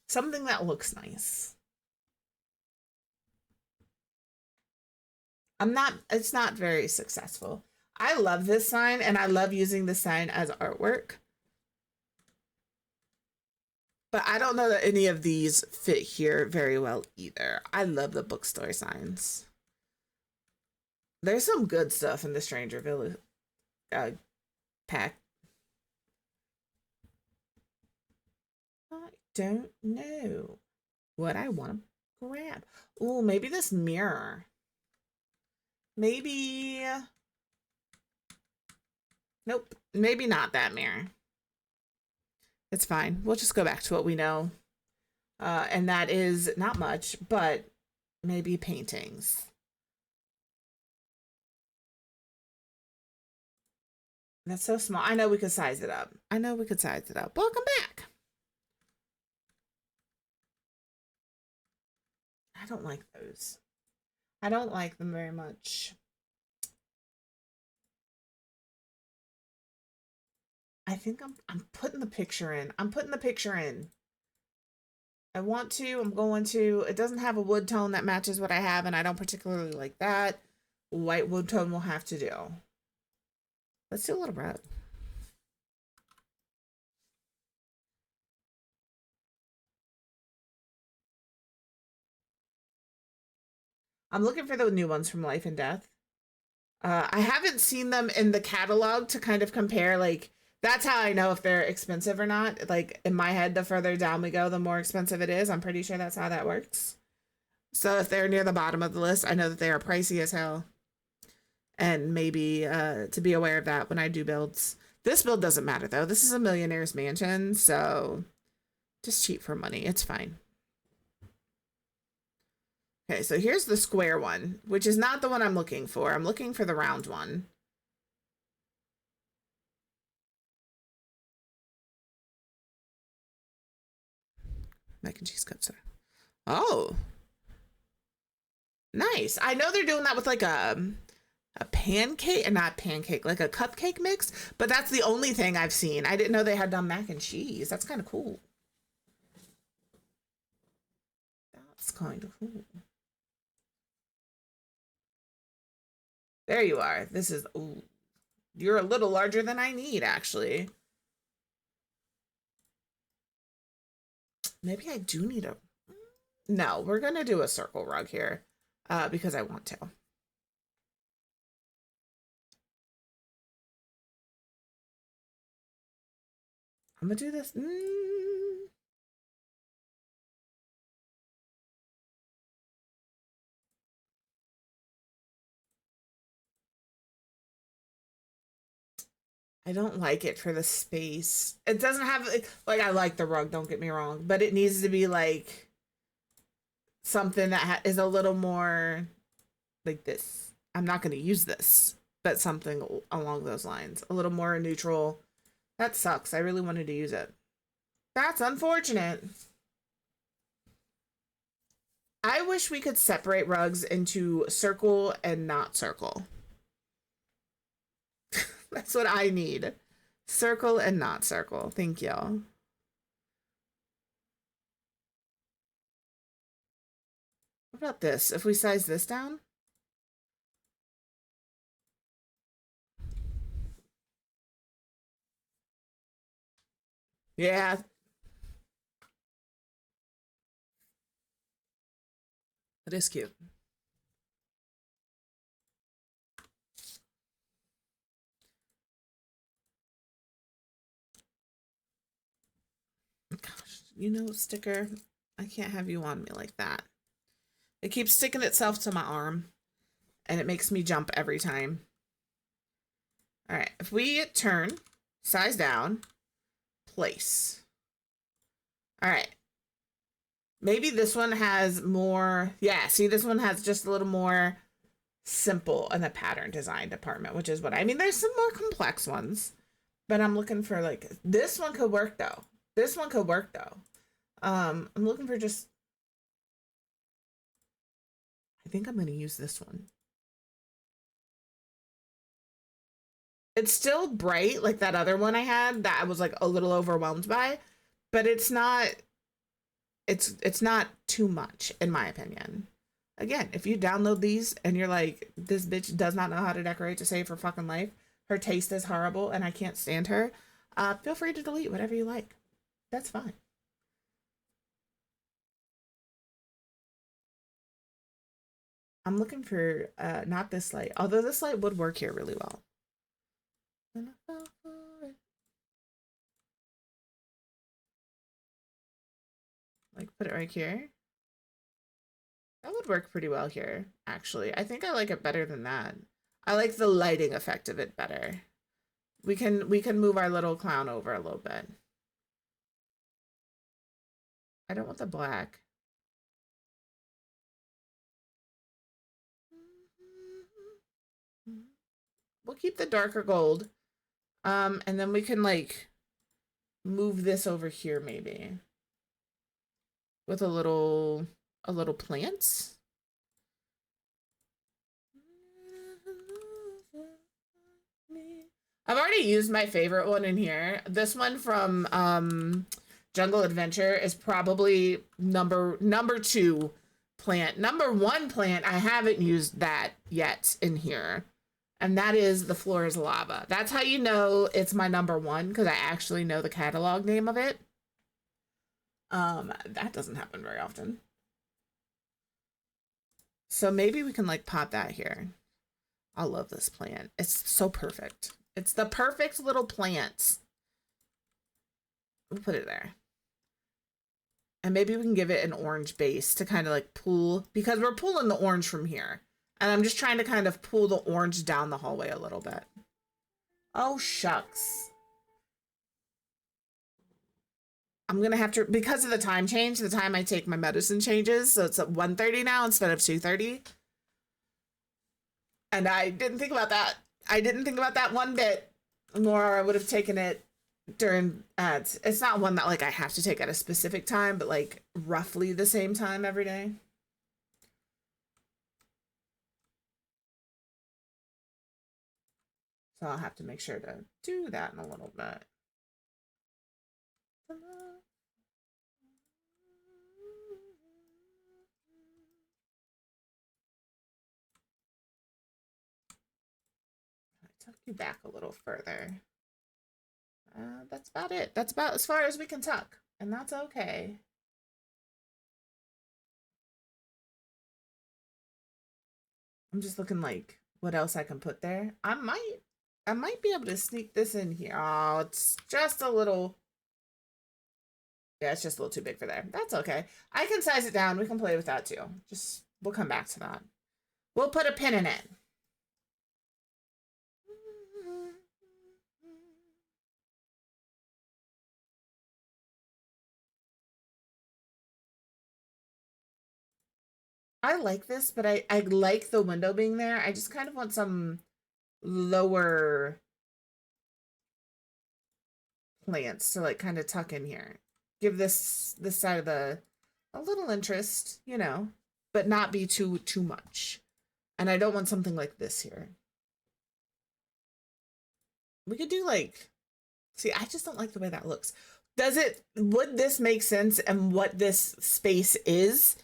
Something that looks nice. It's not very successful. I love this sign and I love using this sign as artwork. But I don't know that any of these fit here very well either. I love the bookstore signs. There's some good stuff in the Stranger Village pack. I don't know what I want to grab. Oh, maybe this mirror. Maybe... Nope, maybe not that mirror. It's fine. We'll just go back to what we know. And that is not much, but maybe paintings. That's so small. I know we could size it up. I know we could size it up. Welcome back. I don't like those. I don't like them very much. I think I'm putting the picture in. I'm putting the picture in. I want to, I'm going to. It doesn't have a wood tone that matches what I have, and I don't particularly like that. White wood tone will have to do. Let's do a little red. I'm looking for the new ones from Life and Death. I haven't seen them in the catalog to kind of compare, like, that's how I know if they're expensive or not. Like, in my head, the further down we go, the more expensive it is. I'm pretty sure that's how that works. So if they're near the bottom of the list, I know that they are pricey as hell. And maybe to be aware of that when I do builds. This build doesn't matter, though. This is a millionaire's mansion, so just cheap for money. It's fine. Okay, so here's the square one, which is not the one I'm looking for. I'm looking for the round one. Mac and cheese cups. Oh, nice. I know they're doing that with like a pancake, not pancake, like a cupcake mix, but that's the only thing I've seen. I didn't know they had done mac and cheese. That's kind of cool. That's kind of cool. There you are. This is, ooh, you're a little larger than I need, actually. Maybe I do need a... No, we're going to do a circle rug here because I want to. I'm going to do this. I don't like it for the space. It doesn't have, like, I like the rug, don't get me wrong, but it needs to be like something that is a little more like this. I'm not going to use this, but something along those lines. A little more neutral. That sucks. I really wanted to use it. That's unfortunate. I wish we could separate rugs into circle and not circle. That's what I need. Circle and not circle. Thank you. What about this? If we size this down? Yeah. It is cute. Gosh, you know, sticker, I can't have you on me like that. It keeps sticking itself to my arm, and it makes me jump every time. All right, if we turn, size down, place. All right. Maybe this one has more, yeah, see, this one has just a little more simple in the pattern design department, which is what I mean. There's some more complex ones, but I'm looking for like, this one could work though. This one could work though. I'm looking for just, I think I'm going to use this one. It's still bright like that other one I had that I was like a little overwhelmed by, but it's not too much in my opinion. Again, if you download these and you're like, this bitch does not know how to decorate to save her fucking life, her taste is horrible and I can't stand her, feel free to delete whatever you like. That's fine. I'm looking for not this light, although this light would work here really well. Like put it right here. That would work pretty well here, actually. I think I like it better than that. I like the lighting effect of it better. We can move our little clown over a little bit. I don't want the black. We'll keep the darker gold. And then we can like move this over here maybe. With a little plants. I've already used my favorite one in here. This one from Jungle Adventure is probably number 2 plant. Number 1 plant, I haven't used that yet in here. And that is The Floor is Lava. That's how you know it's my number 1, because I actually know the catalog name of it. That doesn't happen very often. So maybe we can like pop that here. I love this plant. It's so perfect. It's the perfect little plant. We'll put it there. And maybe we can give it an orange base to kind of like pull, because we're pulling the orange from here. And I'm just trying to kind of pull the orange down the hallway a little bit. Oh, shucks. I'm going to have to, because of the time change, the time I take my medicine changes. So it's at 1:30 now instead of 2:30. And I didn't think about that. I didn't think about that one bit, nor I would have taken it during, it's not one that like I have to take at a specific time, but like roughly the same time every day. So I'll have to make sure to do that in a little bit. Tuck you back a little further. That's about it. That's about as far as we can tuck, and that's okay. I'm just looking like what else I can put there. I might be able to sneak this in here. Oh, it's just a little. Yeah, it's just a little too big for there. That's okay. I can size it down. We can play with that too. Just, we'll come back to that. We'll put a pin in it. I like this, but I like the window being there. I just kind of want some lower plants to like kind of tuck in here. Give this side of the a little interest, you know. but not be too much. And I don't want something like this here. We could do like, see, I just don't like the way that looks. Would this make sense and what this space is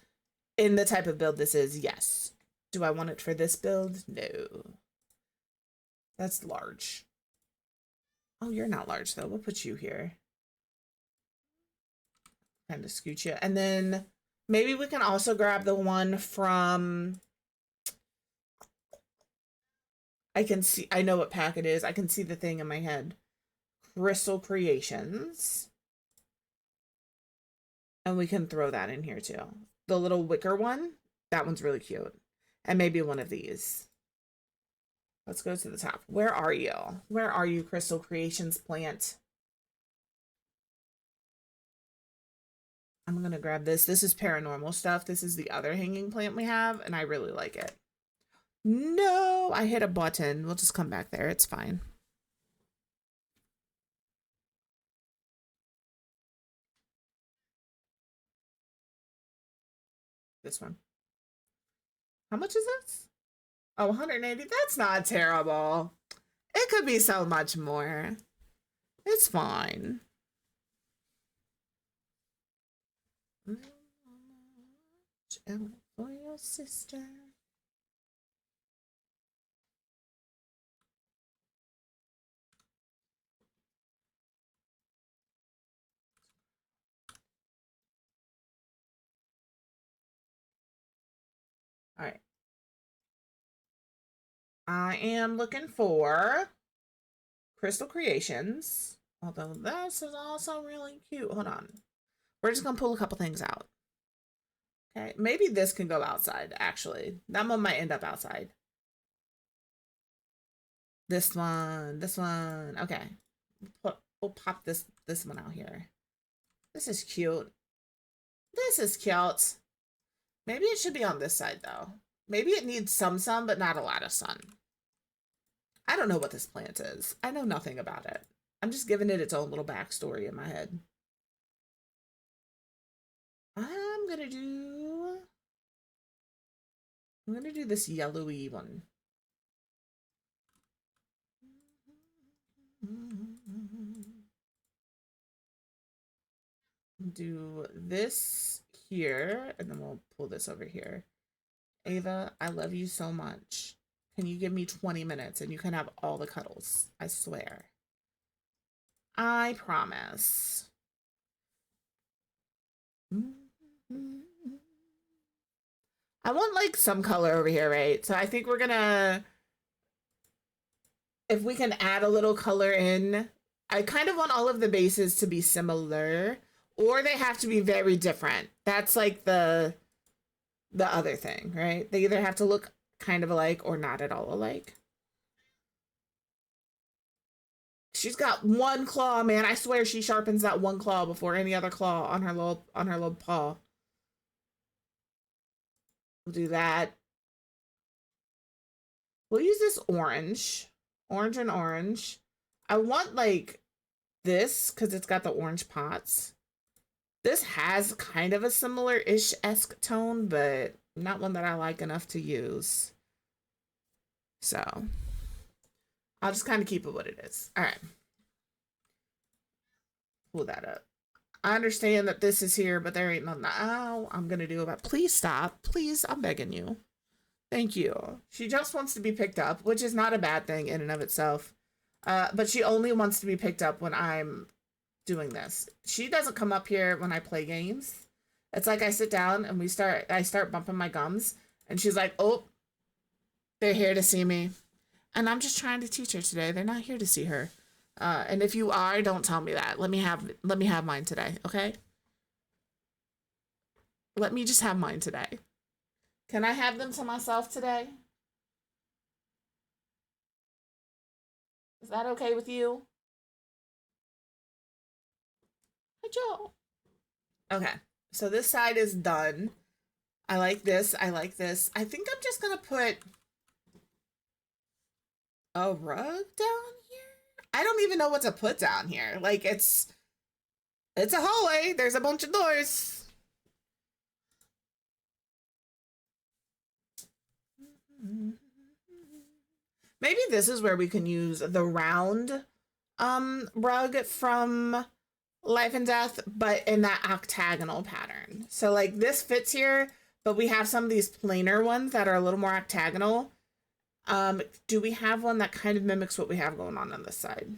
in the type of build this is? Yes. Do I want it for this build? No. That's large. Oh, you're not large though. We'll put you here. Kind of scoot you. And then maybe we can also grab the one from, I know what pack it is. I can see the thing in my head. Crystal Creations. And we can throw that in here too. The little wicker one, that one's really cute. And maybe one of these. Let's go to the top. Where are you? Where are you, Crystal Creations plant? I'm gonna grab this. This is paranormal stuff. This is the other hanging plant we have, and I really like it. No, I hit a button. We'll just come back there. It's fine. This one. How much is this? Oh, 180. That's not terrible. It could be so much more. It's fine. For your sister. All right. I am looking for Crystal Creations, although this is also really cute. Hold on. We're just going to pull a couple things out. Okay, maybe this can go outside, actually. That one might end up outside. This one. Okay. We'll pop this one out here. This is cute. This is cute. Maybe it should be on this side, though. Maybe it needs some sun, but not a lot of sun. I don't know what this plant is. I know nothing about it. I'm just giving it its own little backstory in my head. I'm gonna do this yellowy one. Do this here, and then we'll pull this over here. Ava, I love you so much. Can you give me 20 minutes and you can have all the cuddles? I swear. I promise. I want like some color over here, right? So I think we're gonna, if we can add a little color in, I kind of want all of the bases to be similar, or they have to be very different. That's like the other thing, right? They either have to look kind of alike or not at all alike. She's got one claw, man. I swear she sharpens that one claw before any other claw on her little paw. We'll do that. We'll use this orange. Orange and orange. I want like this because it's got the orange pots. This has kind of a similar-ish-esque tone, but not one that I like enough to use. So I'll just kind of keep it what it is. All right. Pull that up. I understand that this is here, but there ain't nothing I'm going to do about it. Please stop. Please, I'm begging you. Thank you. She just wants to be picked up, which is not a bad thing in and of itself. But she only wants to be picked up when I'm doing this. She doesn't come up here when I play games. It's like I sit down and I start bumping my gums and she's like, oh, they're here to see me. And I'm just trying to teach her today. They're not here to see her. And if you are, don't tell me that. Let me have mine today, okay? Let me just have mine today. Can I have them to myself today? Is that okay with you? Hi, Joe. Okay, so this side is done. I like this. I like this. I think I'm just gonna put a rug down here. I don't even know what to put down here. Like it's a hallway. There's a bunch of doors. Maybe this is where we can use the round rug from Life and Death, but in that octagonal pattern. So like this fits here, but we have some of these plainer ones that are a little more octagonal. Do we have one that kind of mimics what we have going on this side?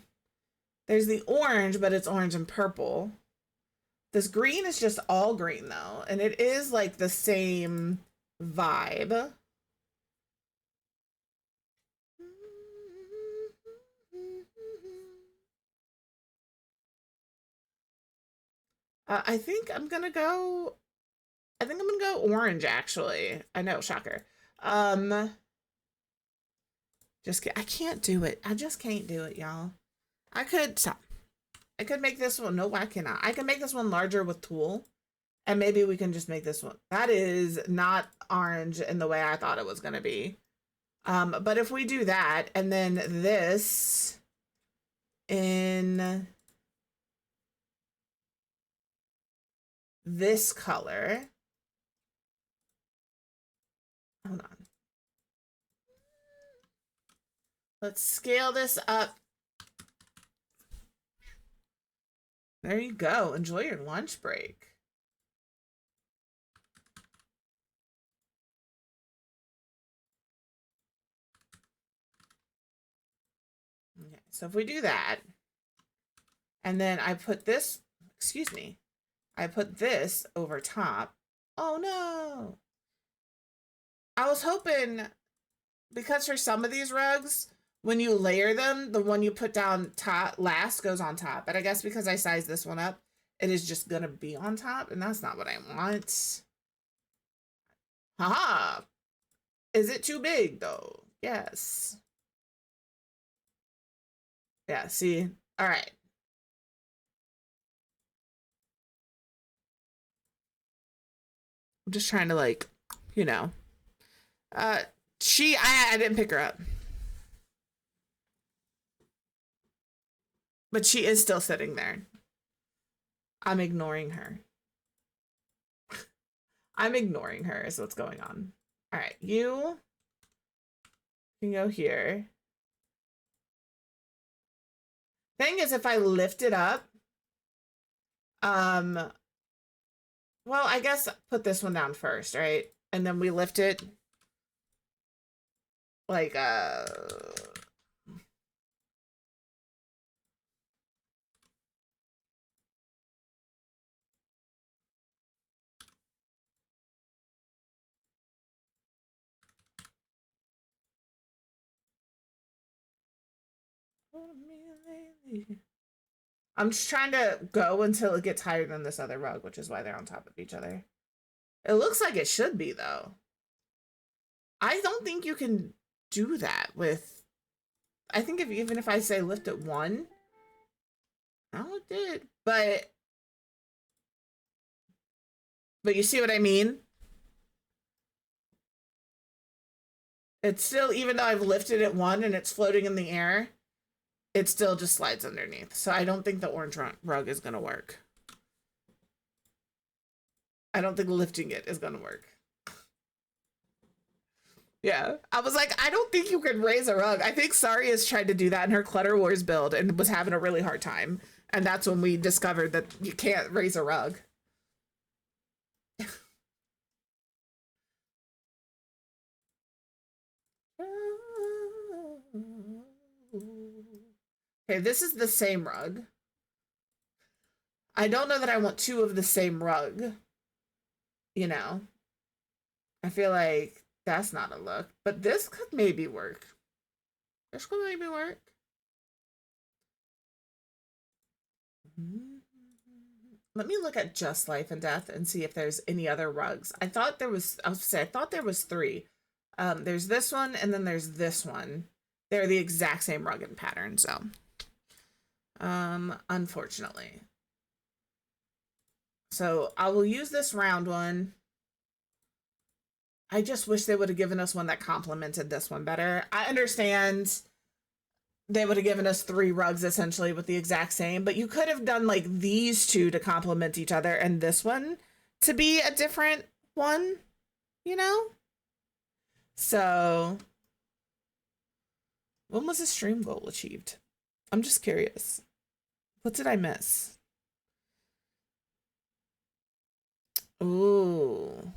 There's the orange, but it's orange and purple. This green is just all green though, and it is like the same vibe. I think I'm gonna go orange actually. I know, shocker. I can't do it. I just can't do it, y'all. I could stop. I could make this one. No, I cannot. I can make this one larger with tulle. And maybe we can just make this one. That is not orange in the way I thought it was going to be. But if we do that, and then this in this color. Hold on. Let's scale this up. There you go. Enjoy your lunch break. Okay, so if we do that, and then I put this, excuse me, I put this over top. Oh no. I was hoping, because for some of these rugs, when you layer them, the one you put down top last goes on top. But I guess because I sized this one up, it is just gonna be on top, and that's not what I want. Haha. Is it too big though? Yes. Yeah, see? All right. I'm just trying to, like, you know. I didn't pick her up. But she is still sitting there. I'm ignoring her. I'm ignoring her is what's going on. All right, you can go here. Thing is, if I lift it up, well, I guess put this one down first, right? And then we lift it like, I'm just trying to go until it gets higher than this other rug, which is why they're on top of each other. It looks like it should be, though. I don't think you can do that with... I think even if I say lift it one... Oh, it did. But you see what I mean? It's still, even though I've lifted it one and it's floating in the air, it still just slides underneath. So I don't think the orange rug is going to work. I don't think lifting it is going to work. Yeah, I was like, I don't think you can raise a rug. I think Sari has tried to do that in her Clutter Wars build and was having a really hard time. And that's when we discovered that you can't raise a rug. Okay, this is the same rug. I don't know that I want two of the same rug. You know, I feel like that's not a look, but this could maybe work. This could maybe work. Let me look at just Life and Death and see if there's any other rugs. I thought there was, I thought there was three. There's this one and then there's this one. They're the exact same rug and pattern, so. Unfortunately. So I will use this round one. I just wish they would have given us one that complemented this one better. I understand they would have given us three rugs essentially with the exact same, but you could have done like these two to complement each other and this one to be a different one, you know? So, when was the stream goal achieved? I'm just curious. What did I miss? Ooh.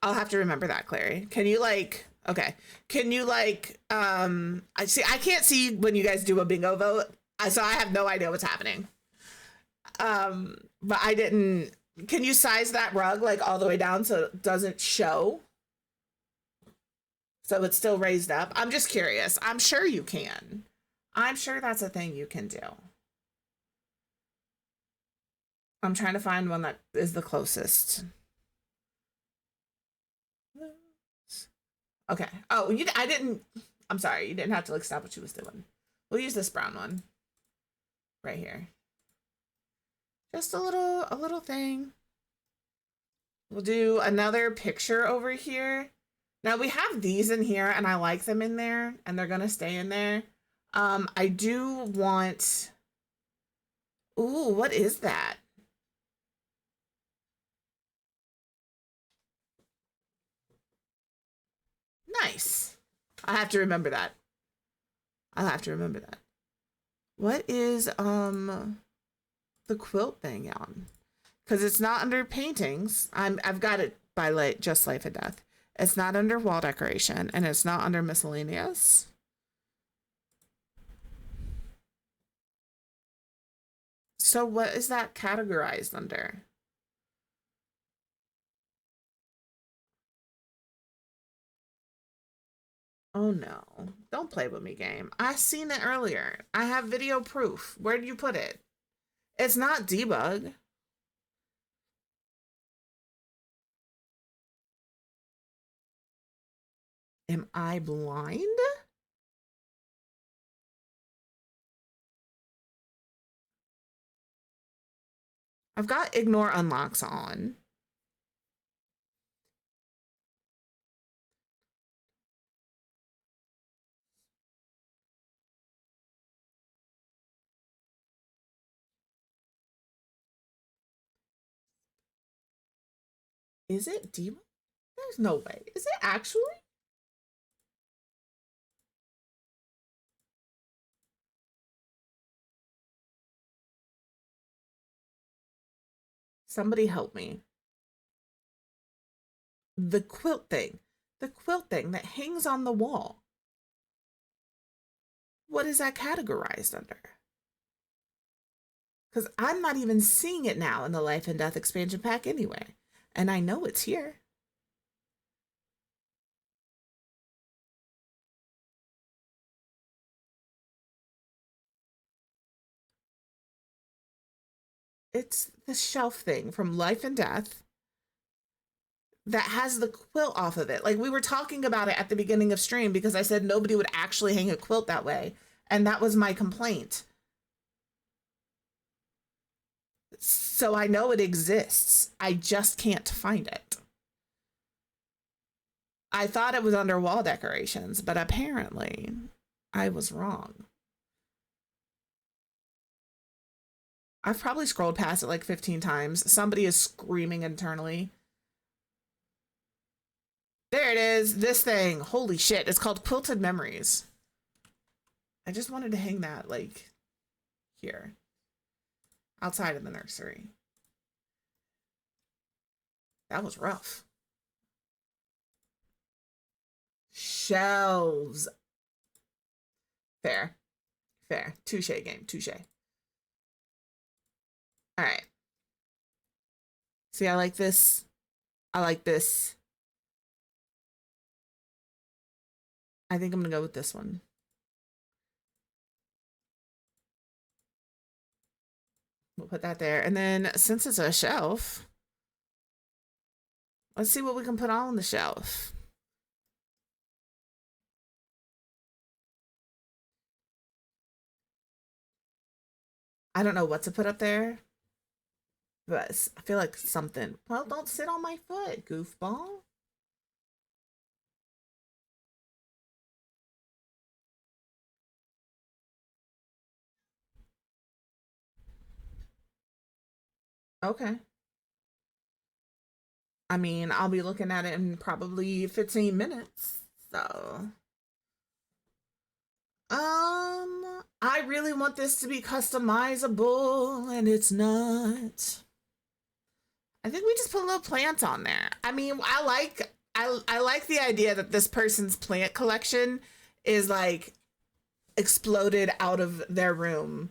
I'll have to remember that, Clary. Can you like okay. Can you like I can't see when you guys do a bingo vote. So I have no idea what's happening. But I didn't can you size that rug like all the way down so it doesn't show? So it's still raised up. I'm just curious. I'm sure you can. I'm sure that's a thing you can do. I'm trying to find one that is the closest. Okay. Oh, I didn't. I'm sorry. You didn't have to like stop what you was doing. We'll use this brown one right here. Just a little thing. We'll do another picture over here. Now we have these in here and I like them in there and they're going to stay in there. I do want, ooh, what is that? Nice. I have to remember that. I'll have to remember that. What is, the quilt thing on? Because it's not under paintings. I've got it by like just Life and Death. It's not under wall decoration and it's not under miscellaneous. So what is that categorized under? Oh no, don't play with me, game. I seen it earlier. I have video proof. Where did you put it? It's not debug. Am I blind? I've got ignore unlocks on. Is it debug? There's no way. Is it actually? Somebody help me. The quilt thing. The quilt thing that hangs on the wall. What is that categorized under? Because I'm not even seeing it now in the Life and Death expansion pack anyway. And I know it's here. It's the shelf thing from Life and Death that has the quilt off of it. Like we were talking about it at the beginning of stream because I said nobody would actually hang a quilt that way. And that was my complaint. So I know it exists. I just can't find it. I thought it was under wall decorations, but apparently I was wrong. I've probably scrolled past it like 15 times. Somebody is screaming internally. There it is. This thing. Holy shit. It's called Quilted Memories. I just wanted to hang that like here. Outside of the nursery. That was rough. Shelves. Fair. Fair. Touche, game. Touche. All right. See, I like this. I like this. I think I'm going to go with this one. We'll put that there. And then since it's a shelf, let's see what we can put on the shelf. I don't know what to put up there, but I feel like something. Well, don't sit on my foot, goofball. Okay. I mean, I'll be looking at it in probably 15 minutes. So, I really want this to be customizable and it's not. I think we just put a little plant on there. I mean, I like the idea that this person's plant collection is like exploded out of their room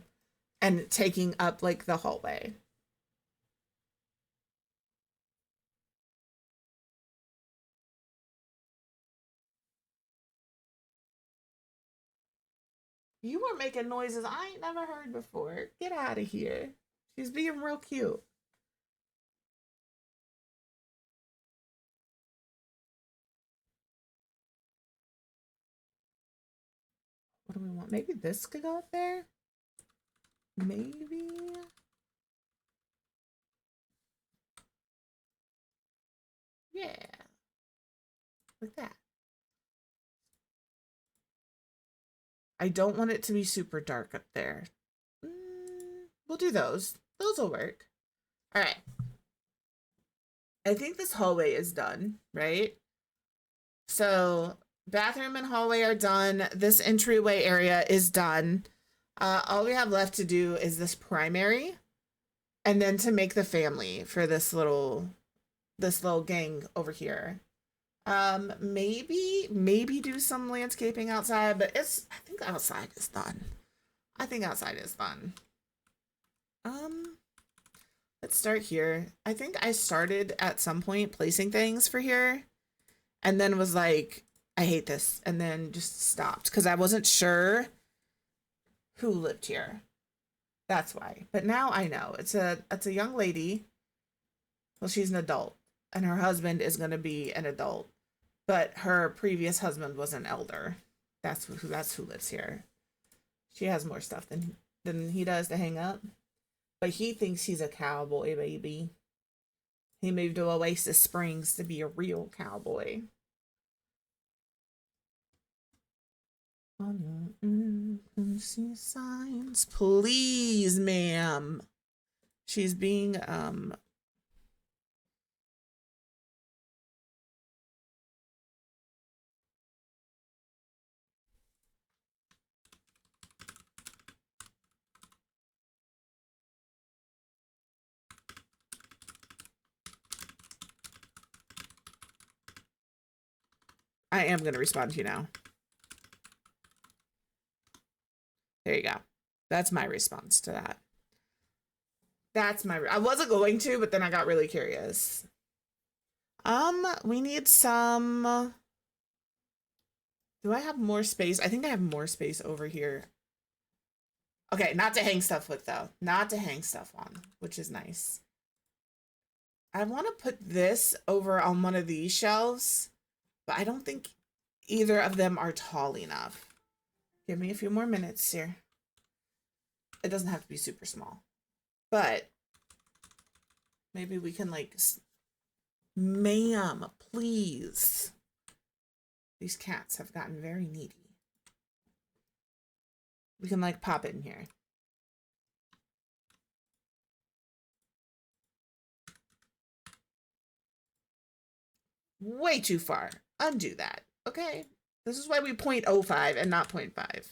and taking up like the hallway. You were making noises I ain't never heard before. Get out of here. She's being real cute. What do we want? Maybe this could go up there? Maybe. Yeah. Like that. I don't want it to be super dark up there. We'll do those. Those will work. All right. I think this hallway is done, right? So bathroom and hallway are done. This entryway area is done. All we have left to do is this primary, and then to make the family for this little gang over here. Maybe do some landscaping outside, but I think outside is done. I think outside is done. Let's start here. I think I started at some point placing things for here and then was like, I hate this, and then just stopped because I wasn't sure who lived here. That's why. But now I know. It's a young lady. Well, she's an adult, and her husband is going to be an adult, but her previous husband was an elder. That's who lives here. She has more stuff than he does to hang up. But he thinks he's a cowboy, baby. He moved to Oasis Springs to be a real cowboy. See signs, please, ma'am. She's being I am going to respond to you now. There you go. That's my response to that. I wasn't going to, but then I got really curious. We need some. Do I have more space? I think I have more space over here. Okay, not to hang stuff with though. Not to hang stuff on, which is nice. I want to put this over on one of these shelves, but I don't think either of them are tall enough. Give me a few more minutes here. It doesn't have to be super small, but maybe we can like, ma'am, please. These cats have gotten very needy. We can like pop it in here. Way too far. Undo that. Okay. This is why we 0.05 and not 0.5.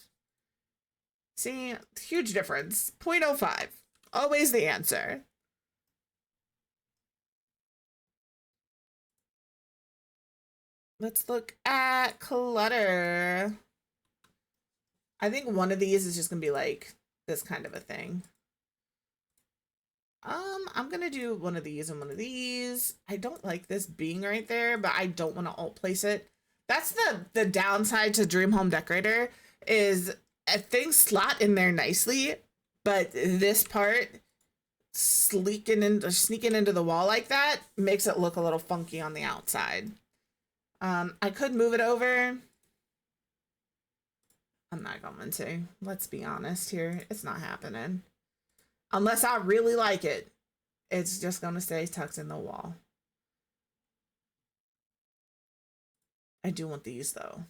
See, huge difference. 0.05. Always the answer. Let's look at clutter. I think one of these is just gonna be like this kind of a thing. I'm gonna do one of these and one of these. I don't like this being right there, but I don't want to alt place it. That's the downside to Dream Home Decorator is things slot in there nicely, but this part sneaking into the wall like that makes it look a little funky on the outside. I could move it over. I'm not going to. Let's be honest here. It's not happening. Unless I really like it, it's just going to stay tucked in the wall. I do want these, though.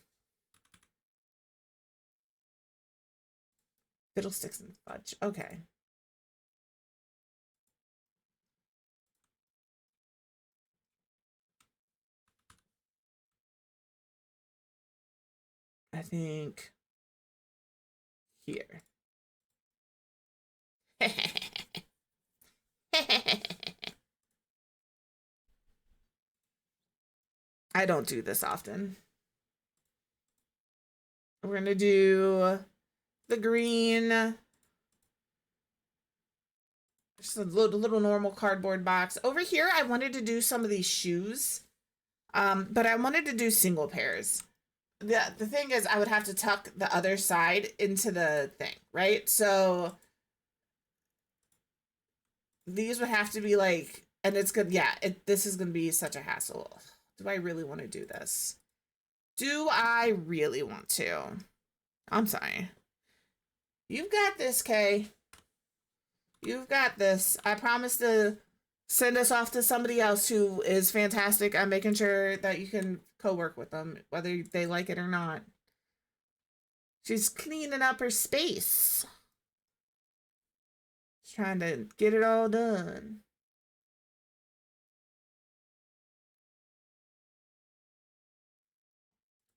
Fiddlesticks and fudge. Okay. I think here. I don't do this often. We're gonna do the green. Just a little normal cardboard box. Over here, I wanted to do some of these shoes, but I wanted to do single pairs. The thing is, I would have to tuck the other side into the thing, right? So these would have to be like, and it's good. Yeah, this is going to be such a hassle. Do I really want to do this? Do I really want to? I'm sorry. You've got this, Kay. You've got this. I promise to send us off to somebody else who is fantastic at making sure that you can co-work with them, whether they like it or not. She's cleaning up her space. She's trying to get it all done.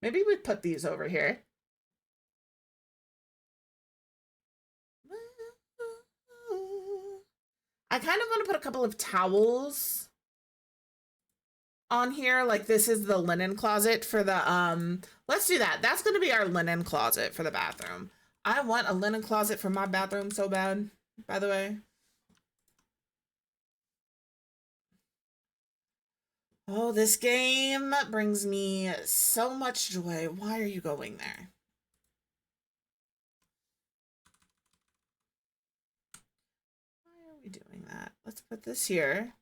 Maybe we put these over here. I kind of want to put a couple of towels on here. Like this is the linen closet for the, let's do that. That's going to be our linen closet for the bathroom. I want a linen closet for my bathroom so bad, by the way. Oh, this game brings me so much joy. Why are you going there? Doing that. Let's put this here.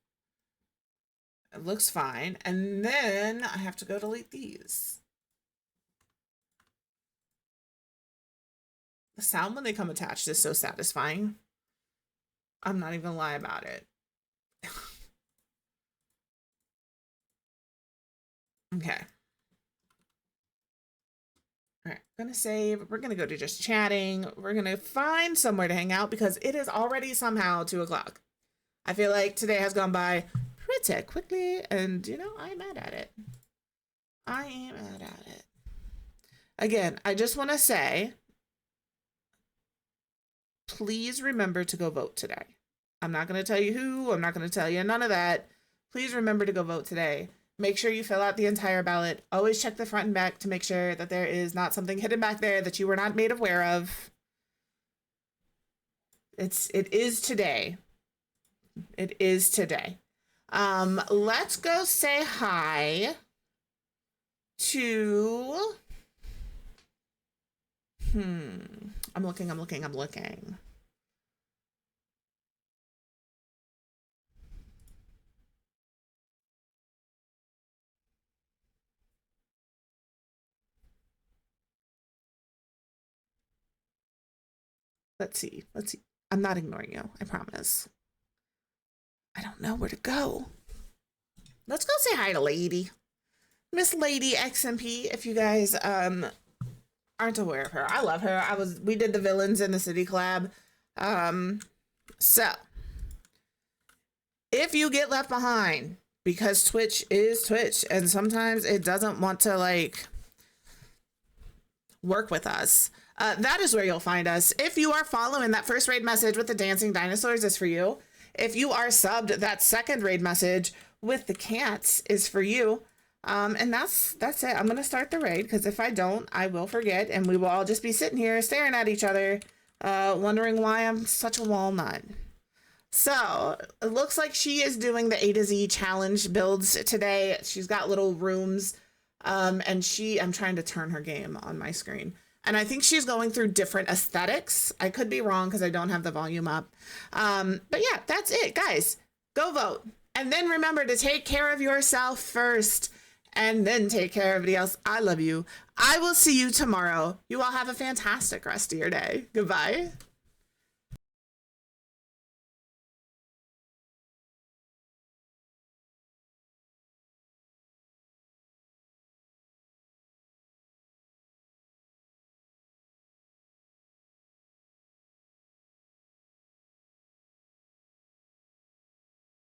It looks fine. And then I have to go delete these. The sound when they come attached is so satisfying. I'm not even gonna lie about it. Okay. All right, I'm gonna save. We're gonna go to just chatting. We're gonna find somewhere to hang out because it is already somehow 2 o'clock. I feel like today has gone by pretty quickly, and you know, I'm mad at it. I am mad at it. Again, I just want to say, please remember to go vote today. I'm not gonna tell you who. I'm not gonna tell you none of that. Please remember to go vote today. Make sure you fill out the entire ballot. Always check the front and back to make sure that there is not something hidden back there that you were not made aware of. It is today. It is today. Let's go say hi to... I'm looking. Let's see. I'm not ignoring you. I promise. I don't know where to go. Let's go say hi to Lady. Miss Lady XMP, if you guys aren't aware of her. I love her. We did the Villains in the City collab. So if you get left behind, because Twitch is Twitch and sometimes it doesn't want to like work with us, that is where you'll find us. If you are following, that first raid message with the dancing dinosaurs is for you. If you are subbed, that second raid message with the cats is for you. And that's it. I'm gonna start the raid because if I don't, I will forget and we will all just be sitting here staring at each other, wondering why I'm such a walnut. So it looks like she is doing the A to Z challenge builds today. She's got little rooms, and I'm trying to turn her game on my screen. And I think she's going through different aesthetics. I could be wrong because I don't have the volume up. But yeah, that's it, guys. Go vote. And then remember to take care of yourself first and then take care of everybody else. I love you. I will see you tomorrow. You all have a fantastic rest of your day. Goodbye.